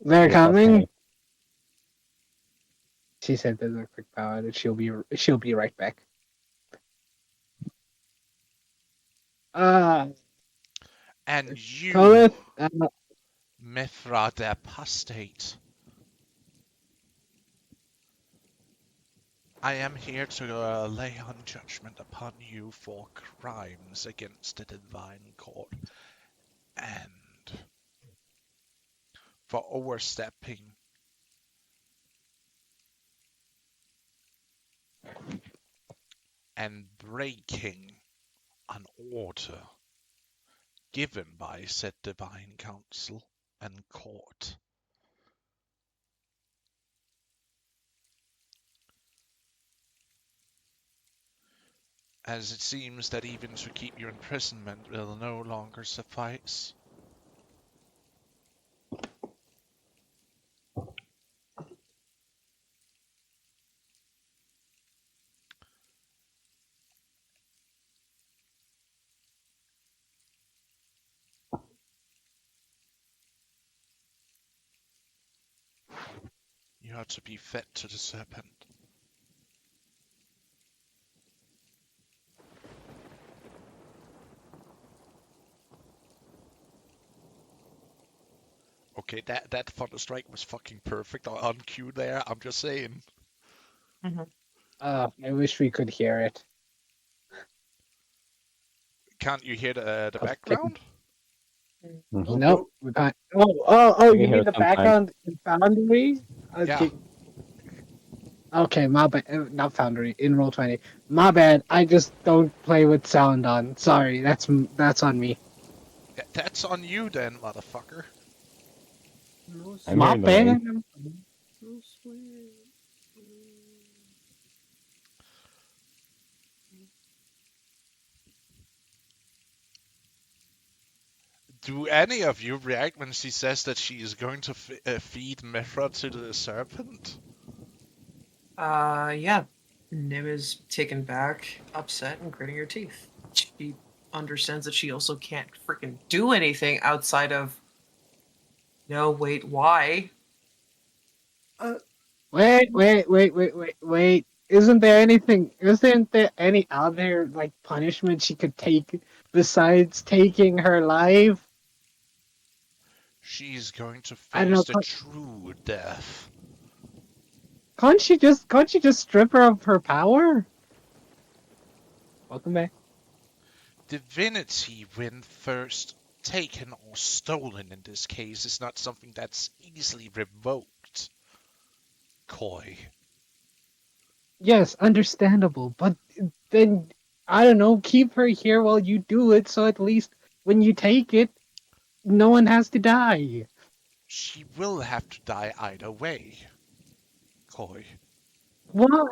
They're Yes, that's coming. me. She said there's a quick power that she'll be right back. And you, Kolith, Mithra the apostate, I am here to lay on judgment upon you for crimes against the divine court and for overstepping and breaking an order given by said divine council and court. As it seems that even to keep your imprisonment will no longer suffice. You are to be fed to the serpent. Okay, that Thunderstrike was fucking perfect on cue there, I'm just saying. I wish we could hear it. Can't you hear the Okay. background? Mhm. Nope, we can't. Oh! I You can hear mean it the sometimes. background in Foundry? Yeah. Okay, my bad. Not Foundry. In Roll20. My bad. I just don't play with sound on. Sorry, that's on me. Yeah, that's on you then, motherfucker. I'm My hearing the bad. rain. Do any of you react when she says that she is going to feed Mithra to the serpent? Yeah. Nim is taken back, upset, and gritting her teeth. She understands that she also can't freaking do anything outside of No, wait, why? Wait. Isn't there any other like punishment she could take besides taking her life? She's going to I don't know. face the true death. Can't she just strip her of her power? Welcome back. Divinity, when first taken or stolen in this case, is not something that's easily revoked. Koi. Yes, understandable, but then I don't know. Keep her here while you do it, so at least when you take it, no one has to die. She will have to die either way. Koi. Why?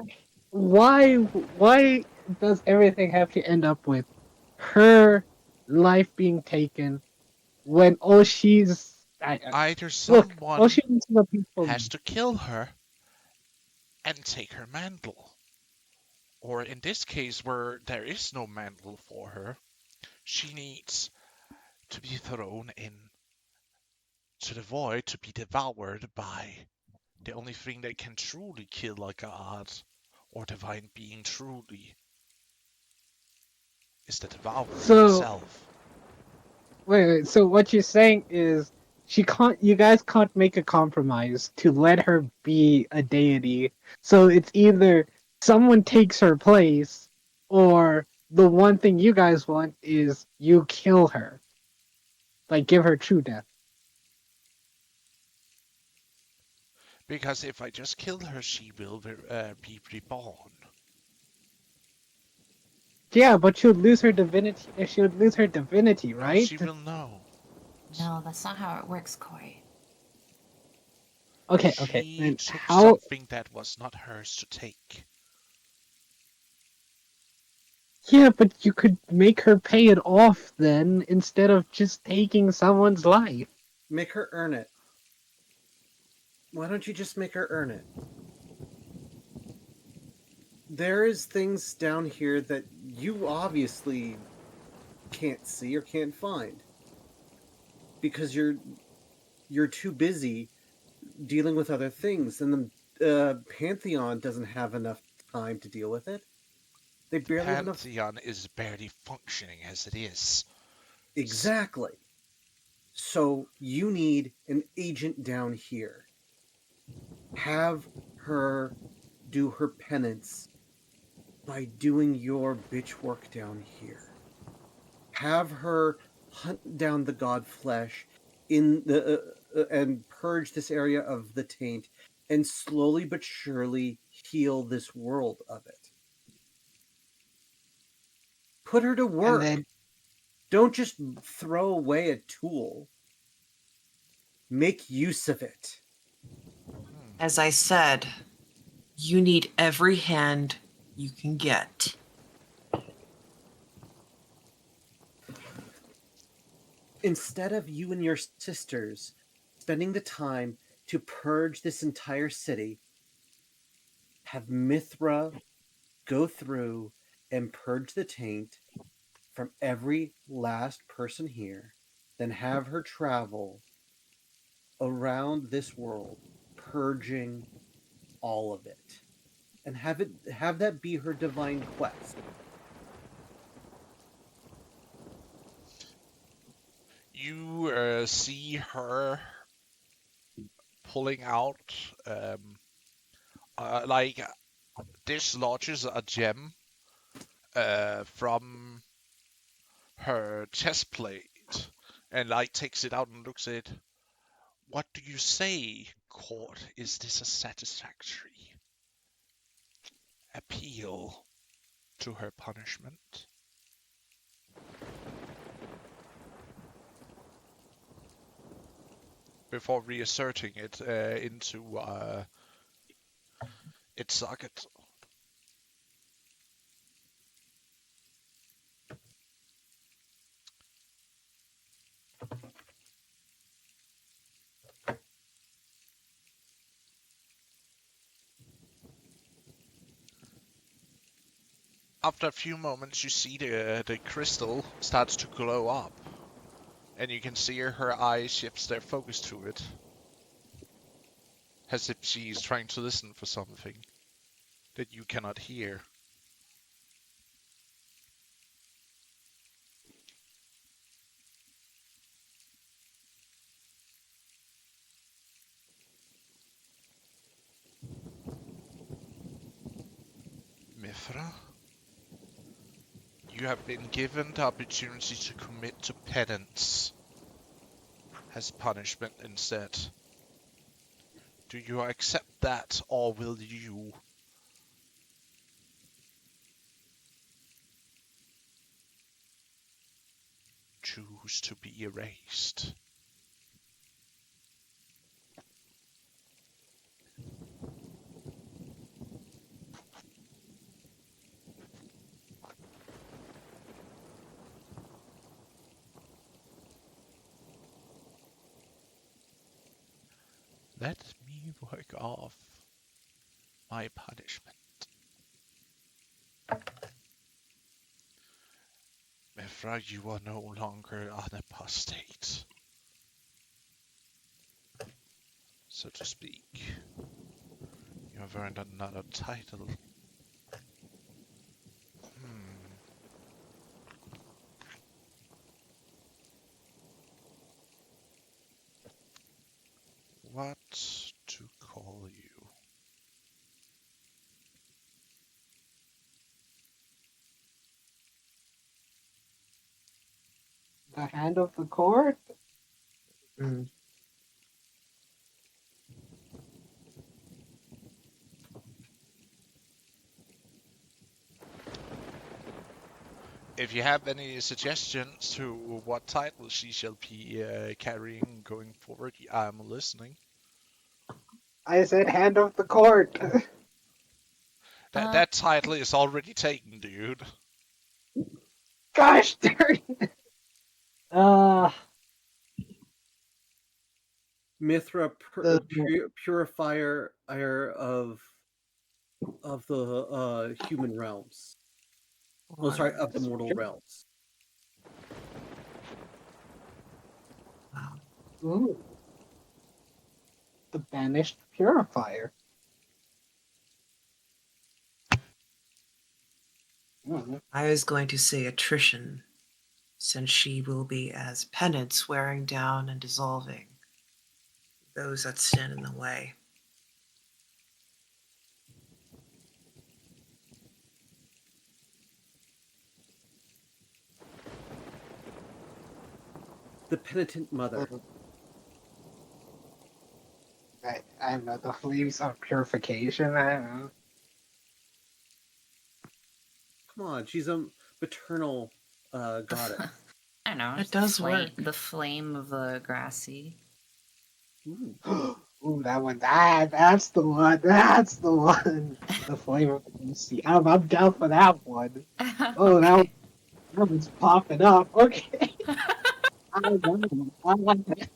Why does everything have to end up with her life being taken when all she's Either look, all someone she wants is a peaceful has life. to kill her and take her mantle. Or in this case, where there is no mantle for her, she needs to be thrown in to the void to be devoured by the only thing that can truly kill a god or divine being truly is the devourer So himself. wait. So what you're saying is she can't. You guys can't make a compromise to let her be a deity. So it's either someone takes her place, or the one thing you guys want is you kill her, like give her true death. Because if I just kill her, she will be reborn. Yeah, but she would lose her divinity. She would lose her divinity, No, right? she will know. No, that's not how it works, Koi. Okay. She Then took how? something that was not hers to take. Yeah, but you could make her pay it off then instead of just taking someone's life. Make her earn it. Why don't you just make her earn it? There is things down here that you obviously can't see or can't find because you're too busy dealing with other things, and the Pantheon doesn't have enough time to deal with it. They The barely have enough. Pantheon is barely functioning as it is. Exactly. So you need an agent down here. Have her do her penance by doing your bitch work down here. Have her hunt down the god flesh in the and purge this area of the taint and slowly but surely heal this world of it. Put her to And work. then Don't just throw away a tool. Make use of it. As I said, you need every hand you can get. Instead of you and your sisters spending the time to purge this entire city, have Mithra go through and purge the taint from every last person here, then have her travel around this world, purging all of it. And have that be her divine quest. You see her pulling out, like, dislodges a gem from her chest plate and, like, takes it out and looks at it. What do you say, court? Is this a satisfactory appeal to her punishment? Before reasserting it into its socket. After a few moments, you see the crystal starts to glow up. And you can see her eyes shifts their focus to it. As if she's trying to listen for something that you cannot hear. Mithra? You have been given the opportunity to commit to penance as punishment instead. Do you accept that, or will you choose to be erased? Let me work off my punishment. Mithra, you are no longer an apostate, so to speak. You have earned another title. What to call you? The hand of the court? Mm. If you have any suggestions to what title she shall be carrying going forward, I'm listening. I said hand of the court. That title is already taken, dude. Gosh darn it. Mithra, The- purifier of the human realms. Oh, sorry, of the mortal realms. Wow. Ooh. The banished purifier. I was going to say attrition, since she will be as penance wearing down and dissolving those that stand in the way. The penitent mother. I don't know, the flames of purification, I don't know. Come on, she's a maternal goddess. I don't know. It it's does work. The flame of the grassy. Ooh, that one. That's the one. That's the one. The flavor. See, I'm down for that one. Oh, Okay. that one's popping up. Okay. I like that one. I like that.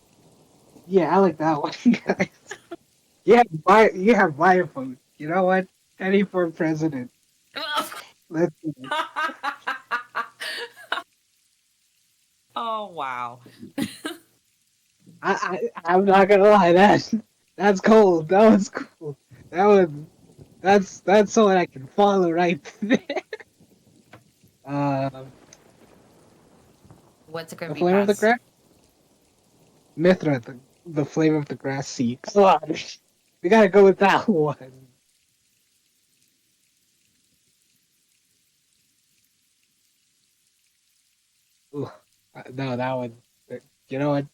Yeah, I like that one, guys. You have my vote. You know what? Penny for president. Let's do it. Oh wow. I'm not gonna lie. That's cold. That was cool. That's someone I can follow right there. What's it gonna The be flame of the past? grass. Mithra, the flame of the grass sea. Come on, we gotta go with that one. Ooh, no, that one. You know what?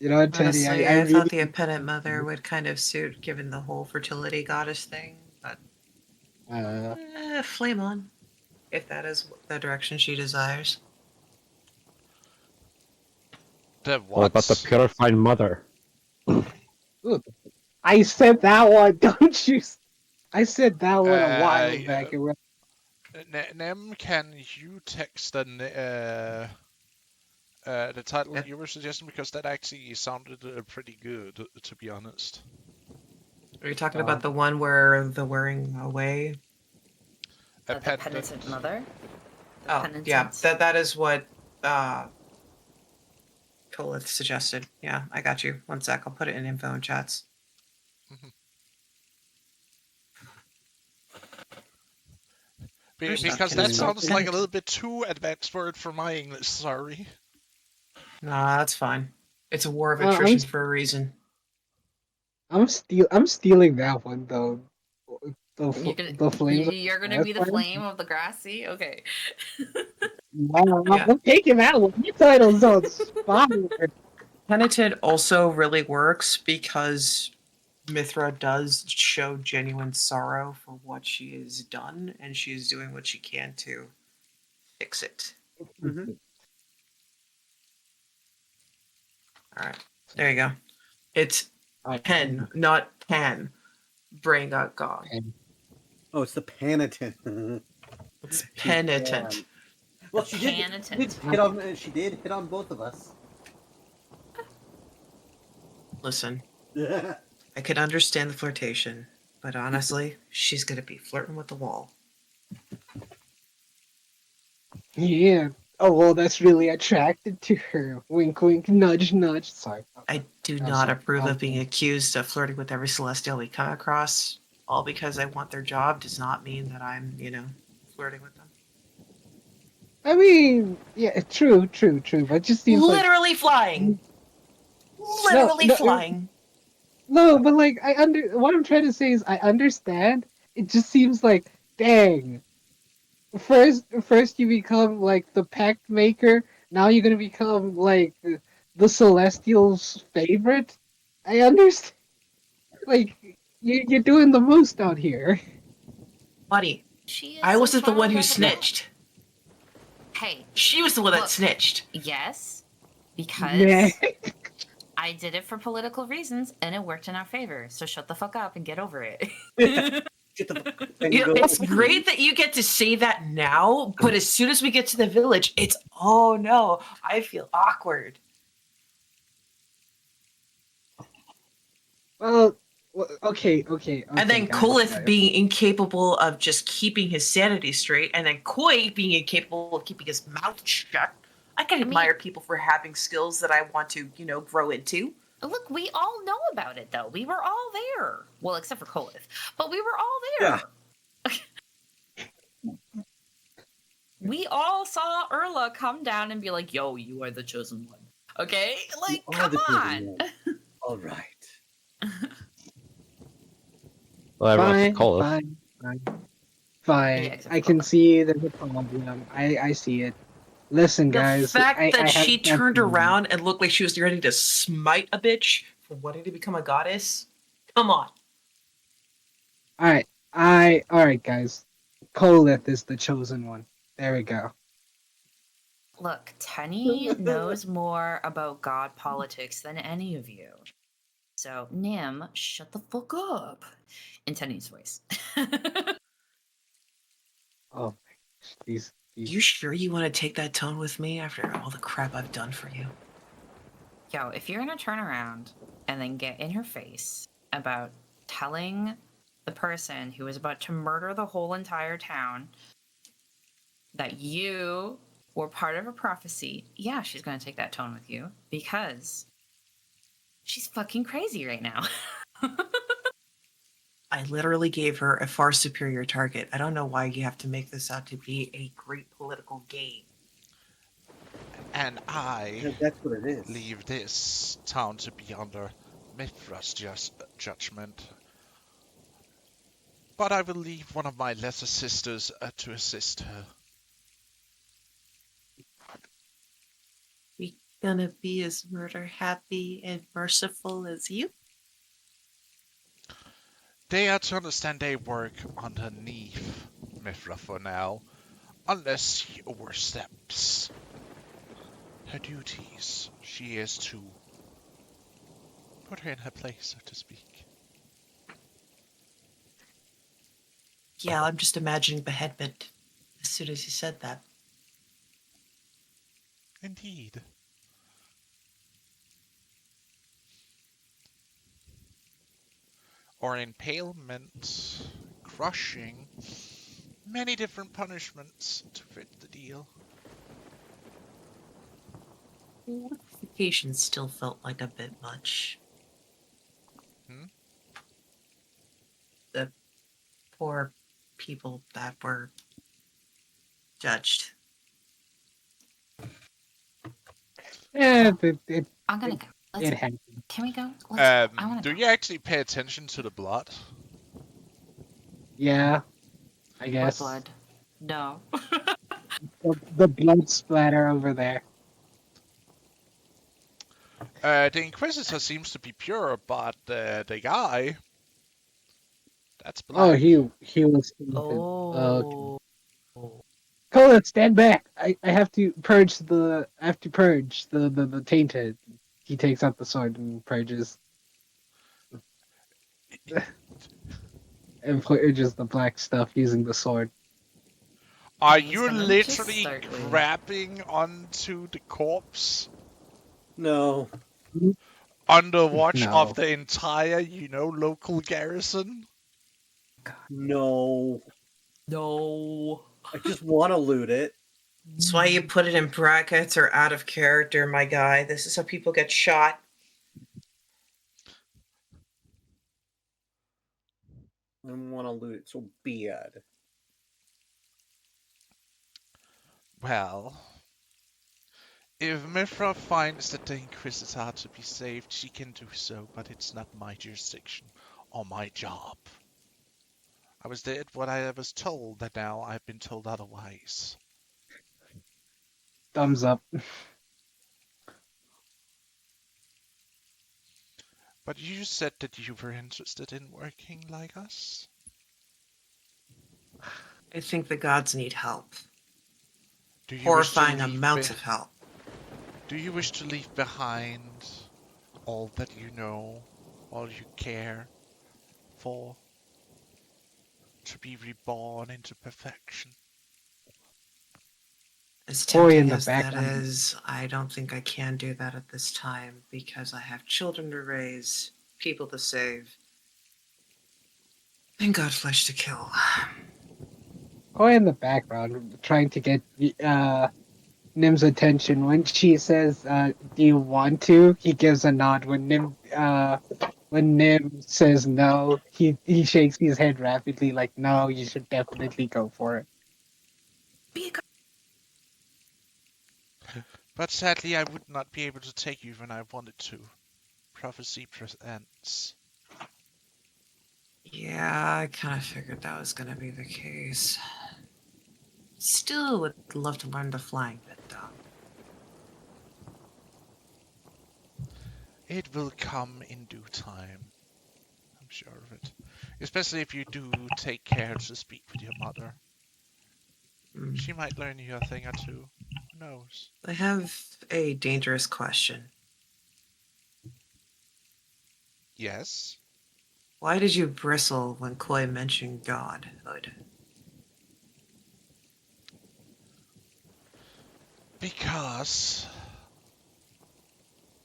You know what, Teddy? Honestly, I I thought really. the appendant mother would kind of suit given the whole fertility goddess thing, but flame on, if that is the direction she desires. The What about the what? purified mother? Ooh, I said that one. Don't you? I said that one a while back. Nem, can you text the title you were suggesting, because that actually sounded pretty good, to be honest. Are you talking about the one where the wearing away? The penitent mother. Oh, yeah, that is what Tolith suggested. Yeah, I got you. One sec. I'll put it in info and chats. Because that sounds like a little bit too advanced word for my English. Sorry. Nah, that's fine. It's a war of attrition for a reason. I'm stealing that one though. The flames. You're gonna be the flame of the grassy. Okay. Wow, Yeah. I'm taking that one. Your title sounds fire. Penitent also really works because Mithra does show genuine sorrow for what she has done, and she is doing what she can to fix it. Mm-hmm. All right, there you go. It's pen, not pan. Brain got gone. Oh, it's the penitent. It's penitent. Yeah. Well, she did hit on. She did hit on both of us. Listen, I could understand the flirtation, but honestly, she's gonna be flirting with the wall. Yeah. Oh well, that's really attracted to her. Wink, wink, nudge, nudge. Sorry. I do not approve of being accused of flirting with every celestial we come across. All because I want their job does not mean that I'm, flirting with them. I mean, yeah, true. But it just seems literally flying. Literally flying. No, but like what I'm trying to say is I understand. It just seems like, dang. First you become like the pact maker. Now you're gonna become like the Celestials' favorite. I understand. Like you're doing the most out here. Buddy, I wasn't the one who snitched. Hey, she was the one that snitched. Yes, because I did it for political reasons, and it worked in our favor. So shut the fuck up and get over it. It's great that you get to say that now, but as soon as we get to the village, it's oh no, I feel awkward. Well, okay. And then Kolith being incapable of just keeping his sanity straight, and then Koi being incapable of keeping his mouth shut. I can admire people for having skills that I want to, grow into. Look, we all know about it, though. We were all there. Well, except for Kolith. But we were all there. Yeah. We all saw Urla come down and be like, yo, you are the chosen one. Okay? Like, come on. All right. Well, Fine. I can see there's a problem. I see it. Listen, guys. The fact that she turned around and looked like she was ready to smite a bitch for wanting to become a goddess. Come on. All right, guys. Kolith is the chosen one. There we go. Look, Tenny knows more about god politics than any of you. So, Nim, shut the fuck up. In Tenny's voice. Oh, these. You sure you want to take that tone with me after all the crap I've done for you? Yo, if you're gonna turn around and then get in her face about telling the person who is about to murder the whole entire town that you were part of a prophecy, yeah, she's gonna take that tone with you because she's fucking crazy right now. I literally gave her a far superior target. I don't know why you have to make this out to be a great political game. And that's what it is. Leave this town to be under Mithra's judgment. But I will leave one of my lesser sisters to assist her. We gonna be as murder happy and merciful as you? They are to understand they work underneath Mithra for now, unless she oversteps her duties. She is to put her in her place, so to speak. Yeah, I'm just imagining beheadment as soon as you said that. Indeed. Or impalement, crushing, many different punishments to fit the deal. Vacation still felt like a bit much. Hmm? The poor people that were judged. Yeah, it I'm gonna go. Let's. it happened. Can we go? Let's go. I want to Do go. you actually pay attention to the blood? Yeah, I What guess. blood? No. The blood splatter over there. The Inquisitor seems to be pure, but the guy, that's Oh, black. he was. Okay. Oh. Cola, stand back! I have to purge the tainted. He takes out the sword and purges and purges the black stuff using the sword. Are He's you gonna just literally start with. grabbing onto the corpse No. under watch No. of the entire, local garrison? No. No. I just want to loot it. That's why you put it in brackets or out of character, my guy. This is how people get shot. I want to loot it so bad. Well, if Mithra finds that the Inquisitor are to be saved, she can do so, but it's not my jurisdiction or my job. I was did what I was told, and now I've been told otherwise. Thumbs up. But you said that you were interested in working like us? I think the gods need help. Do you Horrifying wish to leave amounts of help. Do you wish to leave behind all that you know, all you care for, to be reborn into perfection? As Boy in tempting the as that background. is, I don't think I can do that at this time because I have children to raise, people to save, and godflesh to kill. Boy in the background trying to get Nim's attention when she says, "Do you want to?" He gives a nod. When Nim says no, he shakes his head rapidly, like, "No, you should definitely go for it." Be a god. But sadly, I would not be able to take you when I wanted to. Prophecy presents. Yeah, I kind of figured that was going to be the case. Still would love to learn the flying bit, though. It will come in due time. I'm sure of it. Especially if you do take care to speak with your mother. Mm. She might learn you a thing or two. Who knows? I have a dangerous question. Yes? Why did you bristle when Koi mentioned godhood? Because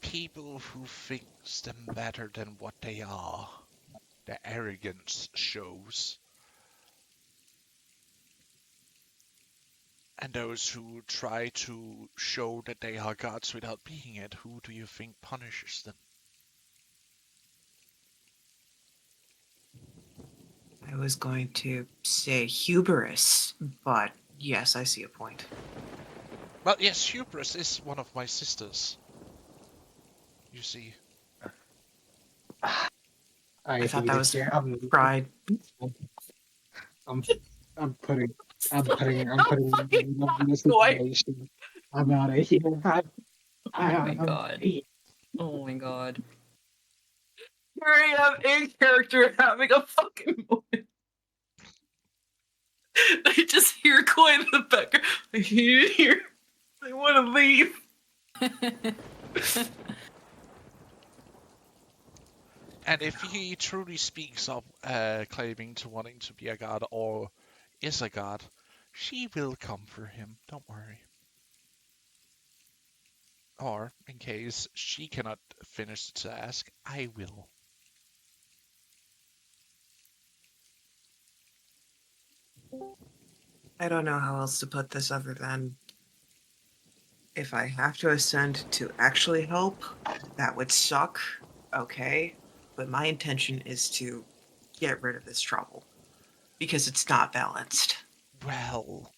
people who think them better than what they are, their arrogance shows. And those who try to show that they are gods without being it, who do you think punishes them? I was going to say hubris, but yes, I see a point. Well, yes, hubris is one of my sisters. You see. I thought hate that it was here. pride. I'm, I'm putting Fucking love in this Koi. situation. I'm out of here. my I'm God. Oh my god. Hurry up, in character having a fucking moment. I just hear Koi in the background. I hear it here. I want to leave. And if he truly speaks of claiming to wanting to be a god or is a god, she will come for him. Don't worry. Or, in case she cannot finish the task, I will. I don't know how else to put this other than If I have to ascend to actually help, that would suck. Okay. But my intention is to get rid of this trouble because it's not balanced. Well,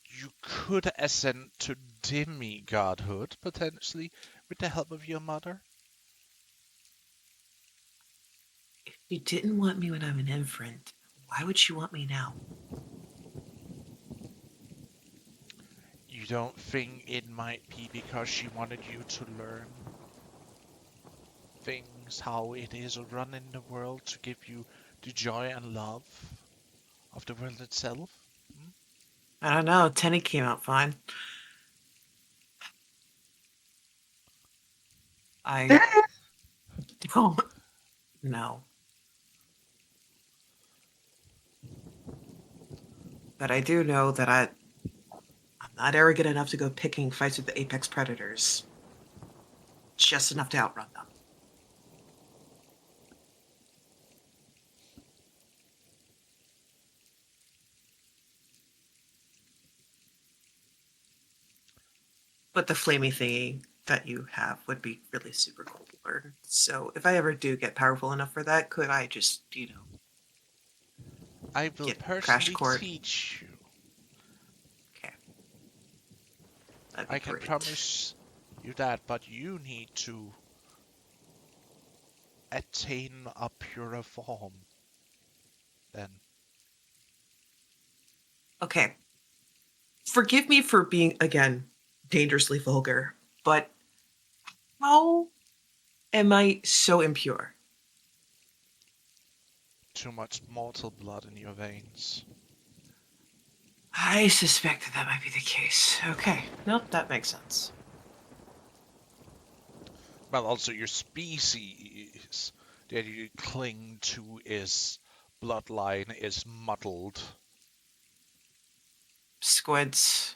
you could ascend to demi-godhood, potentially, with the help of your mother. If she didn't want me when I'm an infant, why would she want me now? You don't think it might be because she wanted you to learn things, how it is run in the world, to give you the joy and love of the world itself? I don't know. Tenny came out fine. I don't know. But I do know that I'm not arrogant enough to go picking fights with the apex predators. Just enough to outrun them. But the flamey thingy that you have would be really super cool to learn. So if I ever do get powerful enough for that, could I just, I will get crash personally court? teach you. Okay. That'd be I can great. promise you that, but you need to attain a purer form. Then. Okay. Forgive me for being, again, dangerously vulgar, but how am I so impure? Too much mortal blood in your veins. I suspected that might be the case. Okay. Nope, that makes sense. Well, also your species that you cling to is bloodline is muddled. Squids.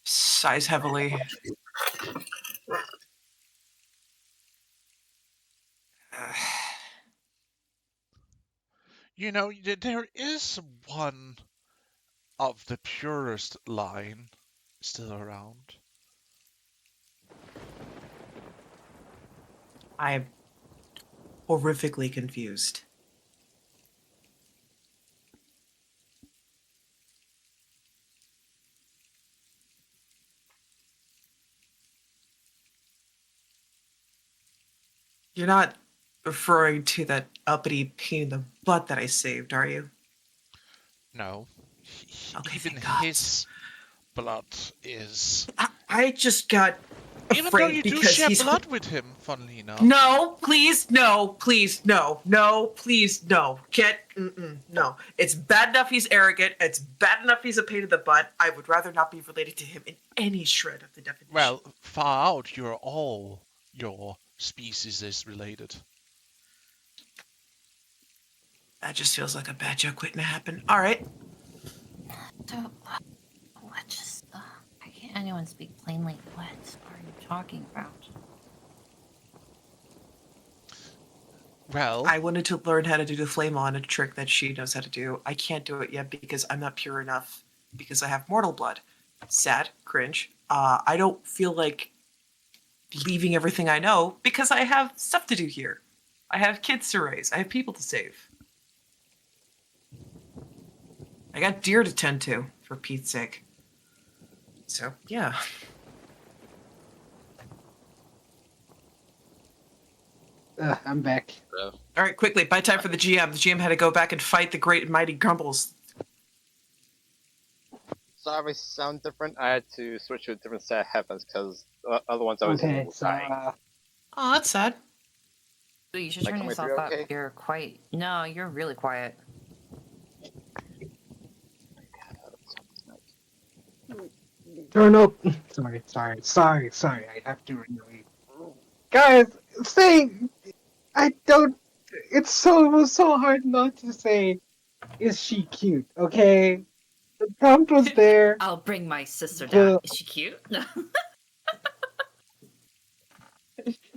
Size heavily. You know, there is one of the purest line still around. I'm horrifically confused. You're not referring to that uppity pain in the butt that I saved, are you? No. Okay, Even thank God. his blood is... I just got Even though you afraid do because share he's... blood with him, funnily enough. No, please, no, please, no, no, please, no. No. It's bad enough he's arrogant. It's bad enough he's a pain in the butt. I would rather not be related to him in any shred of the definition. Well, far out, your species is related. That just feels like a bad joke waiting to happen. All right. So, what just... why can't anyone speak plainly? What are you talking about? Well... I wanted to learn how to do the flame on, a trick that she knows how to do. I can't do it yet because I'm not pure enough because I have mortal blood. Sad, cringe. I don't feel like leaving everything I know because I have stuff to do here. I have kids to raise. I have people to save. I got deer to tend to, for Pete's sake. So, yeah. I'm back. All right, quickly, by time for the GM. The GM had to go back and fight the great and mighty Grumbles. Sorry, sound different. I had to switch to a different set of headphones because other ones I was Okay, using were so dying. Oh, that's sad. Ooh, you should Like, turn coming yourself through up. okay? You're quite... No, you're really quiet. turn up. Sorry. I have to really. Guys, say I don't. It was so hard not to say. Is she cute? Okay, the prompt was there. I'll bring my sister down. Is she cute?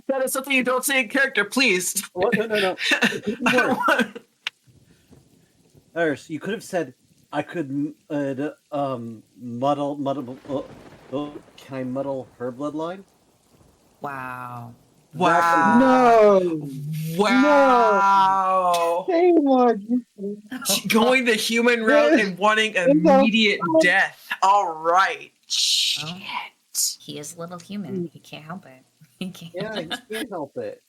That is something you don't say in character, please. Well, no. It didn't I don't work. want... Iris, you could have said, I could muddle. Oh, can I muddle her bloodline? Wow. Wow. No, Wow. shame on you. Going the human route and wanting immediate death. All right. Well, Shit. he is a little human. He can't help it. He can't. Yeah, he can't help it.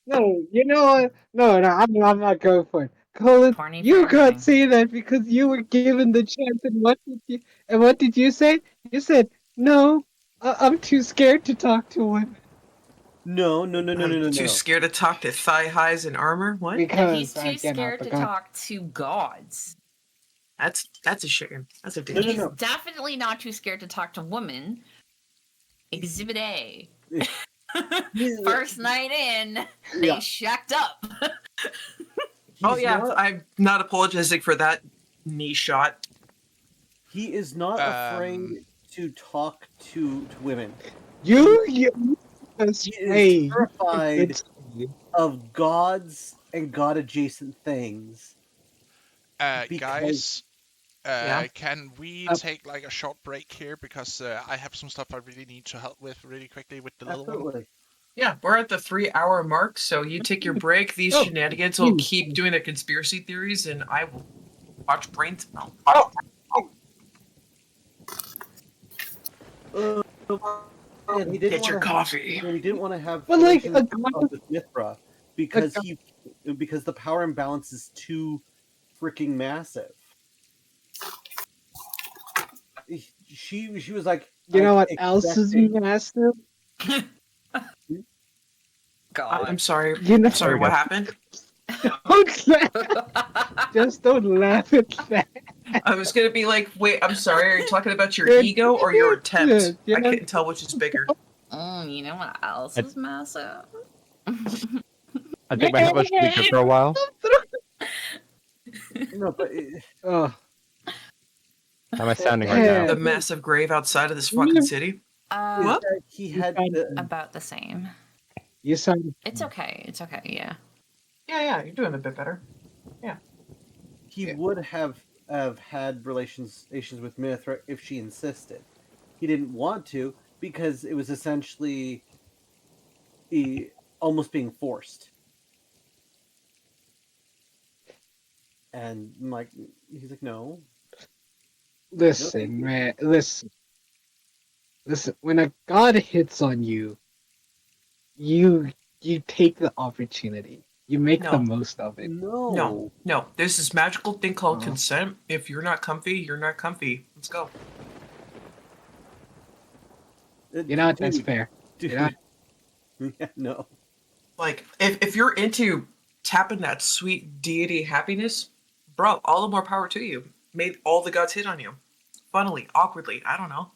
No, you know what? No, I'm not going for it. Colin, Horny you for can't everything. say that because you were given the chance. And what did you say? You said no. I'm too scared to talk to women No. I'm too scared to talk to thigh highs and armor. What? No, he's because I too cannot. scared to talk to gods. That's a shame. That's a No, damn. He's definitely not too scared to talk to women. Exhibit A. First night in, they Yeah. shacked up. Oh He's yeah, not- I'm not apologizing for that knee shot. He is not afraid to talk to women. You He is terrified of gods and god adjacent things. Guys, Yeah. can we take like a short break here because I have some stuff I really need to help with really quickly with the little one. Absolutely. Yeah, we're at the 3-hour mark, so you take your break. These Oh, shenanigans will geez. keep doing their conspiracy theories, and I will watch brains melt. And he didn't Get your wanna coffee. Have, and he didn't want to have But, like, relations a god- with Mithra because because the power imbalance is too freaking massive. She was like, You know I'm what else is expecting- massive? God. I'm sorry. You know, I'm sorry, what happened? don't laugh. Just don't laugh at that. I was gonna be like, wait, I'm sorry, are you talking about your Good. ego or your attempt? Yeah. I couldn't tell which is bigger. You know what else is massive? I think my head was speaker for a while. No, but Oh, How am I sounding right Yeah. now? The massive grave outside of this fucking city. is that he had About the same. you sound. It's okay. It's okay. Yeah. Yeah, you're doing a bit better. he would have had relations with Mithra if she insisted. He didn't want to because it was essentially almost being forced. And I'm like, he's like, no. Listen, man. Listen. When a god hits on you, you take the opportunity. You make the No. most of it. No. No, there's this magical thing called Uh-huh. consent. If you're not comfy, you're not comfy. Let's go. You know what? That's Dude, fair. Dude. Yeah. Yeah, no. Like, if you're into tapping that sweet deity happiness, bro, all the more power to you. May all the gods hit on you. Funnily, awkwardly, I don't know.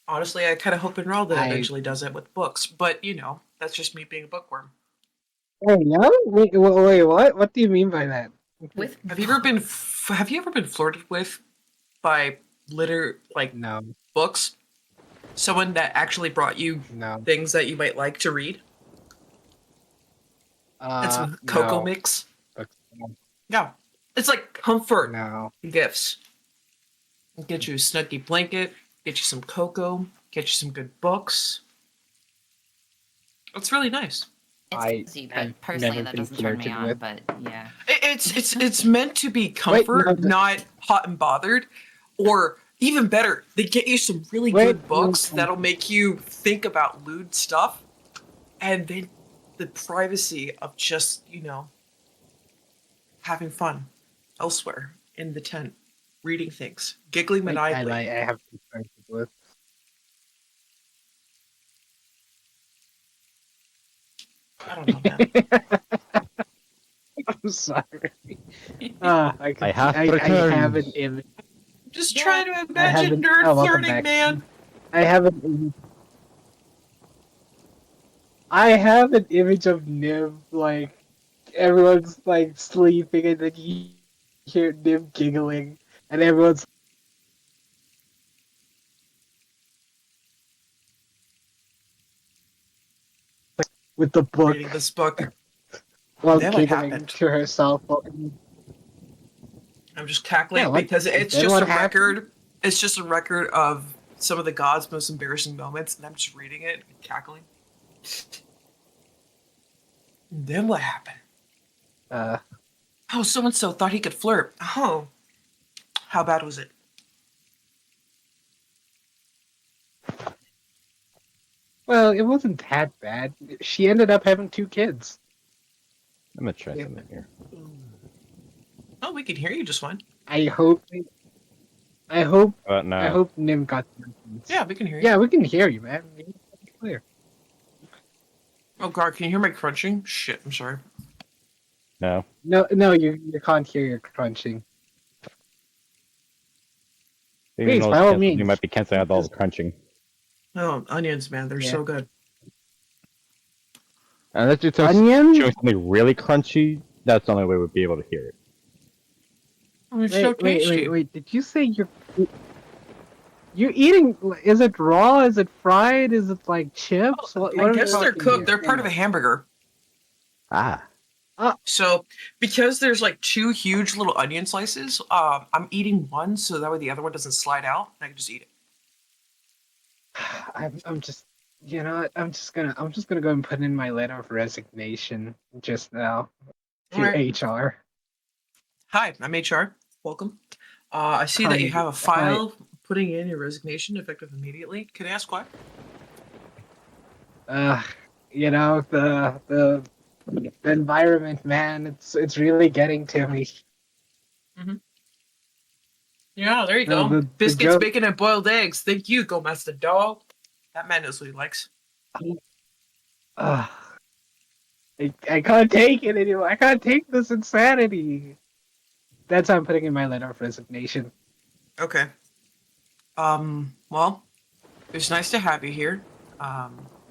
Honestly, I kind of hope Enralda eventually does it with books, but you know, that's just me being a bookworm. Oh yeah. Wait. What? What do you mean by that? With Have you ever been flirted with by No. books? Someone that actually brought you No. things that you might like to read? And some cocoa mix? Yeah. It's like comfort No. gifts. Get you a snuggy blanket, get you some cocoa, get you some good books. It's really nice. It's easy, but personally that doesn't turn me on. But yeah. It's meant to be comfort, no, not hot and bothered. Or even better, they get you some really good books that'll make you think about lewd stuff. And then the privacy of just, you know, having fun elsewhere in the tent, reading things, giggling maniacally. I have to start with. I don't know, man. I'm sorry. I have I returned. have an image. Just trying to I have imagine an- nerd oh, welcome flirting, back. man. I have an image. I have an image of Niv, like everyone's like sleeping, and then you hear Niv giggling, and everyone's with the book Reading this book. while Then what giggling happened? to herself. I'm just cackling Yeah, what- because it's then just what a happened? record. It's just a record of some of the gods' most embarrassing moments, and I'm just reading it and cackling. And then what happened? Oh, so and so thought he could flirt. Oh, how bad was it? Well, it wasn't that bad. She ended up having 2 kids. I'm gonna try Yeah. something here. Oh, we can hear you just fine. I hope. I hope. No. I hope Nim got. Yeah, we can hear you. Yeah, we can hear you, man. It's clear. Oh God, can you hear my crunching? Shit, I'm sorry. No. No, you can't hear your crunching. Even Please, though by it's all canceled, you means. might be canceling out all the crunching. Oh, onions, man, they're Yeah. so good. Unless you Onions? showing something really crunchy, that's the only way we'd be able to hear it. Oh, it's so tasty. Wait. Did you say you're eating? Is it raw? Is it fried? Is it like chips? Oh, What I are we guess they're talking cooked. here? They're part of a hamburger. Ah. So because there's like 2 huge little onion slices, I'm eating one so that way the other one doesn't slide out, and I can just eat it. I'm just, you know what? I'm just gonna go and put in my letter of resignation just now to Alright. HR. Hi, I'm HR. Welcome. I see that you have a file putting in your resignation effective immediately. Can I ask why? You know, the environment, man, it's really getting to me. Yeah, there you No, go. the Biscuits, joke- bacon, and boiled eggs. Thank you, Go Master Dog. That man knows what he likes. I can't take it anymore. I can't take this insanity. That's how I'm putting in my letter of resignation. Okay. Well, it's nice to have you here.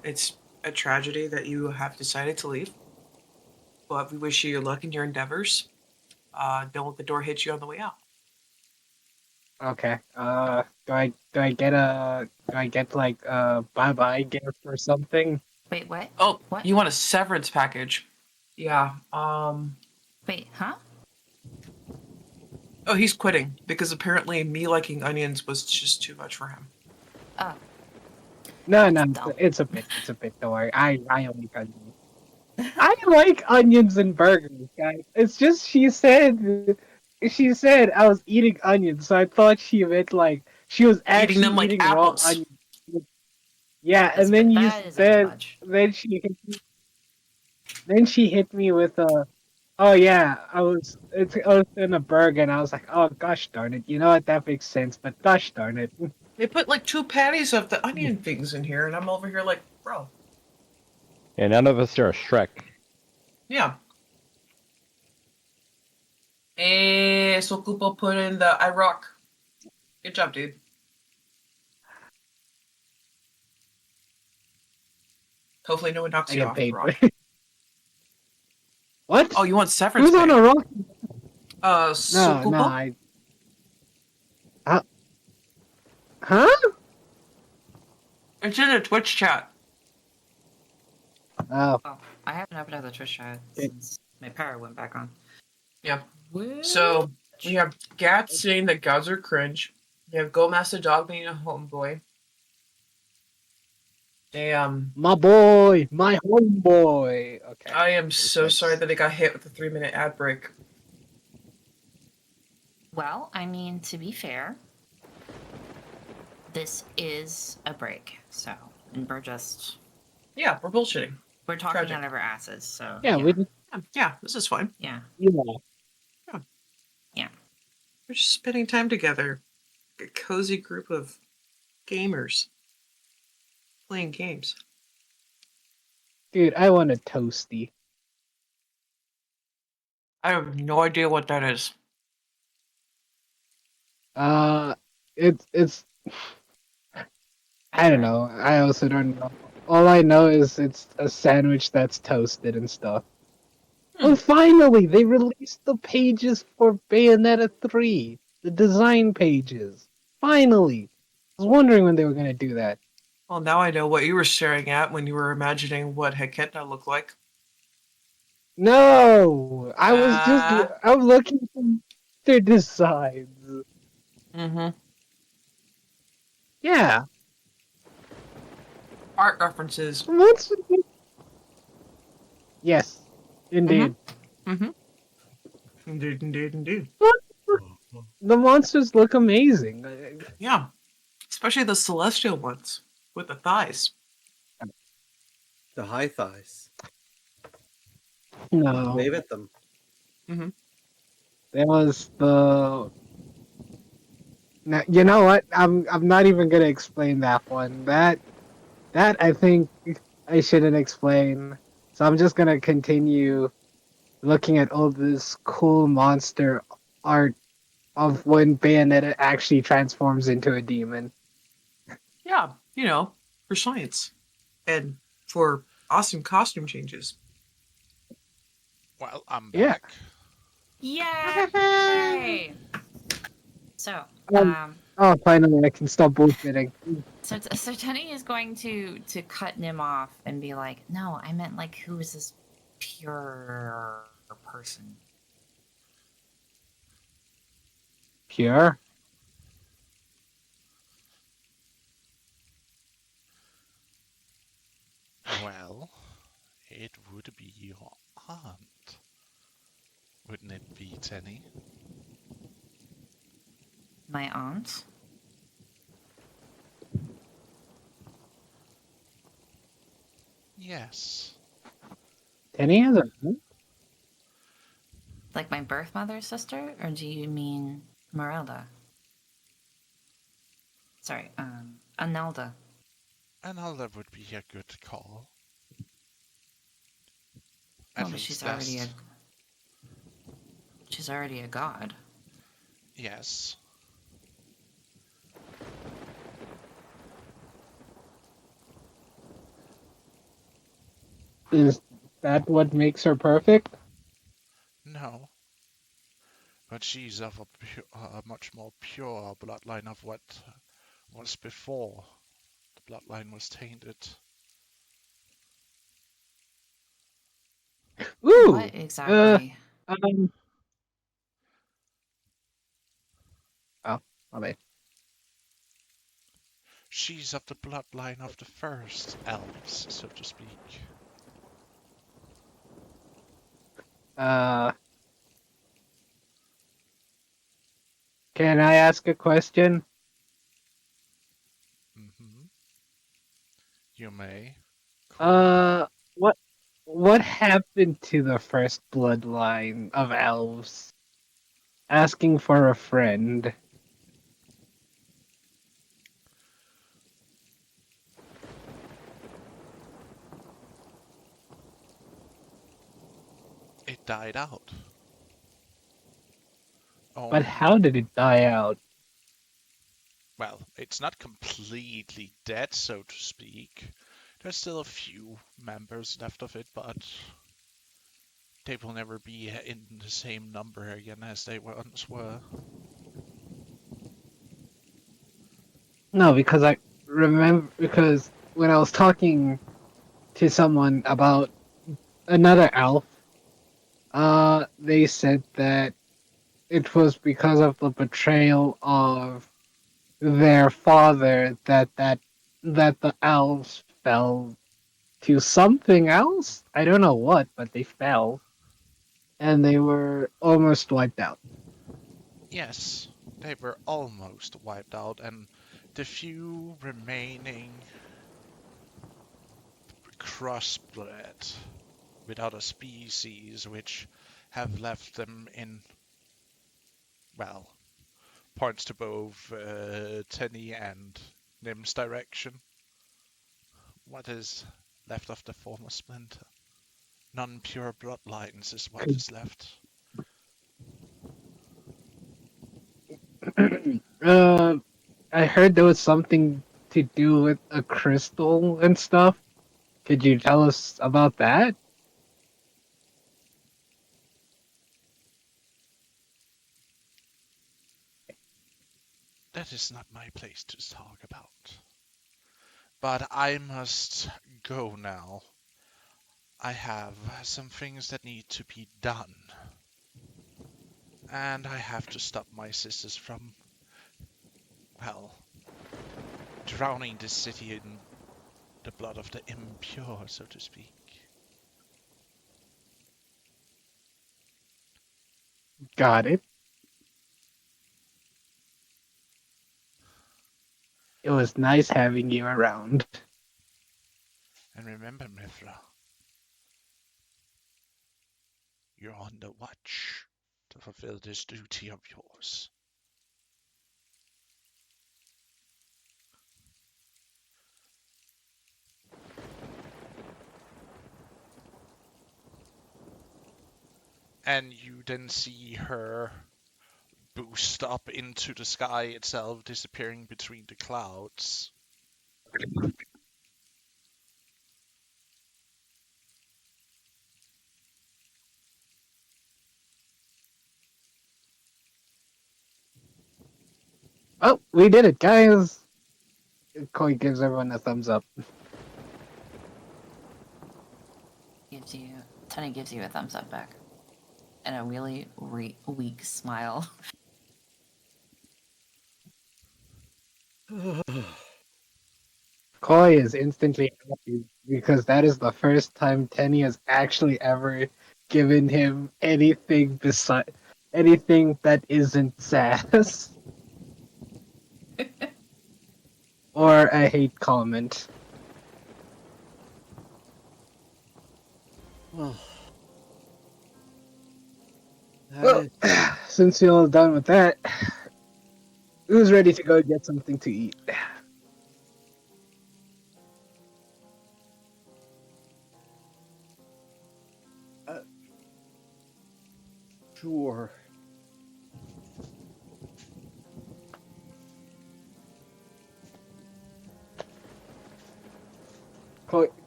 It's a tragedy that you have decided to leave. But we wish you luck in your endeavors. Don't let the door hit you on the way out. Okay. Do I get like a bye-bye gift or something? Wait, what? Oh, What? you want a severance package? Yeah. Wait, huh? Oh, he's quitting because apparently me liking onions was just too much for him. Oh, No, dumb. it's a bit. Don't worry. I like onions. I like onions and burgers, guys. It's just she said I was eating onions, so I thought she meant like she was actually Eating them like eating raw apples. onions. Yeah, That's and then a you bit- that is a bit much. then she hit me with a, oh yeah, I was in a burger, and I was like, oh gosh darn it, you know what, that makes sense, but gosh darn it. They put like 2 patties of the onion things in here, and I'm over here like, bro. And none of us are Shrek. Yeah. So Koopa put in the I rock. Good job, dude. Hopefully no one knocks I you get off. paid. Rock. What? Oh, you want severance Who's on pay? a rock? So No, Koopa? Huh? It's in the Twitch chat. Oh, Oh, I haven't opened up the Twitch chat since my power went back on. Yeah. What? So we have Gat saying that gods are cringe. You have Go Master Dog being a homeboy. They my boy, my homeboy. Okay. I am so That's- sorry that they got hit with a 3-minute ad break. Well, I mean, to be fair, this is a break, so and we're Yeah, we're bullshitting. talking Tragic. out of our asses. So Yeah, we just, Yeah, this is fine. yeah. you know. We're just spending time together. A cozy group of gamers playing games. Dude, I want a toasty. I have no idea what that is. It's I don't know. I also don't know. All I know is it's a sandwich that's toasted and stuff. Oh, finally, they released the pages for Bayonetta 3. The design pages. Finally. I was wondering when they were gonna do that. Well, now I know what you were staring at when you were imagining what Heketa looked like. No! I was Ah. I'm looking for monster designs. Mm-hmm. Yeah, Art references. monster. Yes, indeed. Mm-hmm. Indeed, indeed, indeed. The monsters look amazing. Yeah. Especially the celestial ones with the thighs. The high thighs. No, Wave at them. there was the. Now, you know what? I'm not even gonna explain that one. That I think I shouldn't explain. So I'm just gonna continue looking at all this cool monster art of when Bayonetta actually transforms into a demon. Yeah, for science. And for awesome costume changes. Well, I'm Yeah. back. Yay! So, Um, oh, finally, I can stop bullshitting. so Tony is going to cut Nim off and be like, "No, I meant like, who is this pure person?" Pure? Well, it would be your aunt. Wouldn't it be, Tenny? My aunt. Yes. Tenny has a. Like my birth mother's sister, or do you mean Merelda? Sorry, Anelda. Another would be a good call. Well, At but least she's that's... already a god. Yes. Is that what makes her perfect? No. But she's of a much more pure bloodline of what was before the bloodline was tainted. Ooh! What exactly? Um. Oh, my bad. She's of the bloodline of the first elves, so to speak. Can I ask a question? Mm-hmm. You may. Cool. What happened to the first bloodline of elves? Asking for a friend. It died out. But how did it die out? Well, it's not completely dead, so to speak. There's still a few members left of it, but they will never be in the same number again as they once were. No, because I remember because when I was talking to someone about another elf, they said that it was because of the betrayal of their father that the elves fell to something else. I don't know what, but they fell, and they were almost wiped out. Yes, they were almost wiped out, and the few remaining crossbred with other species which have left them in, well, points to both Tenny and Nim's direction. What is left of the former splinter? Non-pure bloodlines is what is left. I heard there was something to do with a crystal and stuff. Could you tell us about that? That is not my place to talk about. But I must go now. I have some things that need to be done. And I have to stop my sisters from, well, drowning this city in the blood of the impure, so to speak. Got it. It was nice having you around. And remember, Mithra, you're on the watch to fulfill this duty of yours. And you then see her boost up into the sky itself, disappearing between the clouds. Oh, we did it, guys! Koi gives everyone a thumbs up. Tenny gives you a thumbs up back. And a really weak smile. Koi is instantly happy because that is the first time Tenny has actually ever given him anything beside anything that isn't sass or a hate comment. Well, Well, since you're all done with that, who's ready to go get something to eat? sure.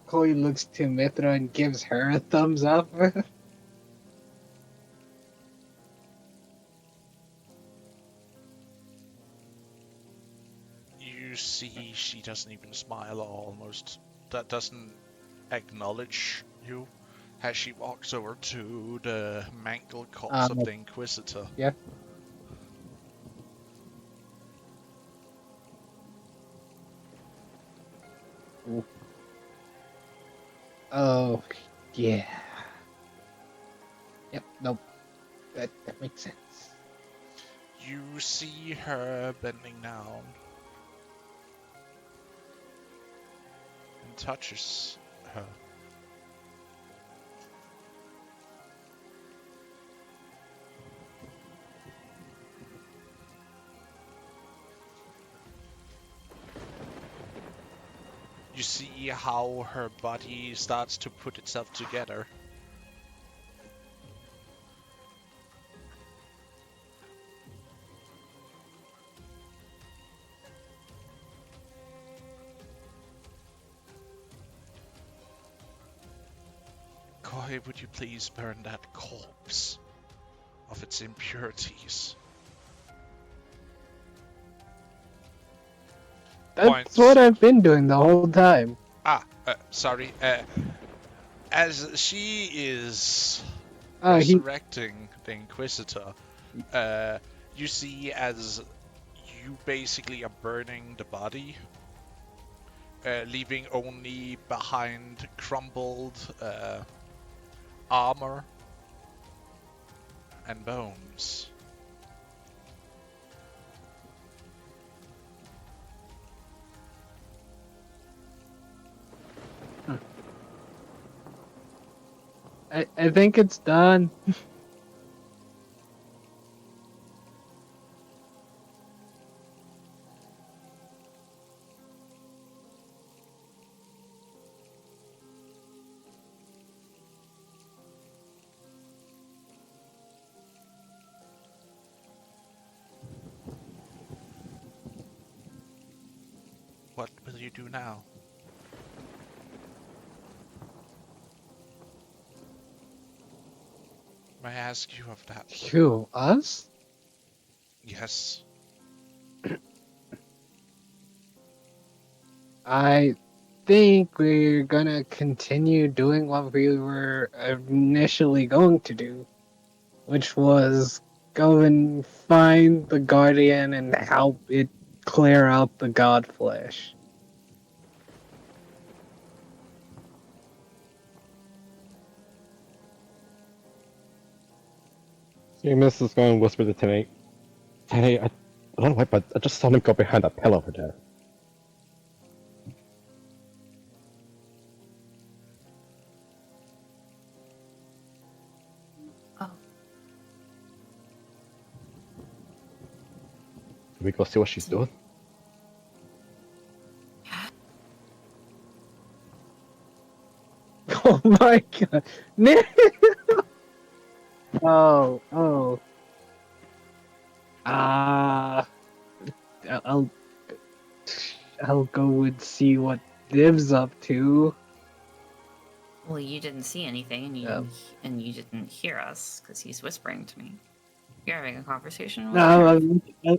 Koi looks to Mithra and gives her a thumbs up. You see she doesn't even smile or almost that doesn't acknowledge you as she walks over to the mangled corpse of the Inquisitor. Yeah. Oh, yeah. Yep, nope. That makes sense. You see her bending down and touches her. You see how her body starts to put itself together. Koi, would you please burn that corpse of its impurities? That's Points. what I've been doing the whole time. Sorry. As she is He resurrecting the Inquisitor, you see as you basically are burning the body, leaving only behind crumbled armor and bones. I think it's done. What will you do now? May I ask you of that? Who, us? Yes. I think we're gonna continue doing what we were initially going to do, which was go and find the Guardian and help it clear out the God Flesh. Seamus is going to whisper to Tene. Tene, I don't know why, but I just saw him go behind that pillar over there. Oh. Can we go see what she's doing? Oh my god. Oh. Ah. I'll go and see what Div's up to. Well, you didn't see anything, and you didn't hear us because he's whispering to me. You're having a conversation with her.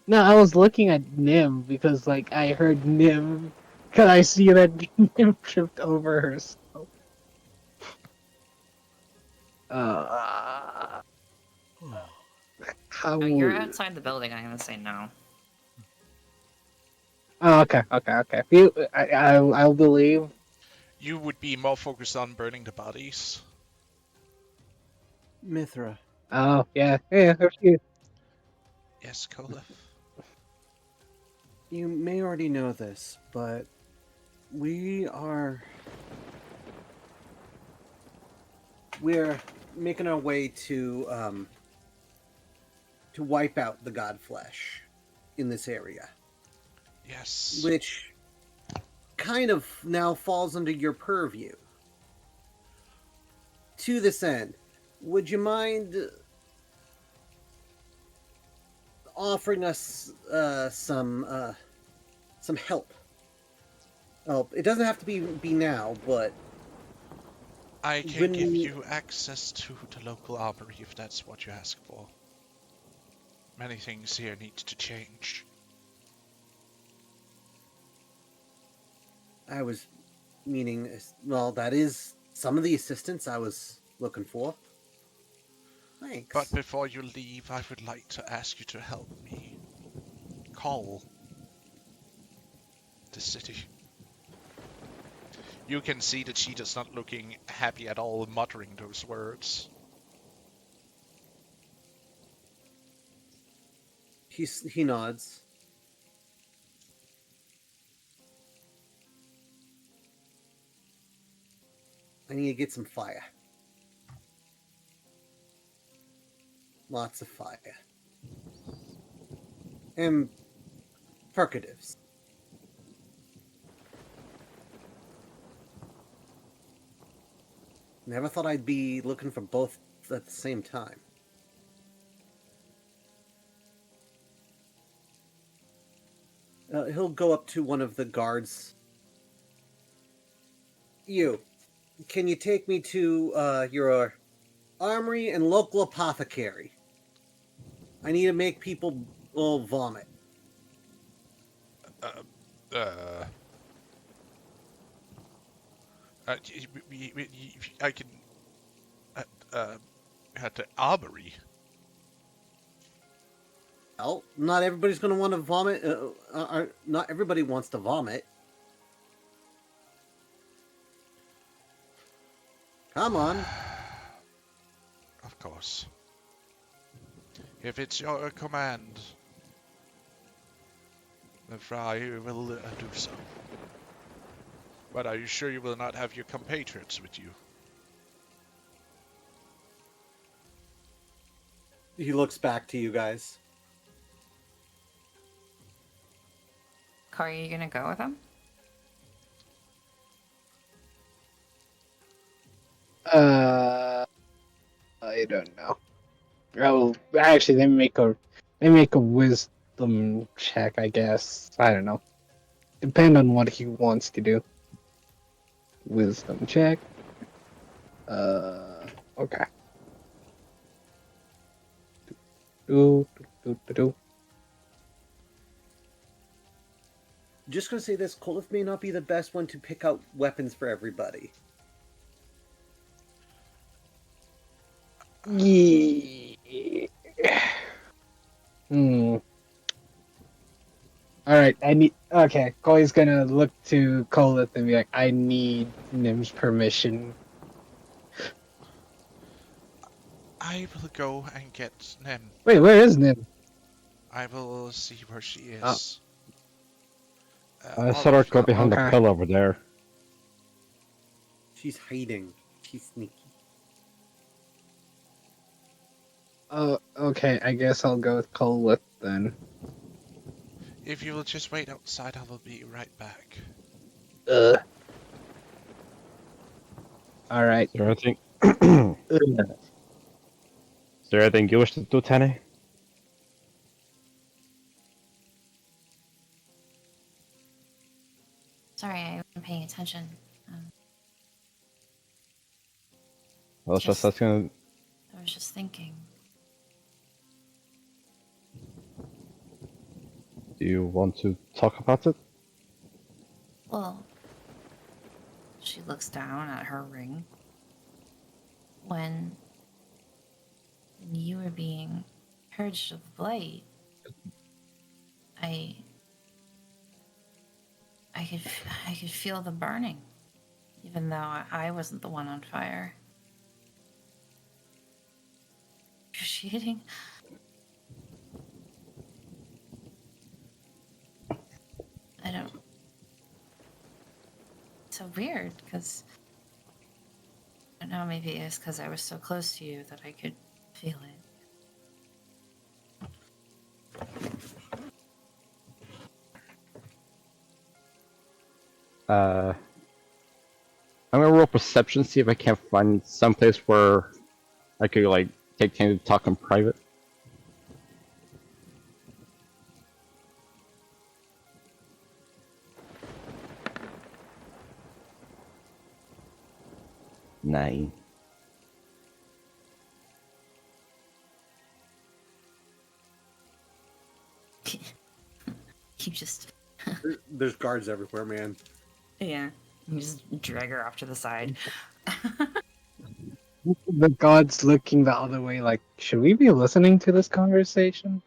No, I was looking at Nim because, like, I heard Nim. Cause I see that Nim tripped over herself. How? No, you're outside the building. I'm gonna say no. Oh, okay. I'll believe. You would be more focused on burning the bodies. Mithra. Oh, yeah. If you... Yes, Kolef. You may already know this, but we're making our way to wipe out the God Flesh in this area. Yes. Which kind of now falls under your purview. To this end, would you mind offering us some help? Oh, it doesn't have to be now, but I can give you access to the local armory if that's what you ask for. Many things here need to change. I was meaning, well, that is some of the assistance I was looking for. Thanks. But before you leave, I would like to ask you to help me call the city. You can see that she is not looking happy at all, muttering those words. He nods. I need to get some fire. Lots of fire. And percatives. Never thought I'd be looking for both at the same time. He'll go up to one of the guards. You, can you take me to your armory and local apothecary? I need to make people vomit. I can at the armory. Well, not everybody's going to want to vomit. Not everybody wants to vomit. Come on. Of course. If it's your command, then I will do so. But are you sure you will not have your compatriots with you? He looks back to you guys. Kari, are you gonna go with him? I don't know. Oh, actually, they make a wisdom check, I guess. I don't know. Depend on what he wants to do. Wisdom check. Okay. Just gonna say this, Kolif may not be the best one to pick out weapons for everybody. Yeah. Hmm. All right, I need. Okay, Koi's gonna look to Kolith and be like, "I need Nim's permission." I will go and get Nem. Wait, where is Nim? I will see where she Oh, is. I saw her Olive, go behind the okay. pillar over there. She's hiding. She's sneaky. Oh, okay. I guess I'll go with Kolith then. if you will just wait outside, I will be right back. All right. Is there anything? Is there anything you wish to do, Tanny? Sorry, I wasn't paying attention. I was just Just- asking. I was just thinking. Do you want to talk about it? Well, she looks down at her ring. When you were being purged of the blight, I could feel the burning, even though I wasn't the one on fire. Appreciating. I don't. It's so weird because I don't know. Maybe it's because I was so close to you that I could feel it. I'm gonna roll perception, see if I can find some place where I could like take time to talk in private. Nine. You just, There's guards everywhere, man. yeah, you just drag her off to the side. The god's looking the other way, like, should we be listening to this conversation?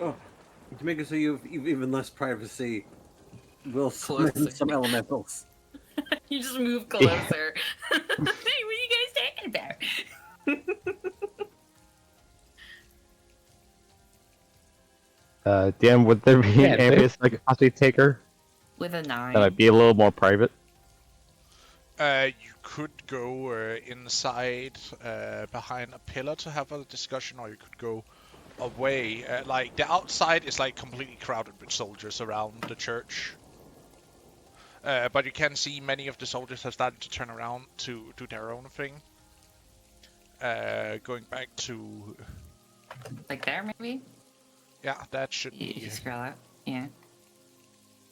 Oh, to make it so you have even less privacy, we'll summon Closer. some elementals. You just move closer. Hey, what are you guys talking about? Dan, would there be Yeah, any place I could possibly take her With a 9. that might be a little more private? You could go inside behind a pillar to have a discussion, or you could go away. Like the outside is like completely crowded with soldiers around the church. But you can see many of the soldiers have started to turn around to do their own thing. Going back to... Like there, maybe? Yeah, that should You be... can scroll up. Yeah.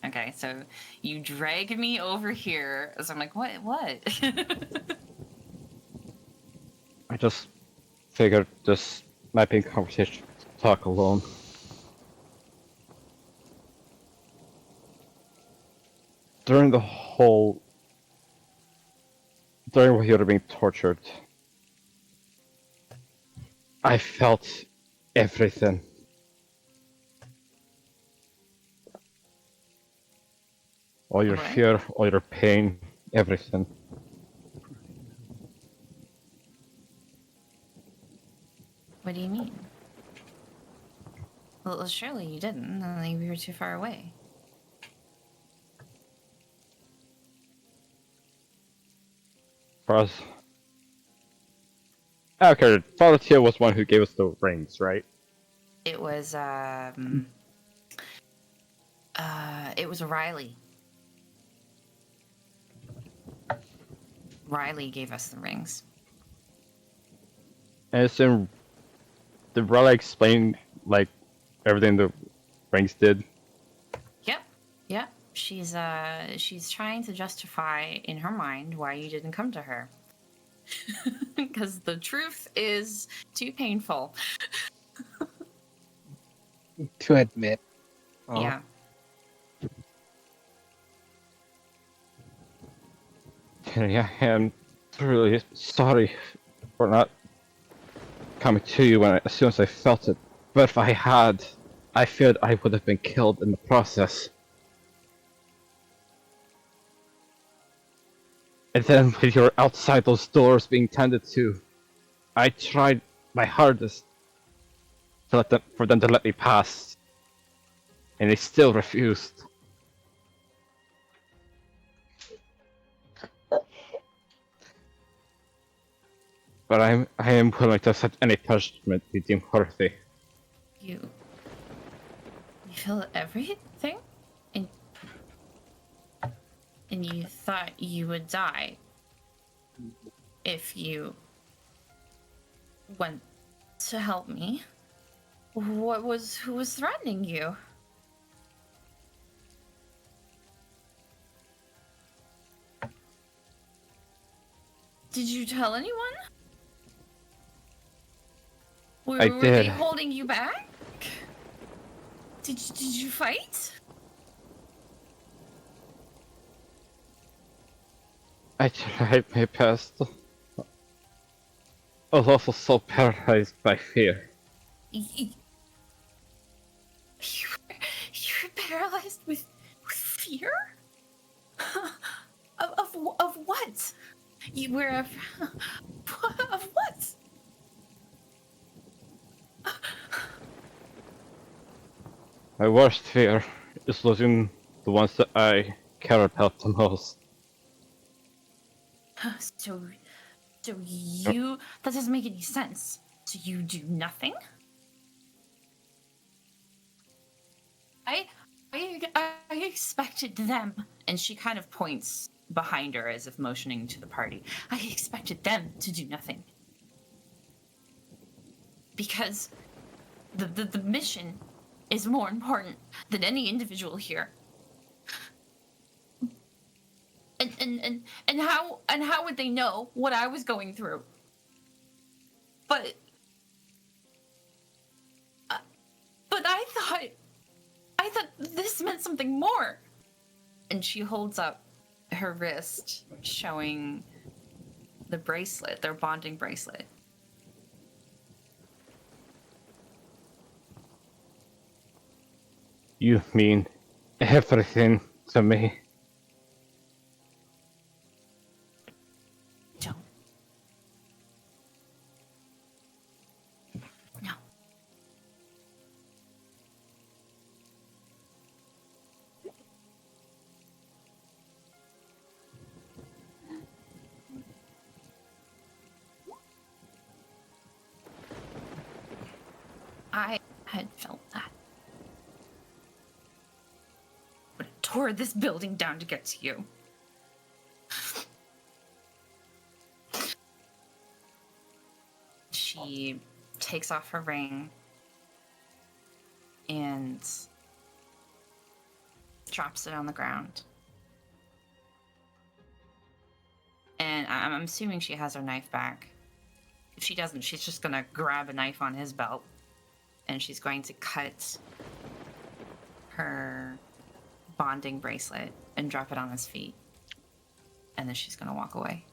Okay, so you drag me over here. So I'm like, what? I just figured this might be a conversation to talk alone. During while you were being tortured, I felt everything. All your What? fear, all your pain, everything. What do you mean? Well, surely you didn't. Like, we were too far away. For us. Okay, Father Teal was one who gave us the rings, right? It was Riley. Riley gave us the rings. And it's in... Did Riley explain, like, everything the rings did? Yep. She's trying to justify in her mind why you didn't come to her. Because the truth is too painful. To admit. Yeah. Kenny, I am truly sorry for not coming to you as soon as I felt it. But if I had, I feared I would have been killed in the process. And then when you're outside those doors being tended to, I tried my hardest to for them to let me pass. And they still refused. But I am willing to accept any punishment you deem worthy. You feel everything? And you thought you would die if you went to help me? Who was threatening you? Did you tell anyone? I Were did. they holding you back? Did you fight? I tried my best. I was also so paralyzed by fear. You were paralyzed with fear? of what? You were of what? My worst fear is losing the ones that I care about the most. So you, that doesn't make any sense. So you do nothing? I expected them, and she kind of points behind her as if motioning to the party. I expected them to do nothing. Because the mission is more important than any individual here. And how would they know what I was going through? But I thought this meant something more. And she holds up her wrist, showing the bracelet, their bonding bracelet. You mean everything to me. Don't. No. I had felt that. But I tore this building down to get to you. She takes off her ring and drops it on the ground. And I'm assuming she has her knife back. If she doesn't, she's just gonna grab a knife on his belt and she's going to cut her bonding bracelet and drop it on his feet. And then she's gonna walk away.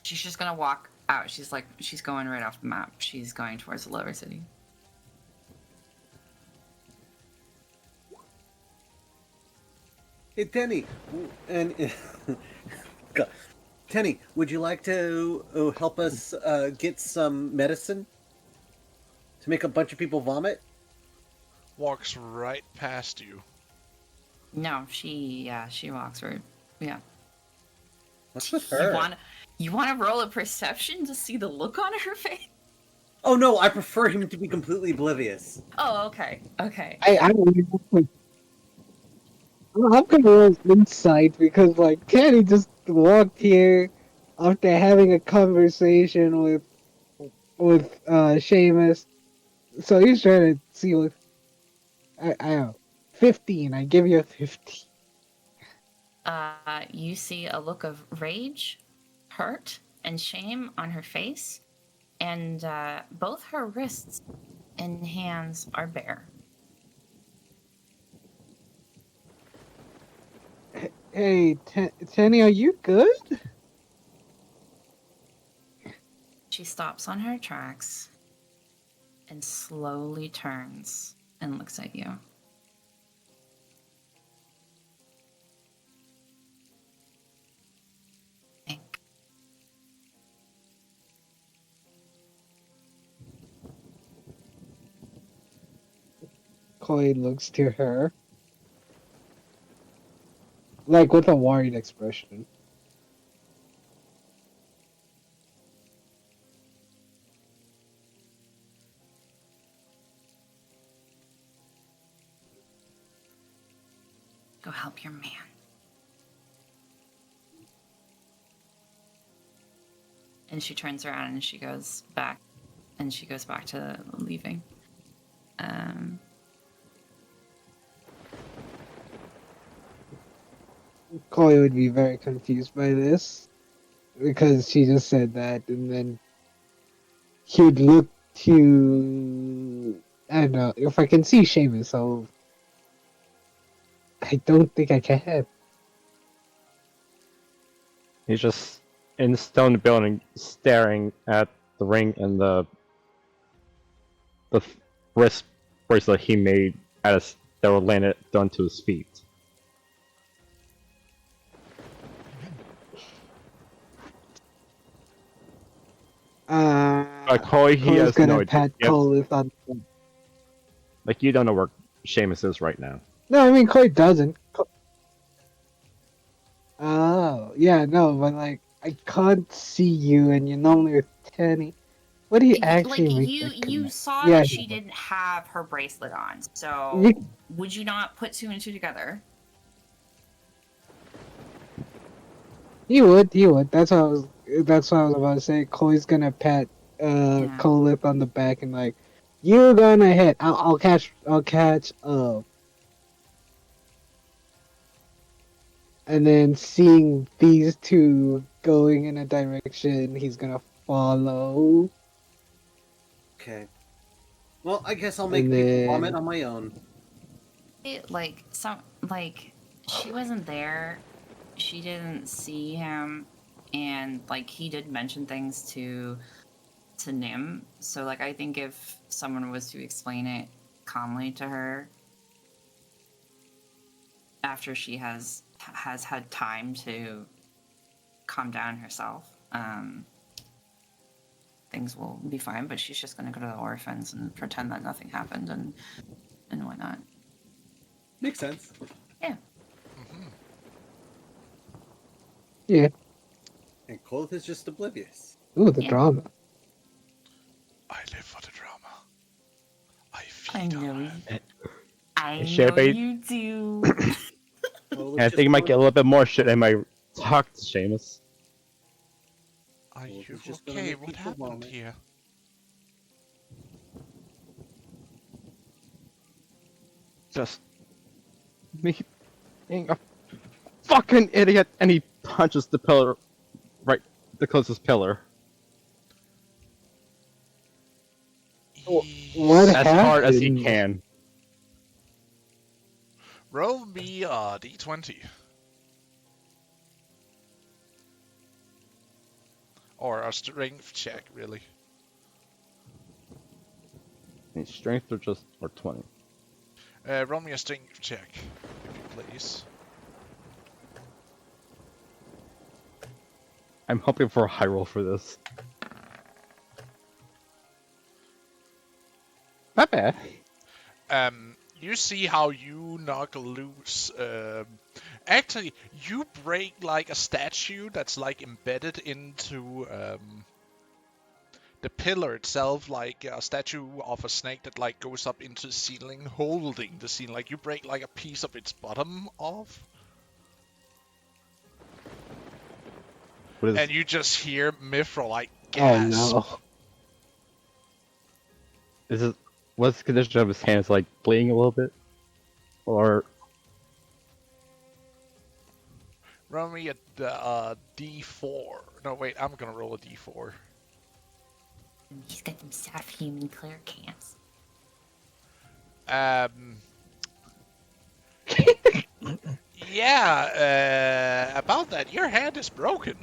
She's just gonna walk out. She's going right off the map. She's going towards the lower city. Hey, Tenny, and God. Tenny, would you like to help us get some medicine to make a bunch of people vomit? Walks right past you. No, she walks right. Yeah. What's with her? You wanna roll a perception to see the look on her face? Oh no, I prefer him to be completely oblivious. Oh, okay. Okay. I'm gonna roll insight because like Kenny just walked here after having a conversation with Seamus, so he's trying to see what I don't know. 15. I give you a 15. You see a look of rage, hurt, and shame on her face, and both her wrists and hands are bare. Hey, Tenny, are you good? She stops on her tracks and slowly turns and looks at you. Think. Chloe looks to her, like with a worried expression. Go help your man. And she turns around and she goes back to leaving. Chloe would be very confused by this because she just said that, and then he would look to. I don't know if I can see Seamus, so I don't think I can. He's just in the stone building, staring at the ring and the wrist bracelet he made as they were landed onto his feet. Chloe, he Chloe's has gonna no idea. pat Cole on. Like, you don't know where Seamus is right now. No, I mean Chloe doesn't. Oh, yeah, no, but like I can't see you, and you're normally with Tenny. What do you actually Like make you that connect? saw Yeah, that she didn't have her bracelet on, so You- would you not put two and two together? you would. That's what I was. That's what I was about to say. Chloe's gonna pat Yeah. Cole on the back and like, you're gonna hit. I'll catch. And then seeing these two going in a direction, he's gonna follow. Okay. Well, I guess I'll make And people then vomit on my own. She wasn't there. She didn't see him, and like he did mention things to Nim. So like I think if someone was to explain it calmly to her after she has had time to calm down herself, things will be fine. But she's just gonna go to the orphans and pretend that nothing happened and whatnot. Makes sense. Yeah. yeah. And Cole is just oblivious. Ooh, the Yeah. drama. I live for the drama. I I feed know on you. it. I Should know I- you do. Cole And I is think you just might get a going- little bit more shit. I might talk to Seamus. Are Well, you he's just gonna okay? make What people happened vomit. here? Just me being a fucking idiot, and he punches the pillar, right, the closest pillar, What as hard as he happened? can. Roll me a d20. Or a strength check, really. His strength or 20. Roll me a strength check, if you please. I'm hoping for a high roll for this. Not bad. You see how you knock loose. Actually, you break like a statue that's like embedded into the pillar itself, like a statue of a snake that like goes up into the ceiling, holding the ceiling. Like you break like a piece of its bottom off, What is and you just hear Mithra like Oh gasp. no. is it? What's the condition of his hands? Like bleeding a little bit, or Roll me a d4. No, wait, I'm gonna roll a d4. He's got them soft human clear cans. Yeah, about that, your hand is broken.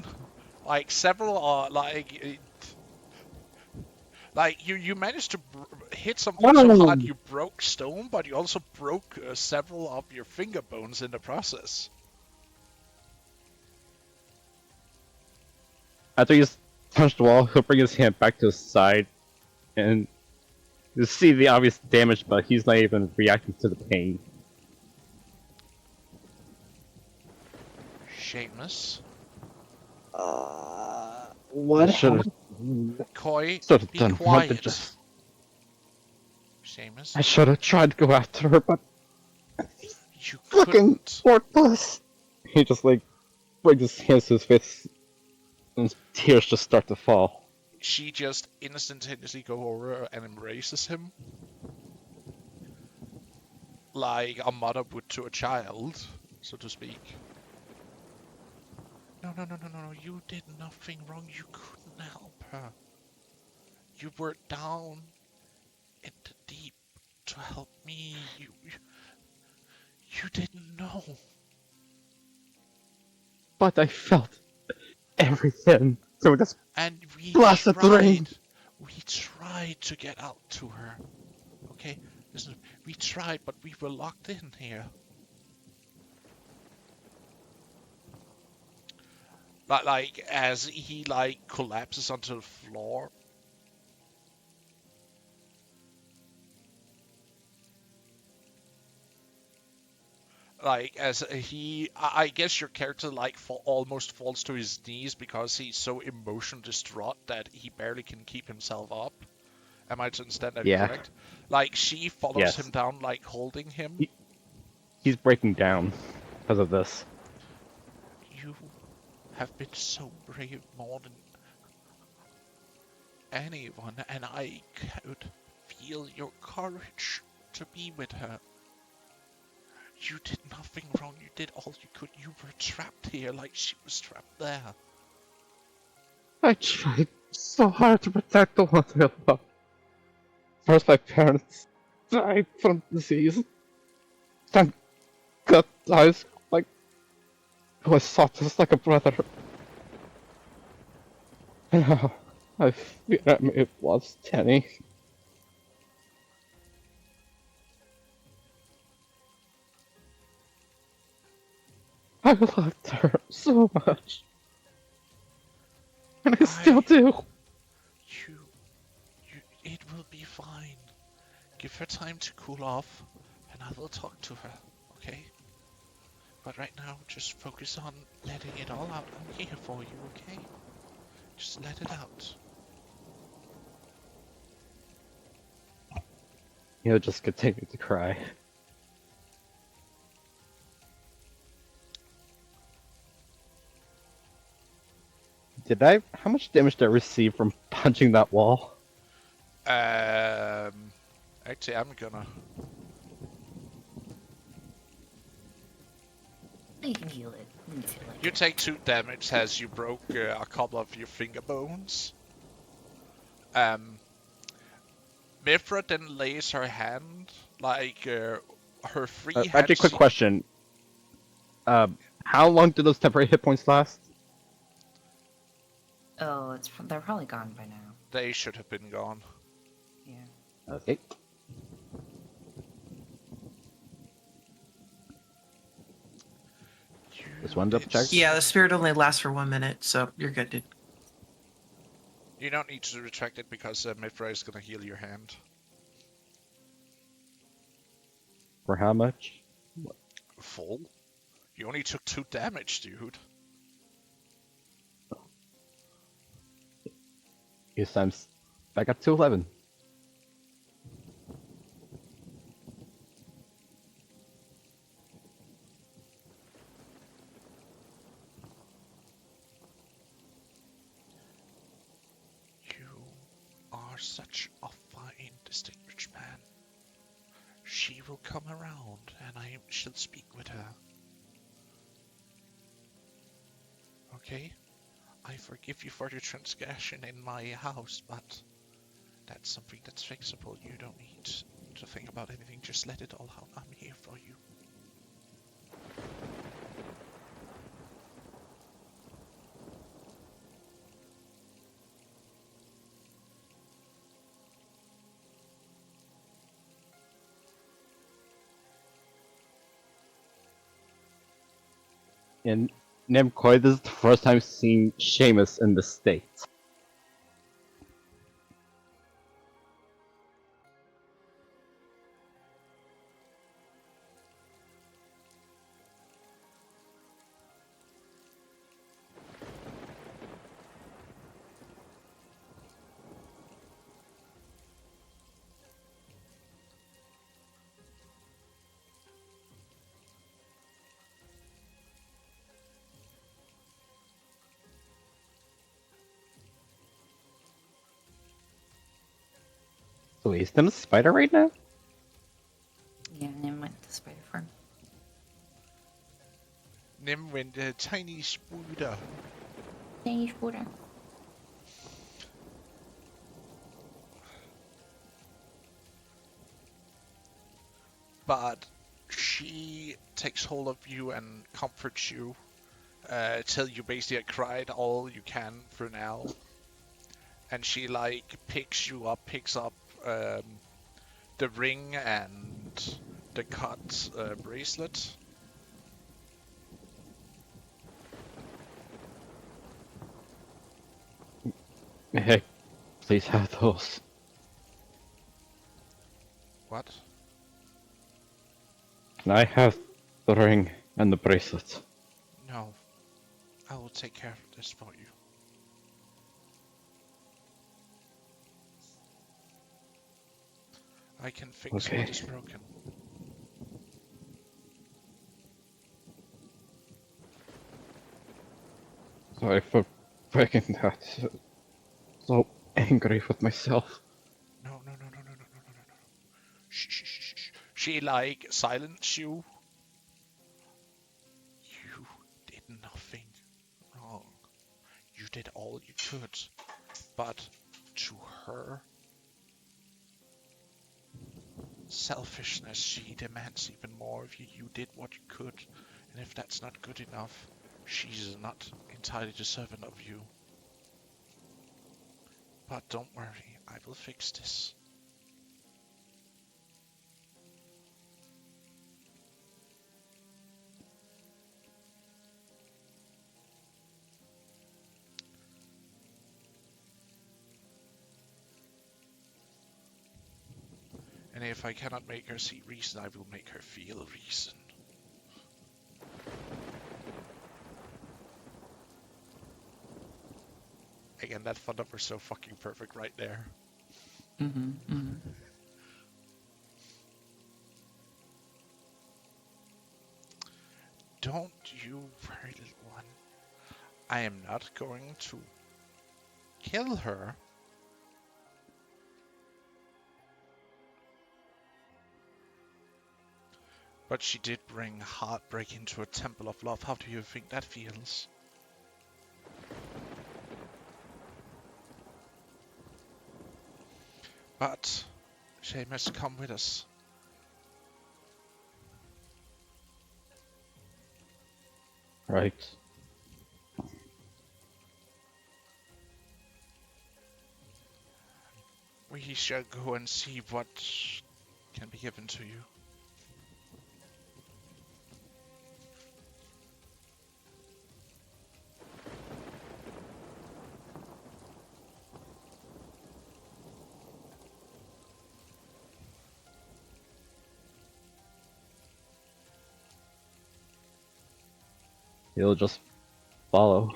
Like several, like you managed to hit something so hard you broke stone, but you also broke several of your finger bones in the process. After he's punched the wall, he'll bring his hand back to his side, and you see the obvious damage, but he's not even reacting to the pain. Seamus. What happened? Koi, Should've be done quiet. just. Seamus. I should have tried to go after her, but You fucking couldn't. worthless. He just like brings his hands to his face, and tears just start to fall. She just instantaneously go over and embraces him. Like a mother would to a child, so to speak. No, you did nothing wrong. You couldn't help her. You were down in the deep to help me. You didn't know. But I felt everything. So just And we blasted the rain. tried to get out to her. Okay? Listen, we tried, but we were locked in here. Like as he like collapses onto the floor. Like as I guess your character like almost falls to his knees because he's so emotion distraught that he barely can keep himself up. Am I to understand that correct? Like she follows him down, like holding him. He's breaking down because of this. You have been so brave more than anyone, and I could feel your courage to be with her. You did nothing wrong. You did all you could. You were trapped here like she was trapped there. I tried so hard to protect the ones I love. First, my parents died from disease. Then God dies like who I saw just like a brother. And now I fear I may have lost Tenny. I loved her so much. And I still do. It will be fine. Give her time to cool off, and I will talk to her, okay? But right now, just focus on letting it all out. I'm here for you, okay? Just let it out. He'll just continue to cry. How much damage did I receive from punching that wall? Actually, I'm gonna. You can heal it. You take 2 damage as you broke a couple of your finger bones. Mifra then lays her hand, like her free hand. Actually, quick question. How long do those temporary hit points last? Oh, they're probably gone by now. They should have been gone. Yeah. Okay. This one's up, check. Yeah, the spirit only lasts for 1 minute, so you're good, dude. You don't need to retract it because Mifra is gonna heal your hand. For how much? Full? You only took 2 damage, dude. Yes, I'm back up to 11. You are such a fine, distinguished man. She will come around, and I shall speak with her. Okay? I forgive you for your transgression in my house, but That's something that's fixable. You don't need to think about anything. Just let it all out. I'm here for you. And Nemkoi, this is the first time seeing Seamus in the States. So he's in a spider right now? Yeah, Nim went to Spider Farm. Nim went a tiny spooder. Thanks, Buddha. But she takes hold of you and comforts you. Till you basically cried all you can for now. And she like picks up the ring and the cut bracelet. May I please have those? What? Can I have the ring and the bracelet? No. I will take care of this for you. I can fix Okay. what is broken. Sorry for breaking that. So angry with myself. No. Shh. She like silenced you. You did nothing wrong. You did all you could. But to her selfishness, she demands even more of you. You did what you could. And if that's not good enough, she's not entirely deserving of you. But don't worry, I will fix this. And if I cannot make her see reason, I will make her feel reason. Again, that fun number is so fucking perfect right there. Don't you worry, little one. I am not going to kill her. But she did bring heartbreak into a temple of love. How do you think that feels? But she must come with us. Right. We shall go and see what can be given to you. He'll just follow.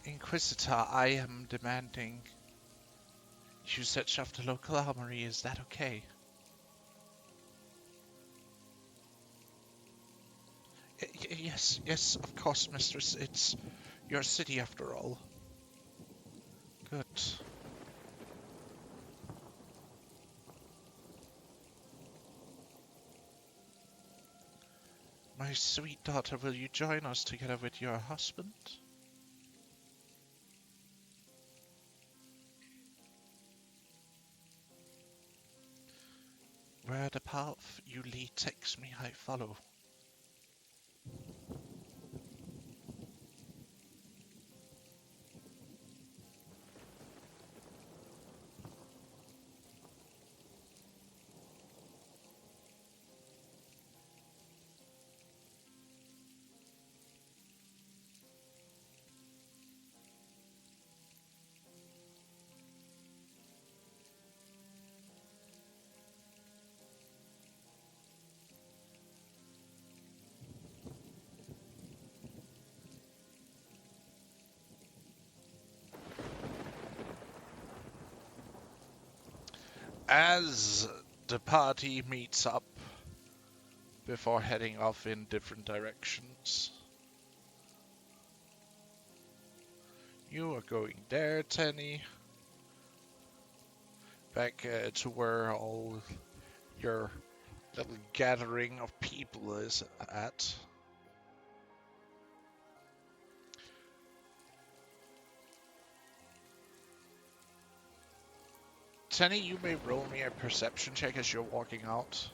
Inquisitor, I am demanding you search off the local armory. Is that okay? Yes, yes, of course, mistress. It's your city after all. Good. My sweet daughter, will you join us together with your husband? Where the path you lead takes me, I follow. As the party meets up before heading off in different directions, you are going there, Tenny. Back to where all your little gathering of people is at. Tenny, you may roll me a perception check as you're walking out.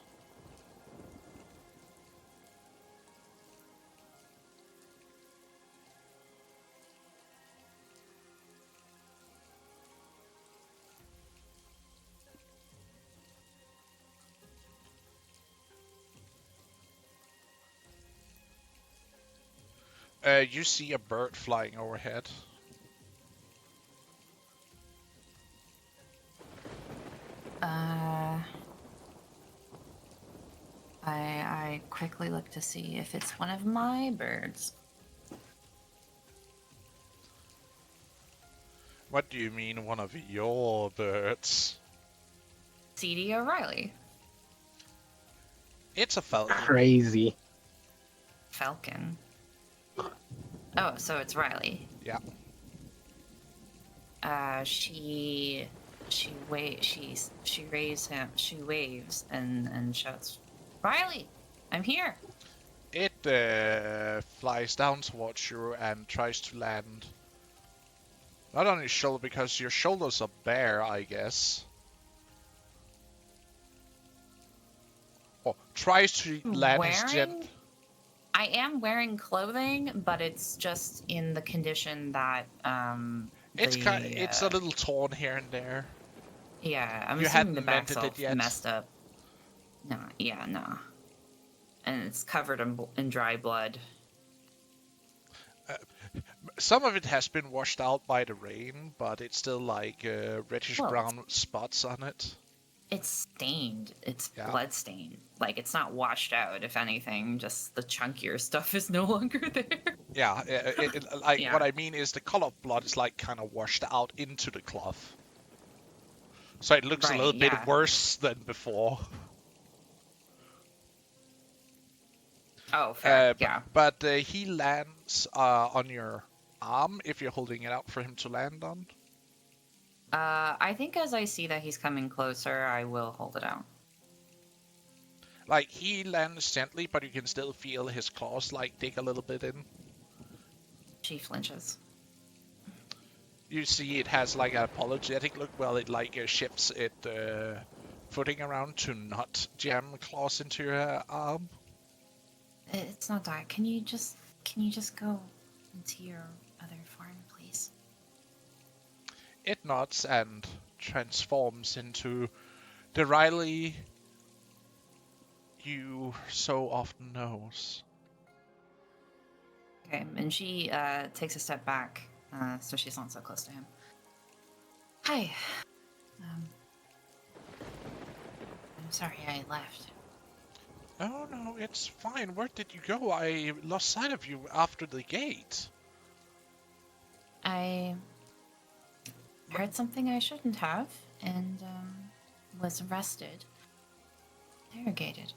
You see a bird flying overhead. I quickly look to see if it's one of my birds. What do you mean, one of your birds? CD O'Reilly. It's a falcon. Crazy. Falcon. Oh, so it's Riley. Yeah. She waves and shouts, "Riley, I'm here." It flies down towards you and tries to land. Not on your shoulder, because your shoulders are bare, I guess. Or tries to land as gent. I am wearing clothing, but it's just in the condition that It's a little torn here and there. Yeah, I'm You assuming the hadn't back's mended all it yet. messed up. No, yeah, no. And it's covered in dry blood. Some of it has been washed out by the rain, but it's still like reddish-brown spots on it. It's stained. It's Yeah. blood stained. Like, it's not washed out, if anything. Just the chunkier stuff is no longer there. Yeah, Yeah. what I mean is the color of blood is like kind of washed out into the cloth. So it looks a little bit worse than before. Oh, fair. But he lands on your arm if you're holding it out for him to land on. I think as I see that he's coming closer, I will hold it out. Like, he lands gently, but you can still feel his claws, like, dig a little bit in. She flinches. You see it has, like, an apologetic look while it, like, shifts it footing around to not jam claws into your arm. It's not that. Can you just go into your other form, please? It nods and transforms into the Riley you so often knows. Okay, and she takes a step back, so she's not so close to him. Hi. I'm sorry I left. Oh, no, it's fine. Where did you go? I lost sight of you after the gate. I heard something I shouldn't have, and was arrested. Interrogated.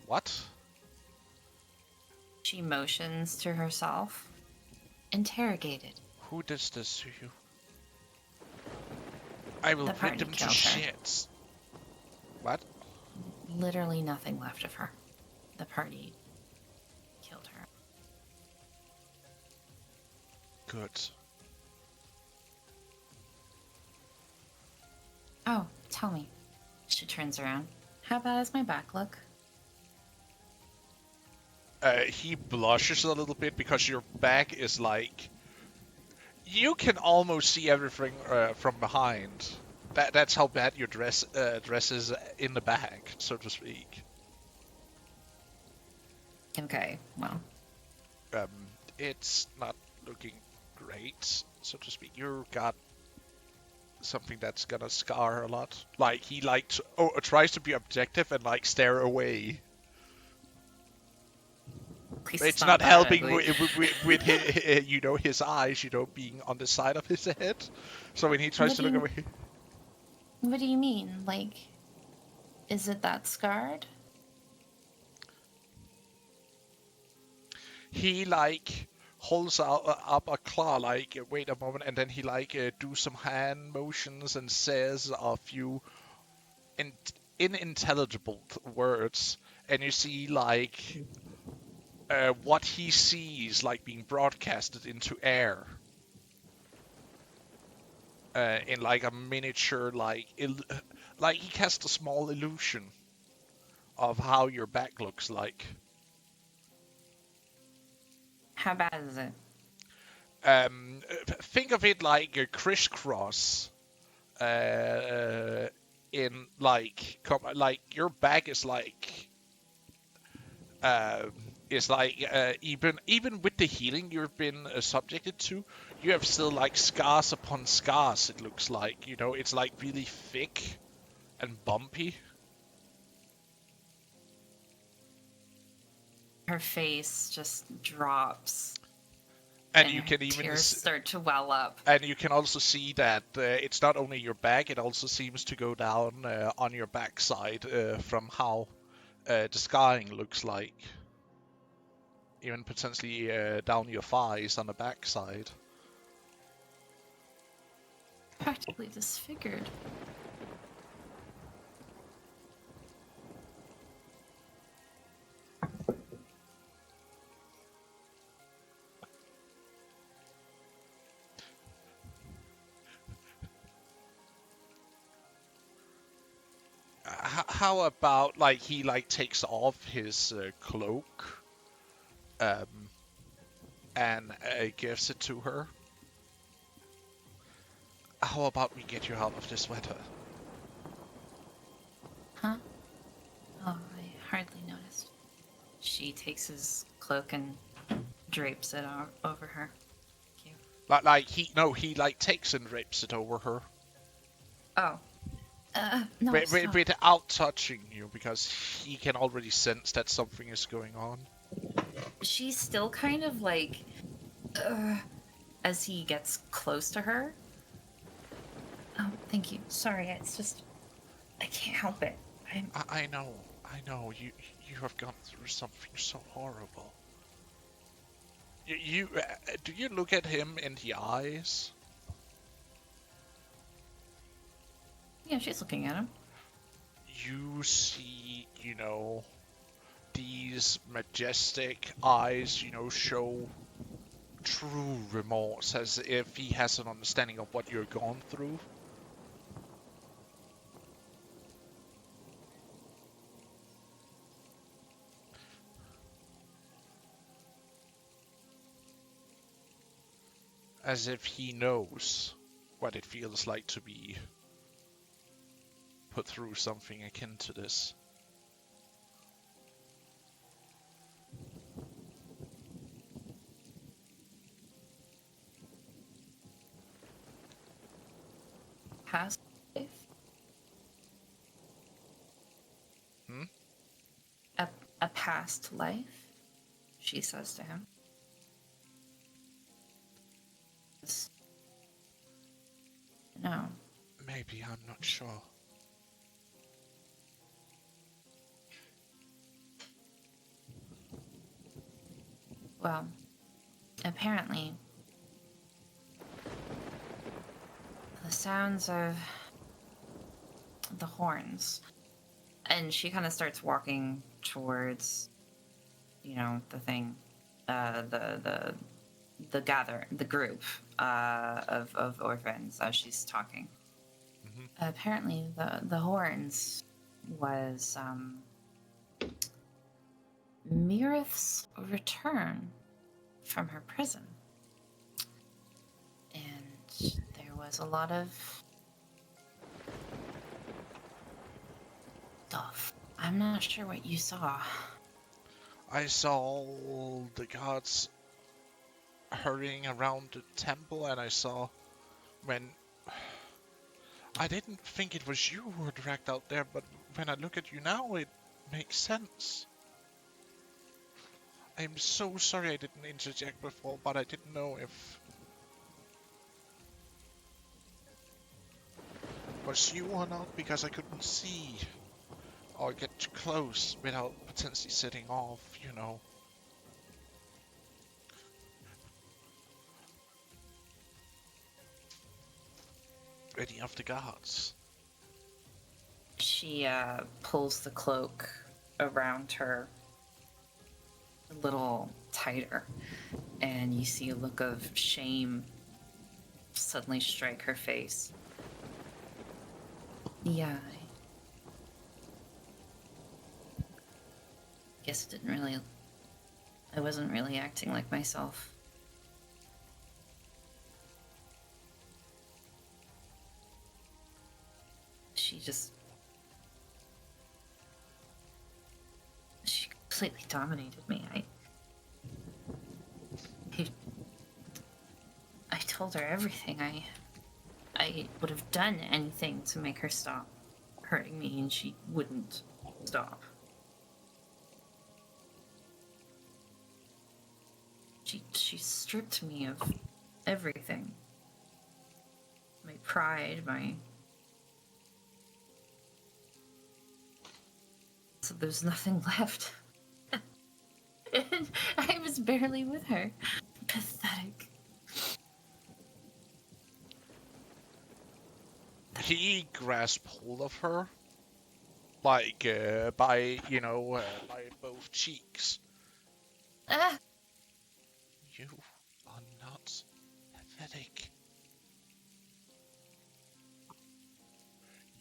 what? She motions to herself. Interrogated. Who does this to you? I will The put party them to killed her. shits. What? Literally nothing left of her. The party killed her. Good. Oh, tell me. She turns around. How bad does my back look? He blushes a little bit because your back is like... You can almost see everything from behind. That's how bad your dress is in the back, so to speak. Okay, well. It's not looking great, so to speak. You got something that's gonna scar a lot. Like, he tries to be objective and like stare away. Please It's stop not that helping ugly. with his, his eyes, being on the side of his head. So when he tries to look away... What do you mean? Like, is it that scarred? He like holds up a claw, like, wait a moment, and then he like do some hand motions and says a few unintelligible words, and you see like what he sees like being broadcasted into air in like a miniature, like he casts a small illusion of how your back looks like. How bad is it? Think of it like a crisscross. In like your back is like even with the healing you've been subjected to, you have still like scars upon scars. It looks like, it's like really thick and bumpy. Her face just drops. And you can even tears start to well up. And you can also see that it's not only your back; it also seems to go down on your backside from how the scarring looks like. Even potentially down your thighs on the backside. Practically disfigured. How about like he like takes off his cloak and gives it to her? How about we get you out of this weather? Huh? Oh, I hardly noticed. She takes his cloak and drapes it over her. Thank you. He like takes and drapes it over her. Oh. No, without touching you, because he can already sense that something is going on. She's still kind of like, as he gets close to her. Oh, thank you. Sorry, it's just, I can't help it. I know. You have gone through something so horrible. You do you look at him in the eyes? Yeah, she's looking at him. You see, these majestic eyes, show true remorse, as if he has an understanding of what you're going through. As if he knows what it feels like to be put through something akin to this. Past life? A past life? She says to him. No. Maybe, I'm not sure. Well, apparently, the sounds of the horns, and she kind of starts walking towards, the thing, the group of orphans as she's talking. Apparently, the horns was Mirith's return from her prison. And there was a lot of stuff. I'm not sure what you saw. I saw the gods hurrying around the temple, and I saw when... I didn't think it was you who were dragged out there, but when I look at you now, it makes sense. I'm so sorry I didn't interject before, but I didn't know if it was you or not, because I couldn't see or get too close without potentially setting off, any of the guards. She pulls the cloak around her a little tighter, and you see a look of shame suddenly strike her face. Yeah, I guess I wasn't really acting like myself. She completely dominated me. I told her everything. I would have done anything to make her stop hurting me, and she wouldn't stop. She stripped me of everything. My pride, so there's nothing left. And I was barely with her. Pathetic. He grasped hold of her, by both cheeks. You are not pathetic.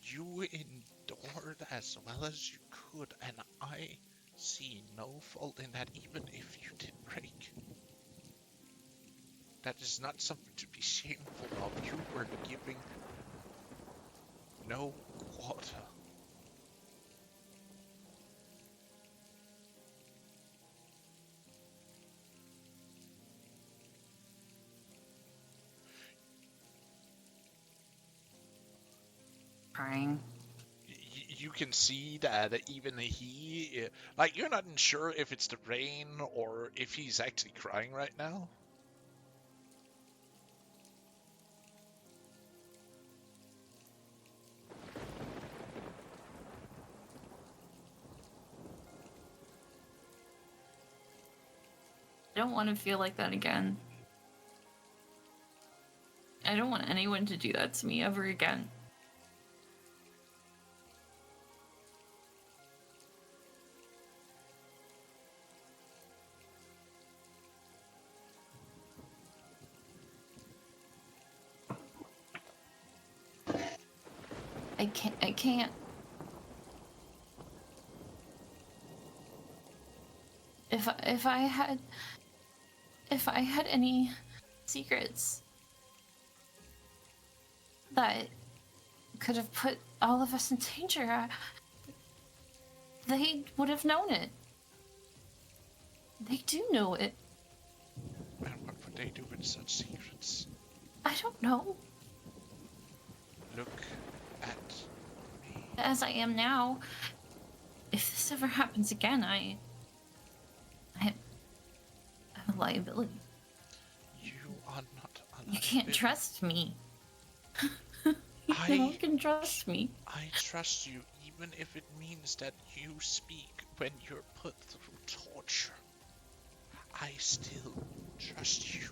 You endured as well as you could, and I see no fault in that, even if you did break. That is not something to be shameful of. You were giving no quarter. Crying. You can see that even he, you're not sure if it's the rain or if he's actually crying right now. I don't want to feel like that again. I don't want anyone to do that to me ever again. I can't. If I had any secrets that could have put all of us in danger, they would have known it. They do know it. And what would they do with such secrets? I don't know. Look at me. As I am now, if this ever happens again, I'm a liability. You are not a liability. You can't trust me. You can trust me. I trust you, even if it means that you speak when you're put through torture. I still trust you.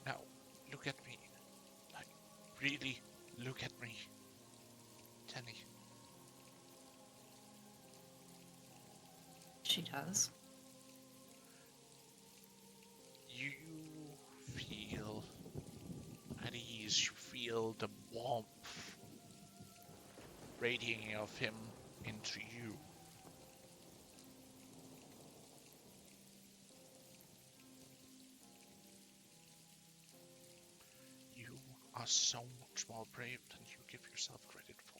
Now, look at me. Like, really look at me. Tenny. She does. You feel at ease. You feel the warmth radiating of him into you. You are so much more brave than you give yourself credit for.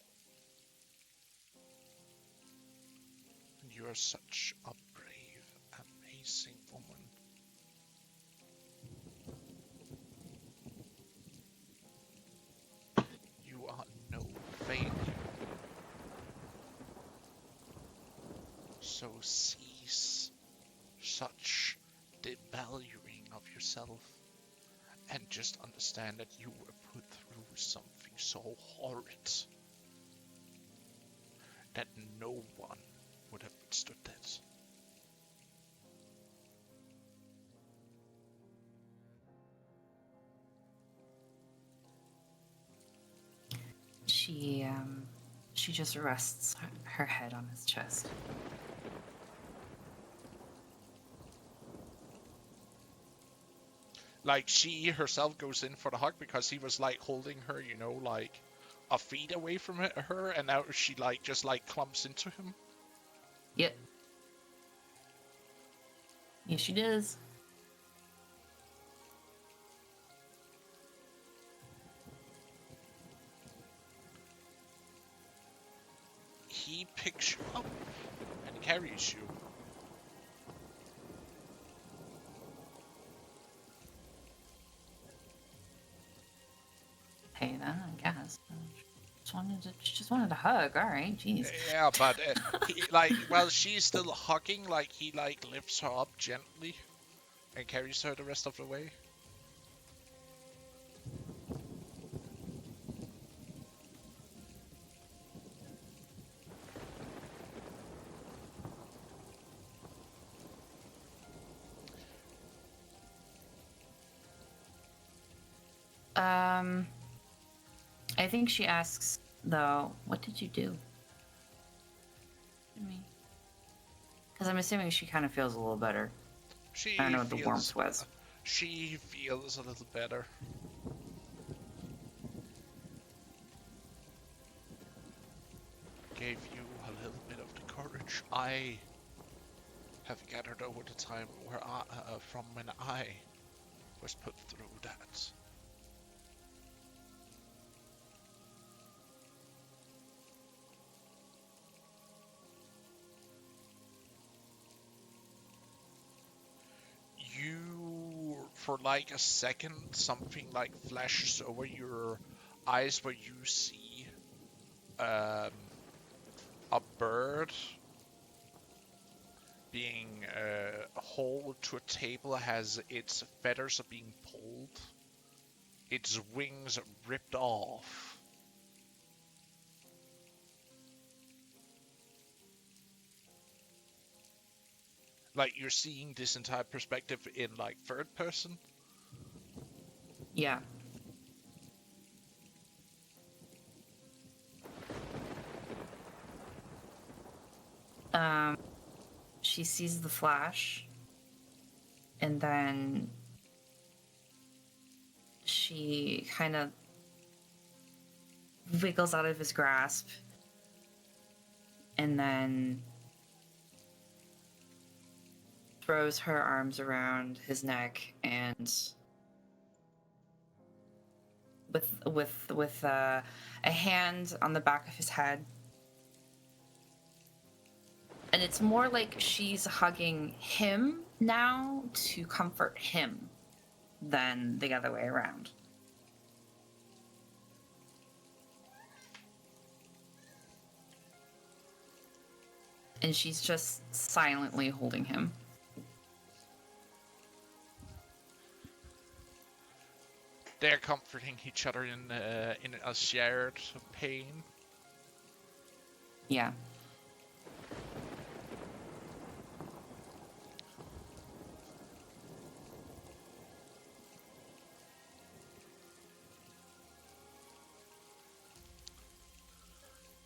And you are such a brave, amazing woman. You are no failure. So cease such devaluing of yourself and just understand that you were put through something so horrid that no one would have withstood that. She just rests her head on his chest. Like, she herself goes in for the hug because he was like holding her, you know, like a feet away from her, and now she like just like clumps into him. Yep. Yes, she does. He picks you up and carries you. Hey, then I guess. She just wanted a hug. All right, jeez. Yeah, but he, like, while she's still hugging, like, he like lifts her up gently and carries her the rest of the way. I think she asks though, what did you do? Because I'm assuming she kind of feels a little better. She I don't know what the feels, warmth was. She feels a little better. Gave you a little bit of the courage I have gathered over the time where from when I was put through that. You, for like a second, something like flashes over your eyes where you see a bird being hauled to a table as its feathers are being pulled, its wings ripped off. Like, you're seeing this entire perspective in like third person. Yeah. She sees the flash, and then she kind of wiggles out of his grasp, and then throws her arms around his neck and with a hand on the back of his head. And it's more like she's hugging him now to comfort him than the other way around. And she's just silently holding him. They're comforting each other in a shared pain. Yeah.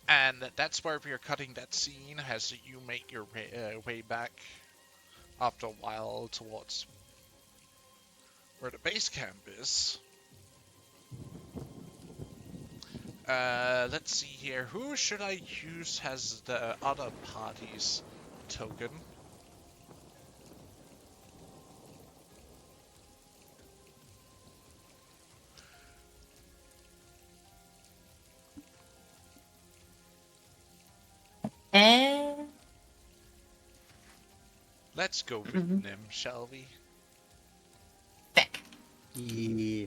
And that's where we're cutting that scene as you make your way back after a while towards where the base camp is. Let's see here. Who should I use as the other party's token? And Let's go with Nim, shall we? back. Yeah.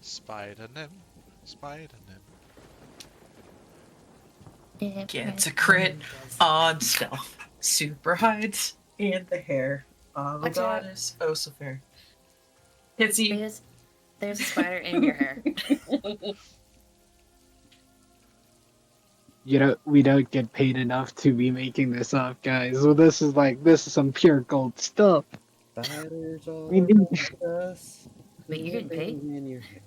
Spider Nim, Spider Nim. Gets a crit on stealth. Super hides in the hair of a Watch out. goddess. Oh, so fair. Hitsy. There's a spider in your hair. We don't get paid enough to be making this up, guys. So this is some pure gold stuff. Spiders all We need- around us. Wait, you're getting paid? In your hair.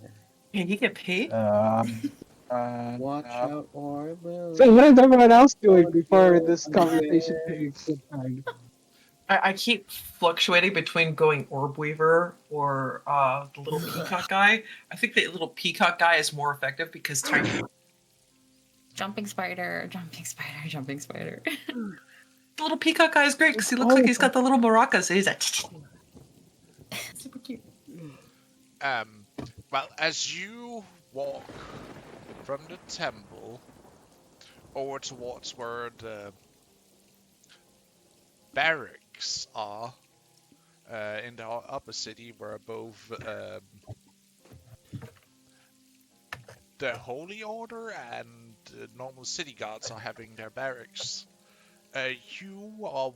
Can you get paid? Watch out or will. So what is everyone else doing before this conversation takes time? I keep fluctuating between going Orb Weaver or the little peacock guy. I think the little peacock guy is more effective because tiny. Jumping spider, jumping spider, jumping spider. The little peacock guy is great because he looks like he's got the little maracas. He's like super cute. Well, as you walk from the temple over towards where the barracks are in the upper city, where both the Holy Order and the normal city guards are having their barracks, you are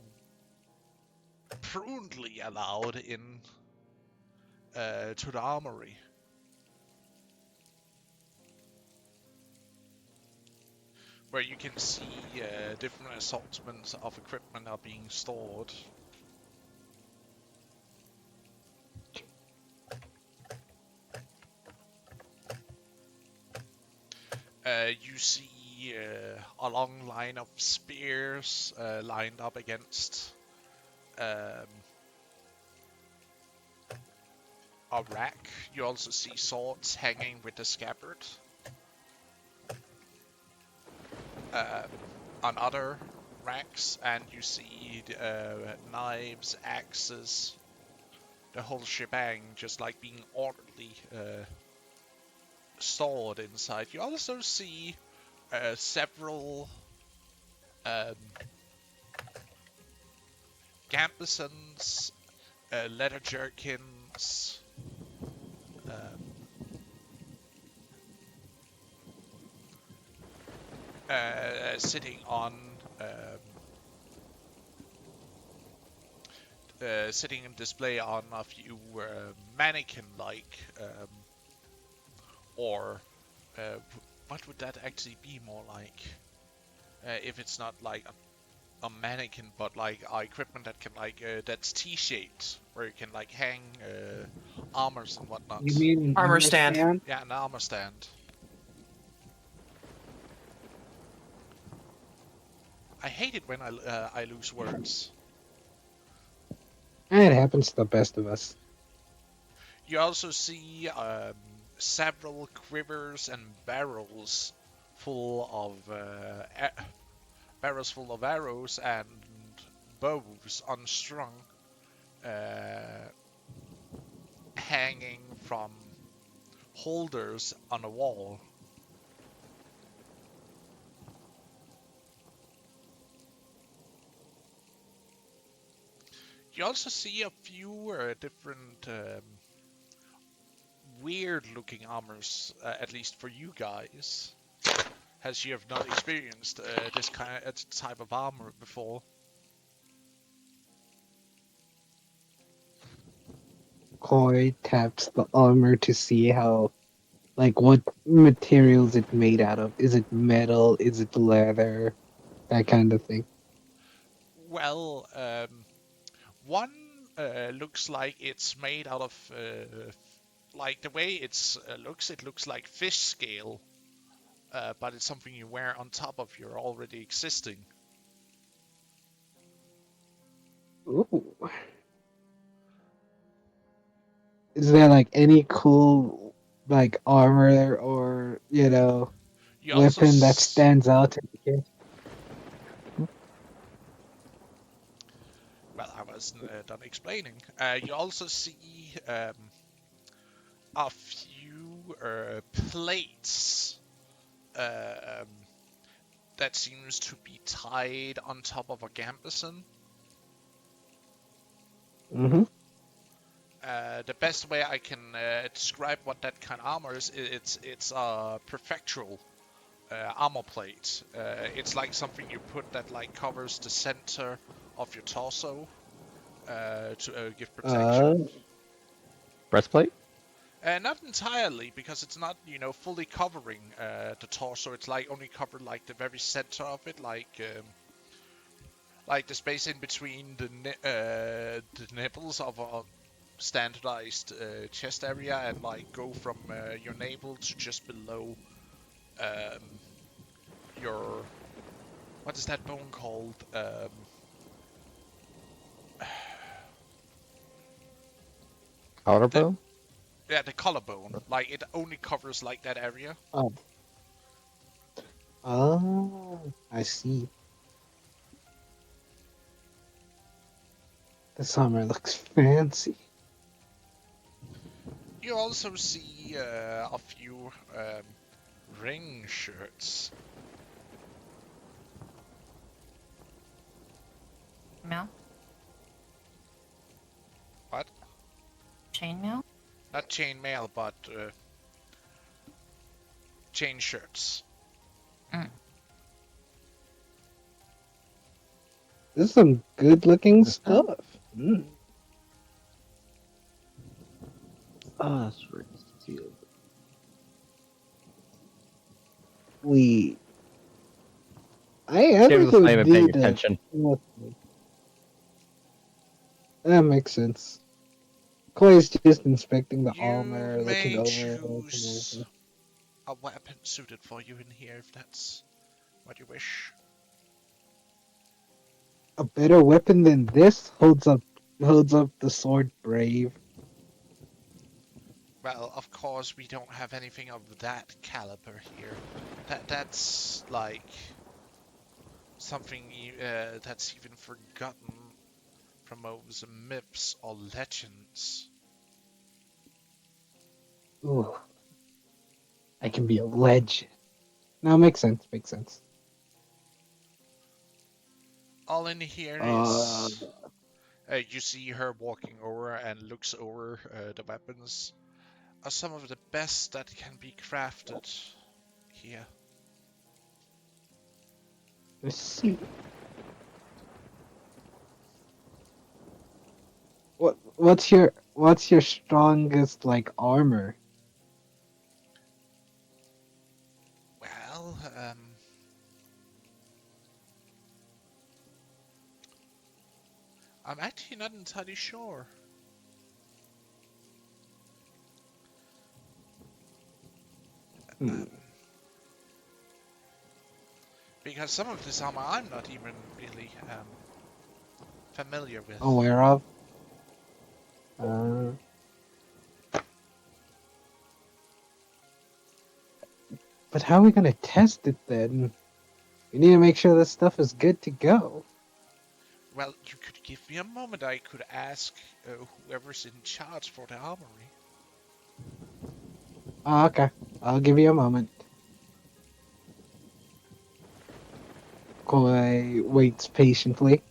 prudently allowed in to the armory. Where you can see different assortments of equipment are being stored. You see a long line of spears lined up against a rack. You also see swords hanging with the scabbard. On other racks, and you see knives, axes, the whole shebang, just like being orderly stored inside. You also see several gambesons, leather jerkins, sitting on sitting in display on a few mannequin-like, or what would that actually be more like? If it's not like a mannequin, but like equipment that can that's T-shaped, where you can like hang armors and whatnot. You mean an Armor stand. Yeah, an armor stand. I hate it when I lose words. It happens to the best of us. You also see several quivers and barrels full of arrows and bows unstrung, hanging from holders on a wall. You also see a few different weird-looking armors, at least for you guys, as you have not experienced this type of armor before. Koi taps the armor to see how, like, what materials it's made out of. Is it metal? Is it leather? That kind of thing. Well, one looks like it's made out of, like the way it looks like fish scale, but it's something you wear on top of your already existing. Ooh. Is there like any cool like armor or You also, weapon that stands out in the game? well, I wasn't done explaining. You also see a few plates um, that seems to be tied on top of a gambeson. Mm-hmm. The best way I can describe what that kind of armor is, it's a prefectural armor plate. It's like something you put that like covers the center of your torso to give protection. Breastplate? Not entirely, because it's not, fully covering the torso. It's like only covered like the very center of it, like the space in between the nipples of a standardized chest area, and like go from your navel to just below your, what is that bone called? Collarbone? Yeah, the collarbone. Like it only covers like that area. Oh. Oh, I see. This armor looks fancy. You also see a few ring shirts. Mail? What? Chainmail? Not chainmail, but chain shirts. Mm. This is some good looking stuff. Mm. Ah, that's right. Steel. We. I James was ever not even paying did. attention. That makes sense. Koi's just inspecting the You armor, looking may over it. choose a weapon suited for you in here if that's what you wish. A better weapon than this holds up the sword brave. Well, of course we don't have anything of that caliber here. That's like something that's even forgotten from those myths or legends. Ooh, I can be a legend. No, makes sense. Makes sense. All in here Uh, is you see her walking over and looks over the weapons. Are some of the best that can be crafted here. let's see. What's your strongest like armor? Well, I'm actually not entirely sure. Hmm. Because some of this armor I'm not even really familiar with. Aware of? Uh, but how are we gonna test it then? We need to make sure this stuff is good to go. Well, you could give me a moment. I could ask whoever's in charge for the armory. Oh, okay. I'll give you a moment. Koi waits patiently.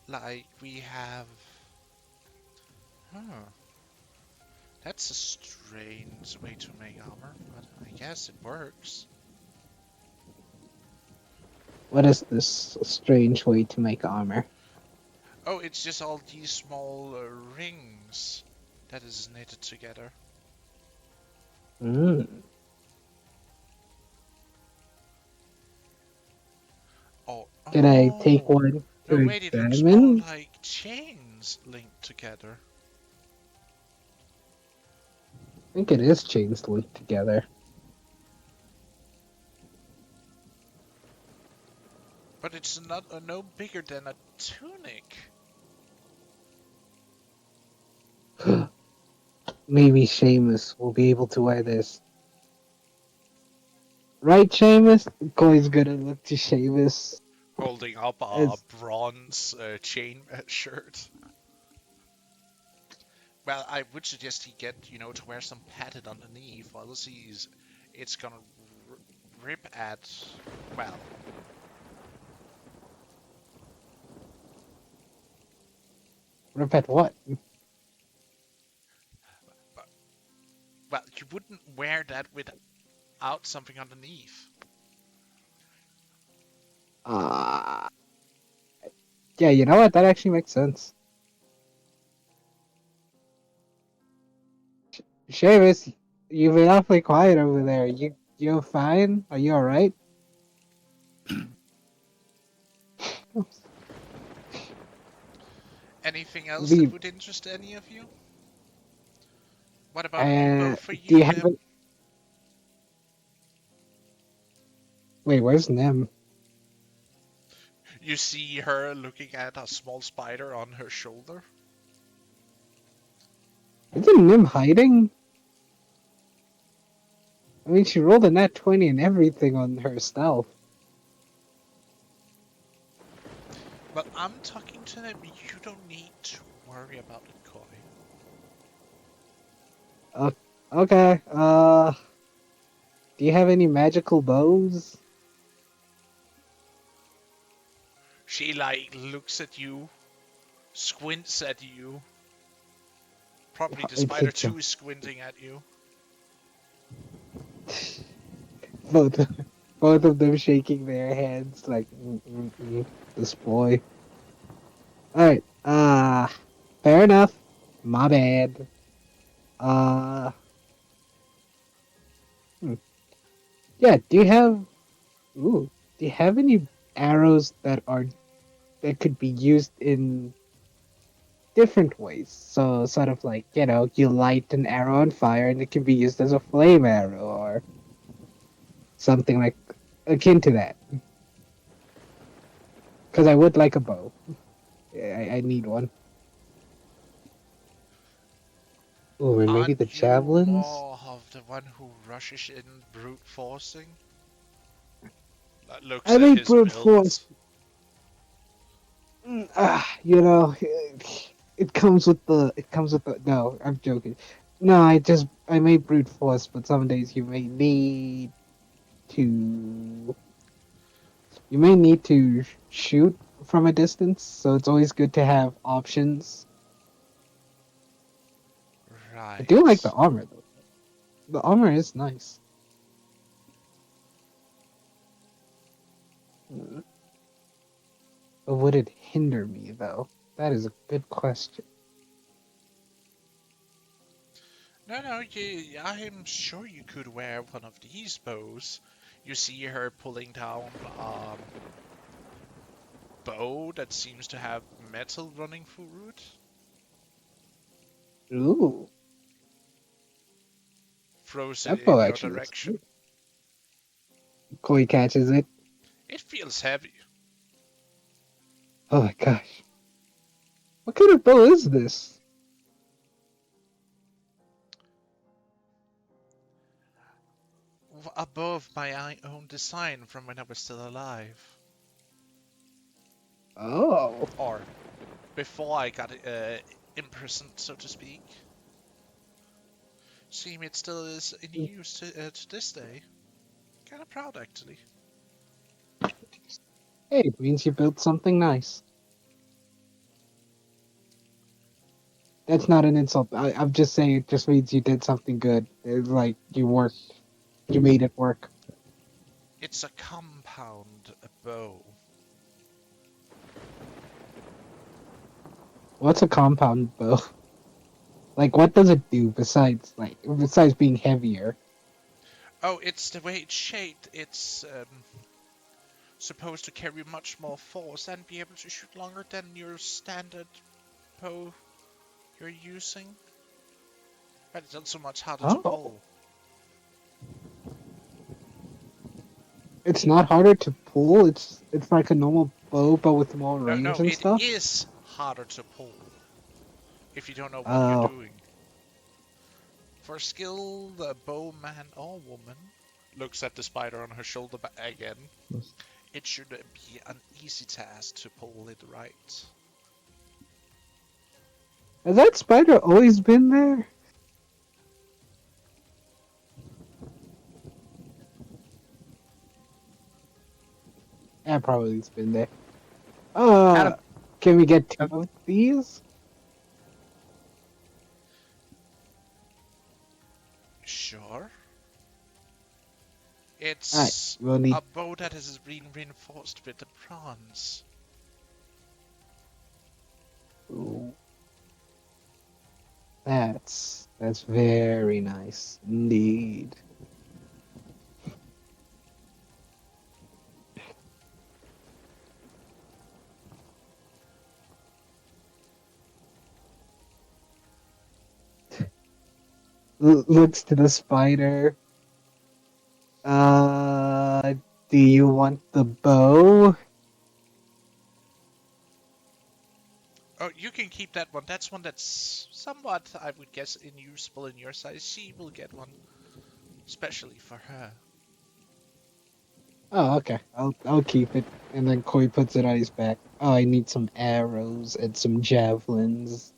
Like, we have... Huh. That's a strange way to make armor, but I guess it works. What is this strange way to make armor? Oh, it's just all these small rings that is knitted together. Mm. Oh, Can I take one no, to wait, it looks more examine? like chains linked together. I think it is chains linked together. But it's not no bigger than a tunic. Maybe Seamus will be able to wear this. Right, Seamus? Coy's gonna look to Seamus. Holding up a As- bronze chain shirt. Well, I would suggest he get, to wear some padded underneath, or else it's gonna rip at, well. Rip at what? Well, you wouldn't wear that without something underneath. Yeah, you know what? That actually makes sense. Seamus, you've been awfully quiet over there. You fine? Are you alright? Anything else that would interest any of you? What about a new bow for do you, you have Nim? Wait, where's Nim? You see her looking at a small spider on her shoulder. Isn't Nim hiding? I mean, she rolled a nat 20 and everything on her stealth. But I'm talking to them. You don't need to worry about it, Koi. Okay, do you have any magical bows? She, looks at you, squints at you. Probably the spider, too, is squinting at you. both of them shaking their heads like, this boy. Alright, fair enough. My bad. Yeah, do you have any arrows that could be used in different ways? So sort of like, you light an arrow on fire and it can be used as a flame arrow or something like akin to that. Because I would like a bow. I need one. Oh, and maybe Aren't the you javelins? more of the one who rushes in brute forcing? That looks I at need his brute build. force. It comes with the. No, I'm joking. No, I made brute force, but some days you may need to. You may need to shoot from a distance, so it's always good to have options. Right. I do like the armor though. The armor is nice. But would it hinder me though? That is a good question. No, I'm sure you could wear one of these bows. You see her pulling down bow that seems to have metal running through it. Ooh. Throws That it bow in your actually looks direction. good. Koi catches it. It feels heavy. Oh my gosh. What kind of bow is this? A bow of my own design from when I was still alive. Oh. Or before I got imprisoned, so to speak. See, it still is in use to this day. Kind of proud, actually. Hey, it means you built something nice. That's not an insult. I'm just saying it just means you did something good. It's like you worked. You made it work. It's a compound bow. What's a compound bow? Like, what does it do besides being heavier? Oh, it's the way it's shaped. It's supposed to carry much more force and be able to shoot longer than your standard bow you're using. But it's also much harder to Oh, pull. it's not harder to pull. It's like a normal bow, but with more No, range no, and it stuff. is harder to pull if you don't know what you're Oh, doing. For a skilled bowman or woman, looks at the spider on her shoulder again. It should be an easy task to pull it right. has that spider always been there? Yeah, probably it's been there. Adam, Can we get two of these? Sure. Alright, It's we'll need. a bow that has been reinforced with the bronze. Ooh, that's very nice indeed. Looks to the spider. Uh, do you want the bow? Oh, you can keep that one. That's one that's somewhat, I would guess, unusable in your size. She will get one, especially for her. Oh, okay. I'll keep it. And then Koi puts it on his back. Oh, I need some arrows and some javelins.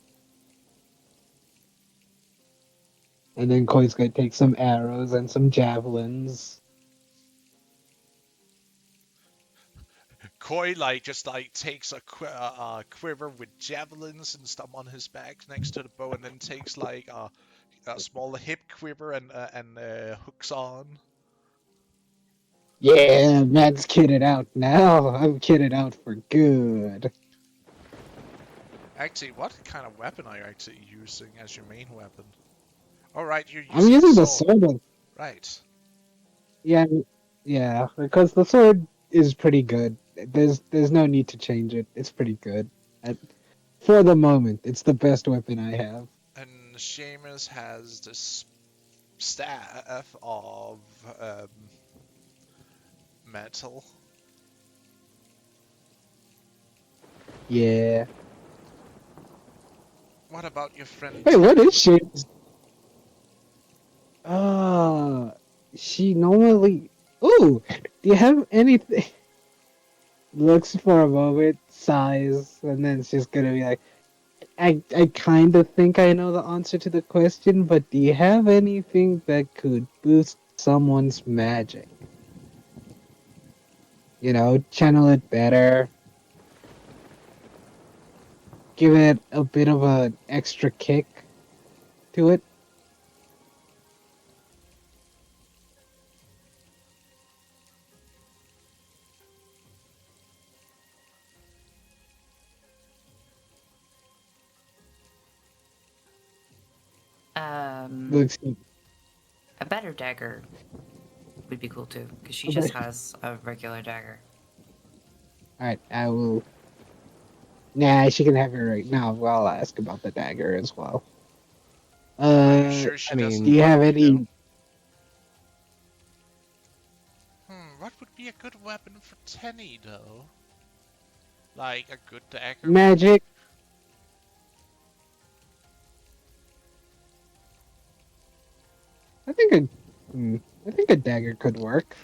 And then Koi's gonna take some arrows and some javelins. Koi just takes a quiver with javelins and stuff on his back next to the bow, and then takes a small hip quiver and hooks on. Yeah, man's kitted out now. I'm kitted out for good. Actually, what kind of weapon are you actually using as your main weapon? Oh, right, you're I'm using the using the sword. sword. Right. Yeah, yeah, because the sword is pretty good. There's no need to change it. It's pretty good. At, for the moment, it's the best weapon I have. And Seamus has this staff of metal. Yeah. What about your friend Hey, what is Tenny? she? Uh, she normally. Ooh, do you have anything? Looks for a moment, sighs, and then she's gonna be like, I kind of think I know the answer to the question, but do you have anything that could boost someone's magic? You know, channel it better, give it a bit of an extra kick to it. Looks. A better dagger would be cool too, because she Okay. just has a regular dagger. Alright, I will. Nah, she can have it right now. Well, I'll ask about the dagger as well. Are you sure she I doesn't Do mean, you have want, any? What would be a good weapon for Tenny, though? Like a good dagger would be... Magic? I think I think a dagger could work.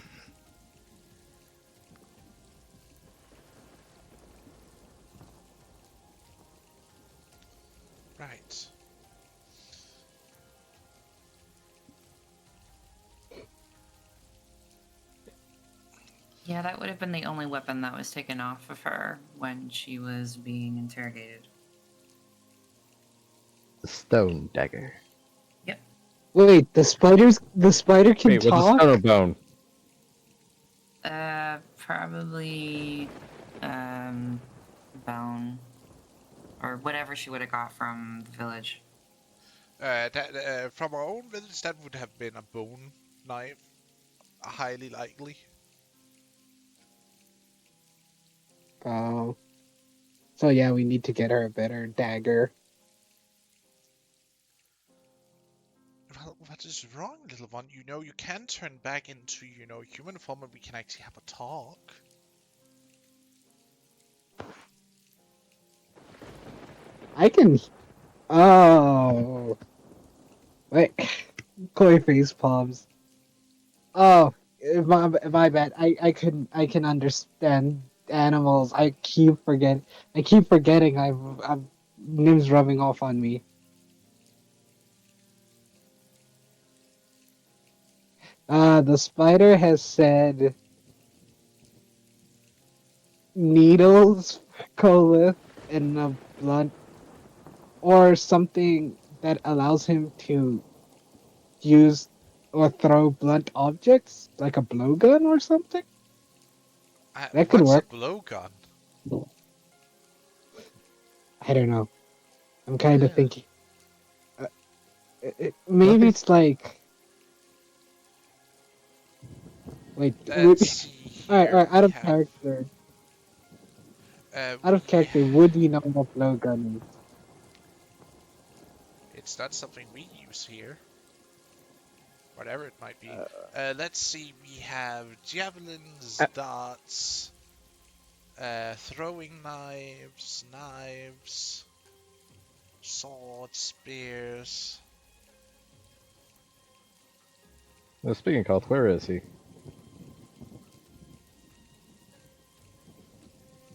Right. Yeah, that would have been the only weapon that was taken off of her when she was being interrogated. The stone dagger. Wait, the spider can Wait, was it talk? stone or bone? Probably bone or whatever she would have got from the village. From our own village, that would have been a bone knife, highly likely. Oh. So yeah, we need to get her a better dagger. Well, what is wrong, little one? You know, you can turn back into, human form and we can actually have a talk. I can. Oh. Wait. Koi face palms. Oh, my bad. I can understand animals. I keep forgetting. I've Nim's rubbing off on me. The spider has said needles, Colith, and a blunt, or something that allows him to use or throw blunt objects, like a blowgun or something. That could What's a work. blowgun? I don't know. I'm kind of Yeah. thinking. Maybe it's like. Wait. Let's see Alright, here. out We of have, character. Out of we character, would we know what blowgun is? It's not something we use here. Whatever it might be. Let's see, we have javelins, darts, throwing knives, swords, spears. Speaking of Koth, where is he?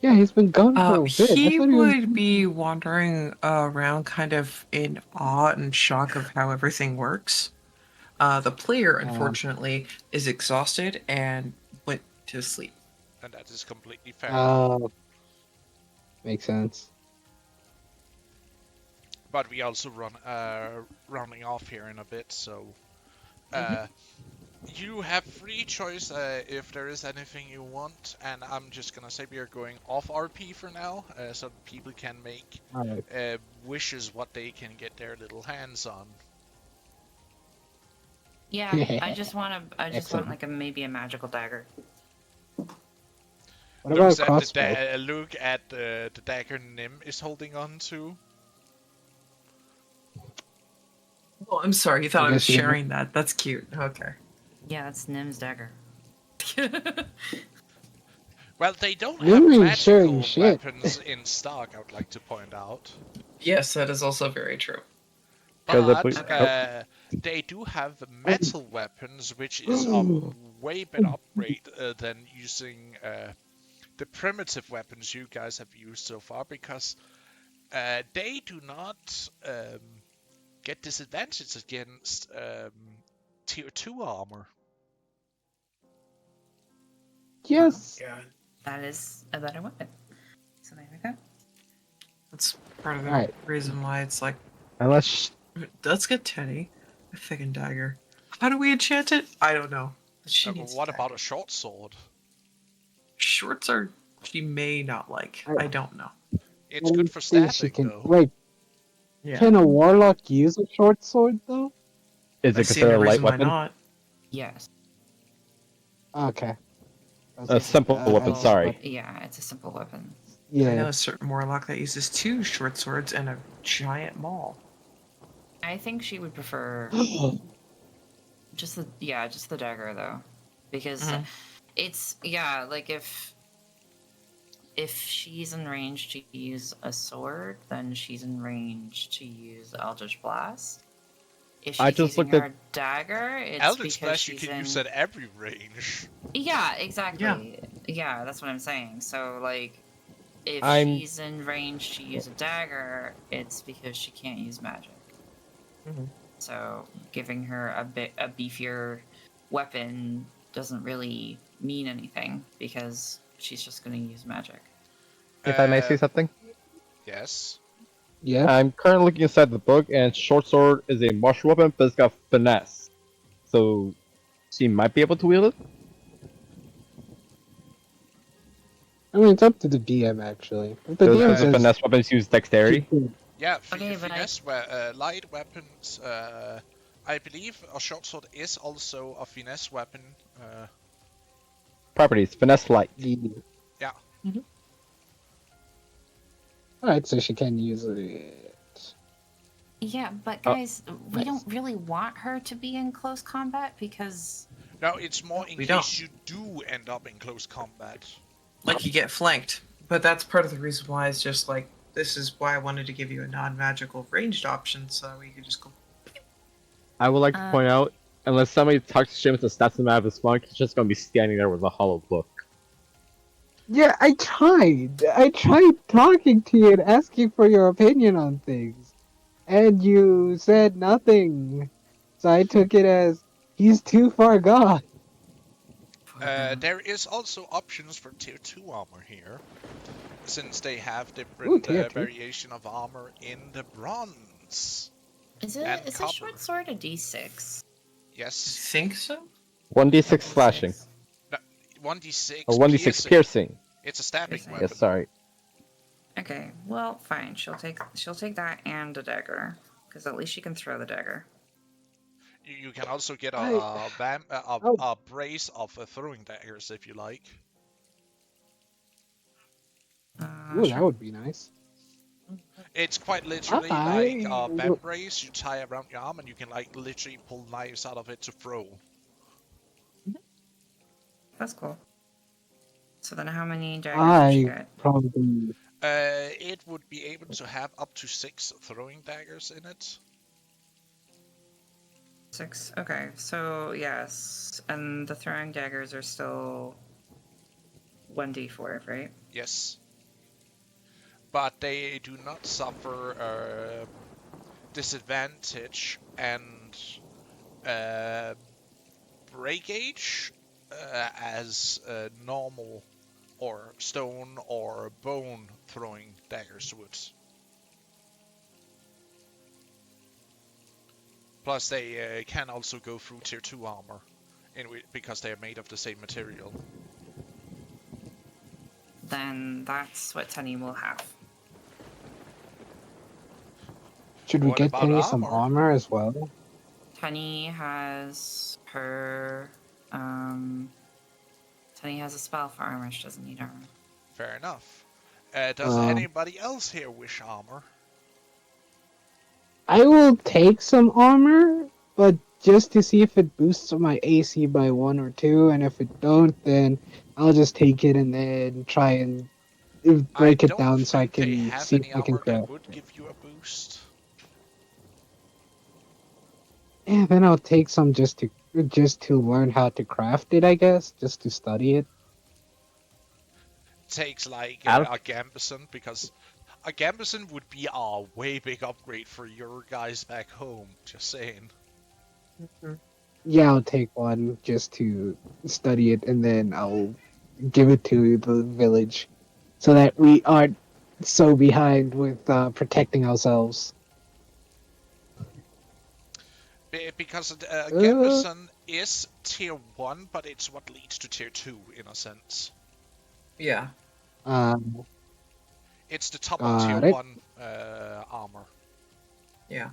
Yeah, he's been gone for a bit. I He thought he was. would be wandering around kind of in awe and shock of how everything works. The player, unfortunately, is exhausted and went to sleep. And that is completely fair. Makes sense. But we also rounding off here in a bit, so you have free choice if there is anything you want, and I'm just gonna say we are going off RP for now, so people can make wishes what they can get their little hands on. Yeah, I just want like maybe a magical dagger. What about a crossbow? Look at the dagger Nim is holding on to. Well, I'm sorry, you thought I was guess you- sharing that. That's cute. Okay. Yeah, that's Nim's dagger. Well, they don't You have ain't magical sharing shit. weapons in stock, I would like to point out. Yes, that is also very true. But they do have metal weapons, which is a way better upgrade than using the primitive weapons you guys have used so far, because they do not get disadvantage against tier 2 armor. Yes. Yeah. That is a better weapon. So there we go. That's part of the Alright. reason why it's like, Unless let's get Teddy a fucking dagger. How do we enchant it? I don't know. But she But needs what a about a short sword? shorts are she may not like. I don't know. It's good for See, stabbing, though. Wait, Yeah. can a warlock use a short sword though? is I it see considered no a light reason why weapon? not. Yes. Okay. A simple weapon. Sorry. Yeah, it's a simple weapon. I know Yeah. a certain warlock that uses 2 short swords and a giant maul. I think she would prefer just the dagger though, because it's like if she's in range to use a sword, then she's in range to use Eldritch Blast. If she's using her dagger, it's Eldritch because Blast you she's can in... use at every range. Yeah, exactly. Yeah, that's what I'm saying. So, like, if she's in range to use a dagger, it's because she can't use magic. So, giving her a beefier weapon doesn't really mean anything because she's just going to use magic. If I may say something, Yes. Yeah. I'm currently looking inside the book, and short sword is a martial weapon, but it's got finesse. So she might be able to wield it. I mean, it's up to the DM actually. If the Those DM types of says finesse weapons use she dexterity. could, Yeah, Okay, but I light weapons. I believe a short sword is also a finesse weapon. Properties: finesse light. Yeah. alright, so she can use it. yeah, but Oh, guys, we nice. don't really want her to be in close combat because No, it's more in We case don't. you do end up in close combat. Like you get flanked. But that's part of the reason why it's just like this is why I wanted to give you a non-magical ranged option so you could just go. I would like to point out, unless somebody talks shit to stats him out of his funk, he's just gonna be standing there with a hollow book. Yeah, I tried. I tried talking to you and asking for your opinion on things. And you said nothing. So I took it as he's too far gone. There is also options for tier 2 armor here, since they have Ooh, different tier 2. variation of armor in the bronze. is And a copper. short sword a D6? Yes. Think so? 1d6 slashing. No, 1d6 Or 1d6 piercing. It's a stabbing Piercing. weapon. Yes, sorry. Okay, well, fine. She'll take that and a dagger, because at least she can throw the dagger. You can also get Oh. a brace of throwing daggers if you like. Ooh, Sure. that would be nice. It's quite literally like a I- band brace you tie around your arm, and you can like literally pull knives out of it to throw. That's cool. So then, how many daggers would she I get? probably. It would be able to have up to 6 throwing daggers in it. 6. Okay, so yes, and the throwing daggers are still 1d4, right? Yes. But they do not suffer disadvantage and breakage as normal or stone or bone throwing daggers would. Plus, they can also go through tier 2 armor because they are made of the same material. Then that's what Tenny will have. Should we What get about Tenny some armor? armor as well? Tenny has her. Tenny has a spell for armor. She doesn't need armor. Fair enough. Does anybody else here wish armor? I will take some armor, but just to see if it boosts my AC by 1 or 2, and if it don't, then I'll just take it and then try and break I it don't down so I think they can have see if any I can armor that craft. would give you a boost. Yeah, then I'll take some just to learn how to craft it, I guess, just to study it. Takes like Out of- a gambeson, because a gambeson would be a way big upgrade for your guys back home. Just saying. Yeah, I'll take one just to study it, and then I'll give it to the village, so that we aren't so behind with protecting ourselves. Because Uh, gambeson is tier 1, but it's what leads to tier 2 in a sense. Yeah. It's the top of Got tier it. 1 armor. Yeah.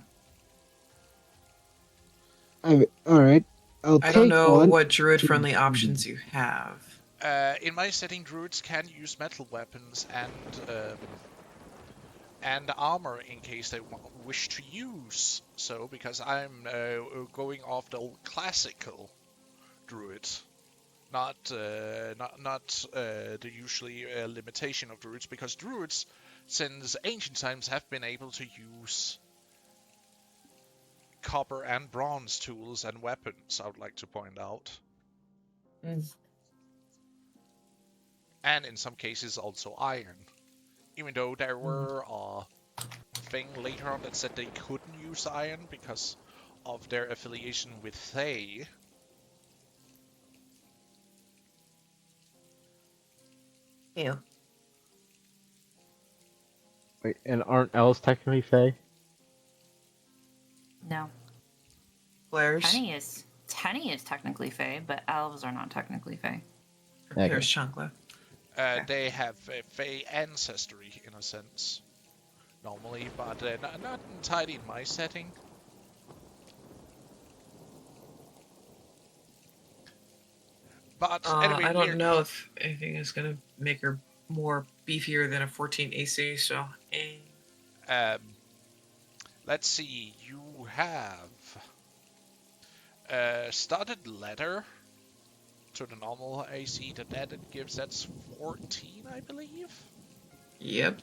all right. I'll I take don't know one. what druid friendly options you have. In my setting, druids can use metal weapons and armor in case they wish to use so, because I'm going off the classical druid, not the usually limitation of druids, because druids since ancient times have been able to use copper and bronze tools and weapons, I would like to point out. And in some cases also iron. Even though there were a thing later on that said they couldn't use iron because of their affiliation with Thay. Yeah. Wait, and aren't elves technically Fae? No. Blair's. Tenny is technically Fae, but elves are not technically Fae. Okay. Here's Chunkla. Okay. They have a Fey ancestry in a sense, normally, but not entirely in my setting. But anyway, I don't know if anything is gonna make her more beefier than a 14 AC. So, let's see. You have started letter to the normal AC that it gives. That's 14, I believe. yep.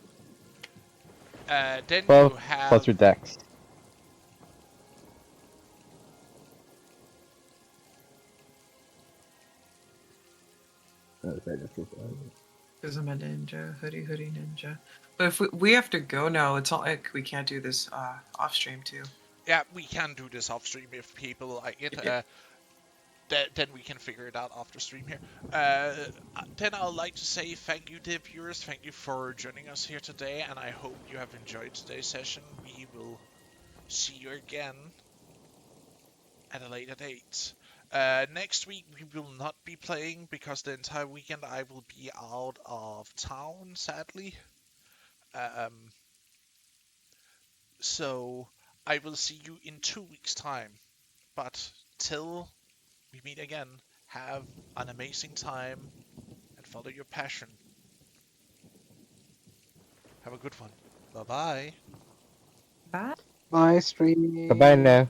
Then 12 you have plus your dex. Because I'm a ninja, hoodie ninja. But if we have to go now, it's not like we can't do this off stream too. Yeah, we can do this off stream if people like it. Then we can figure it out after stream here. Then I'd like to say thank you, dear viewers. Thank you for joining us here today, and I hope you have enjoyed today's session. We will see you again at a later date. Next week we will not be playing because the entire weekend I will be out of town, sadly. So I will see you in 2 weeks' time. But till we meet again, have an amazing time and follow your passion. Have a good one. Bye-bye. Bye. Bye, streaming. Bye-bye now.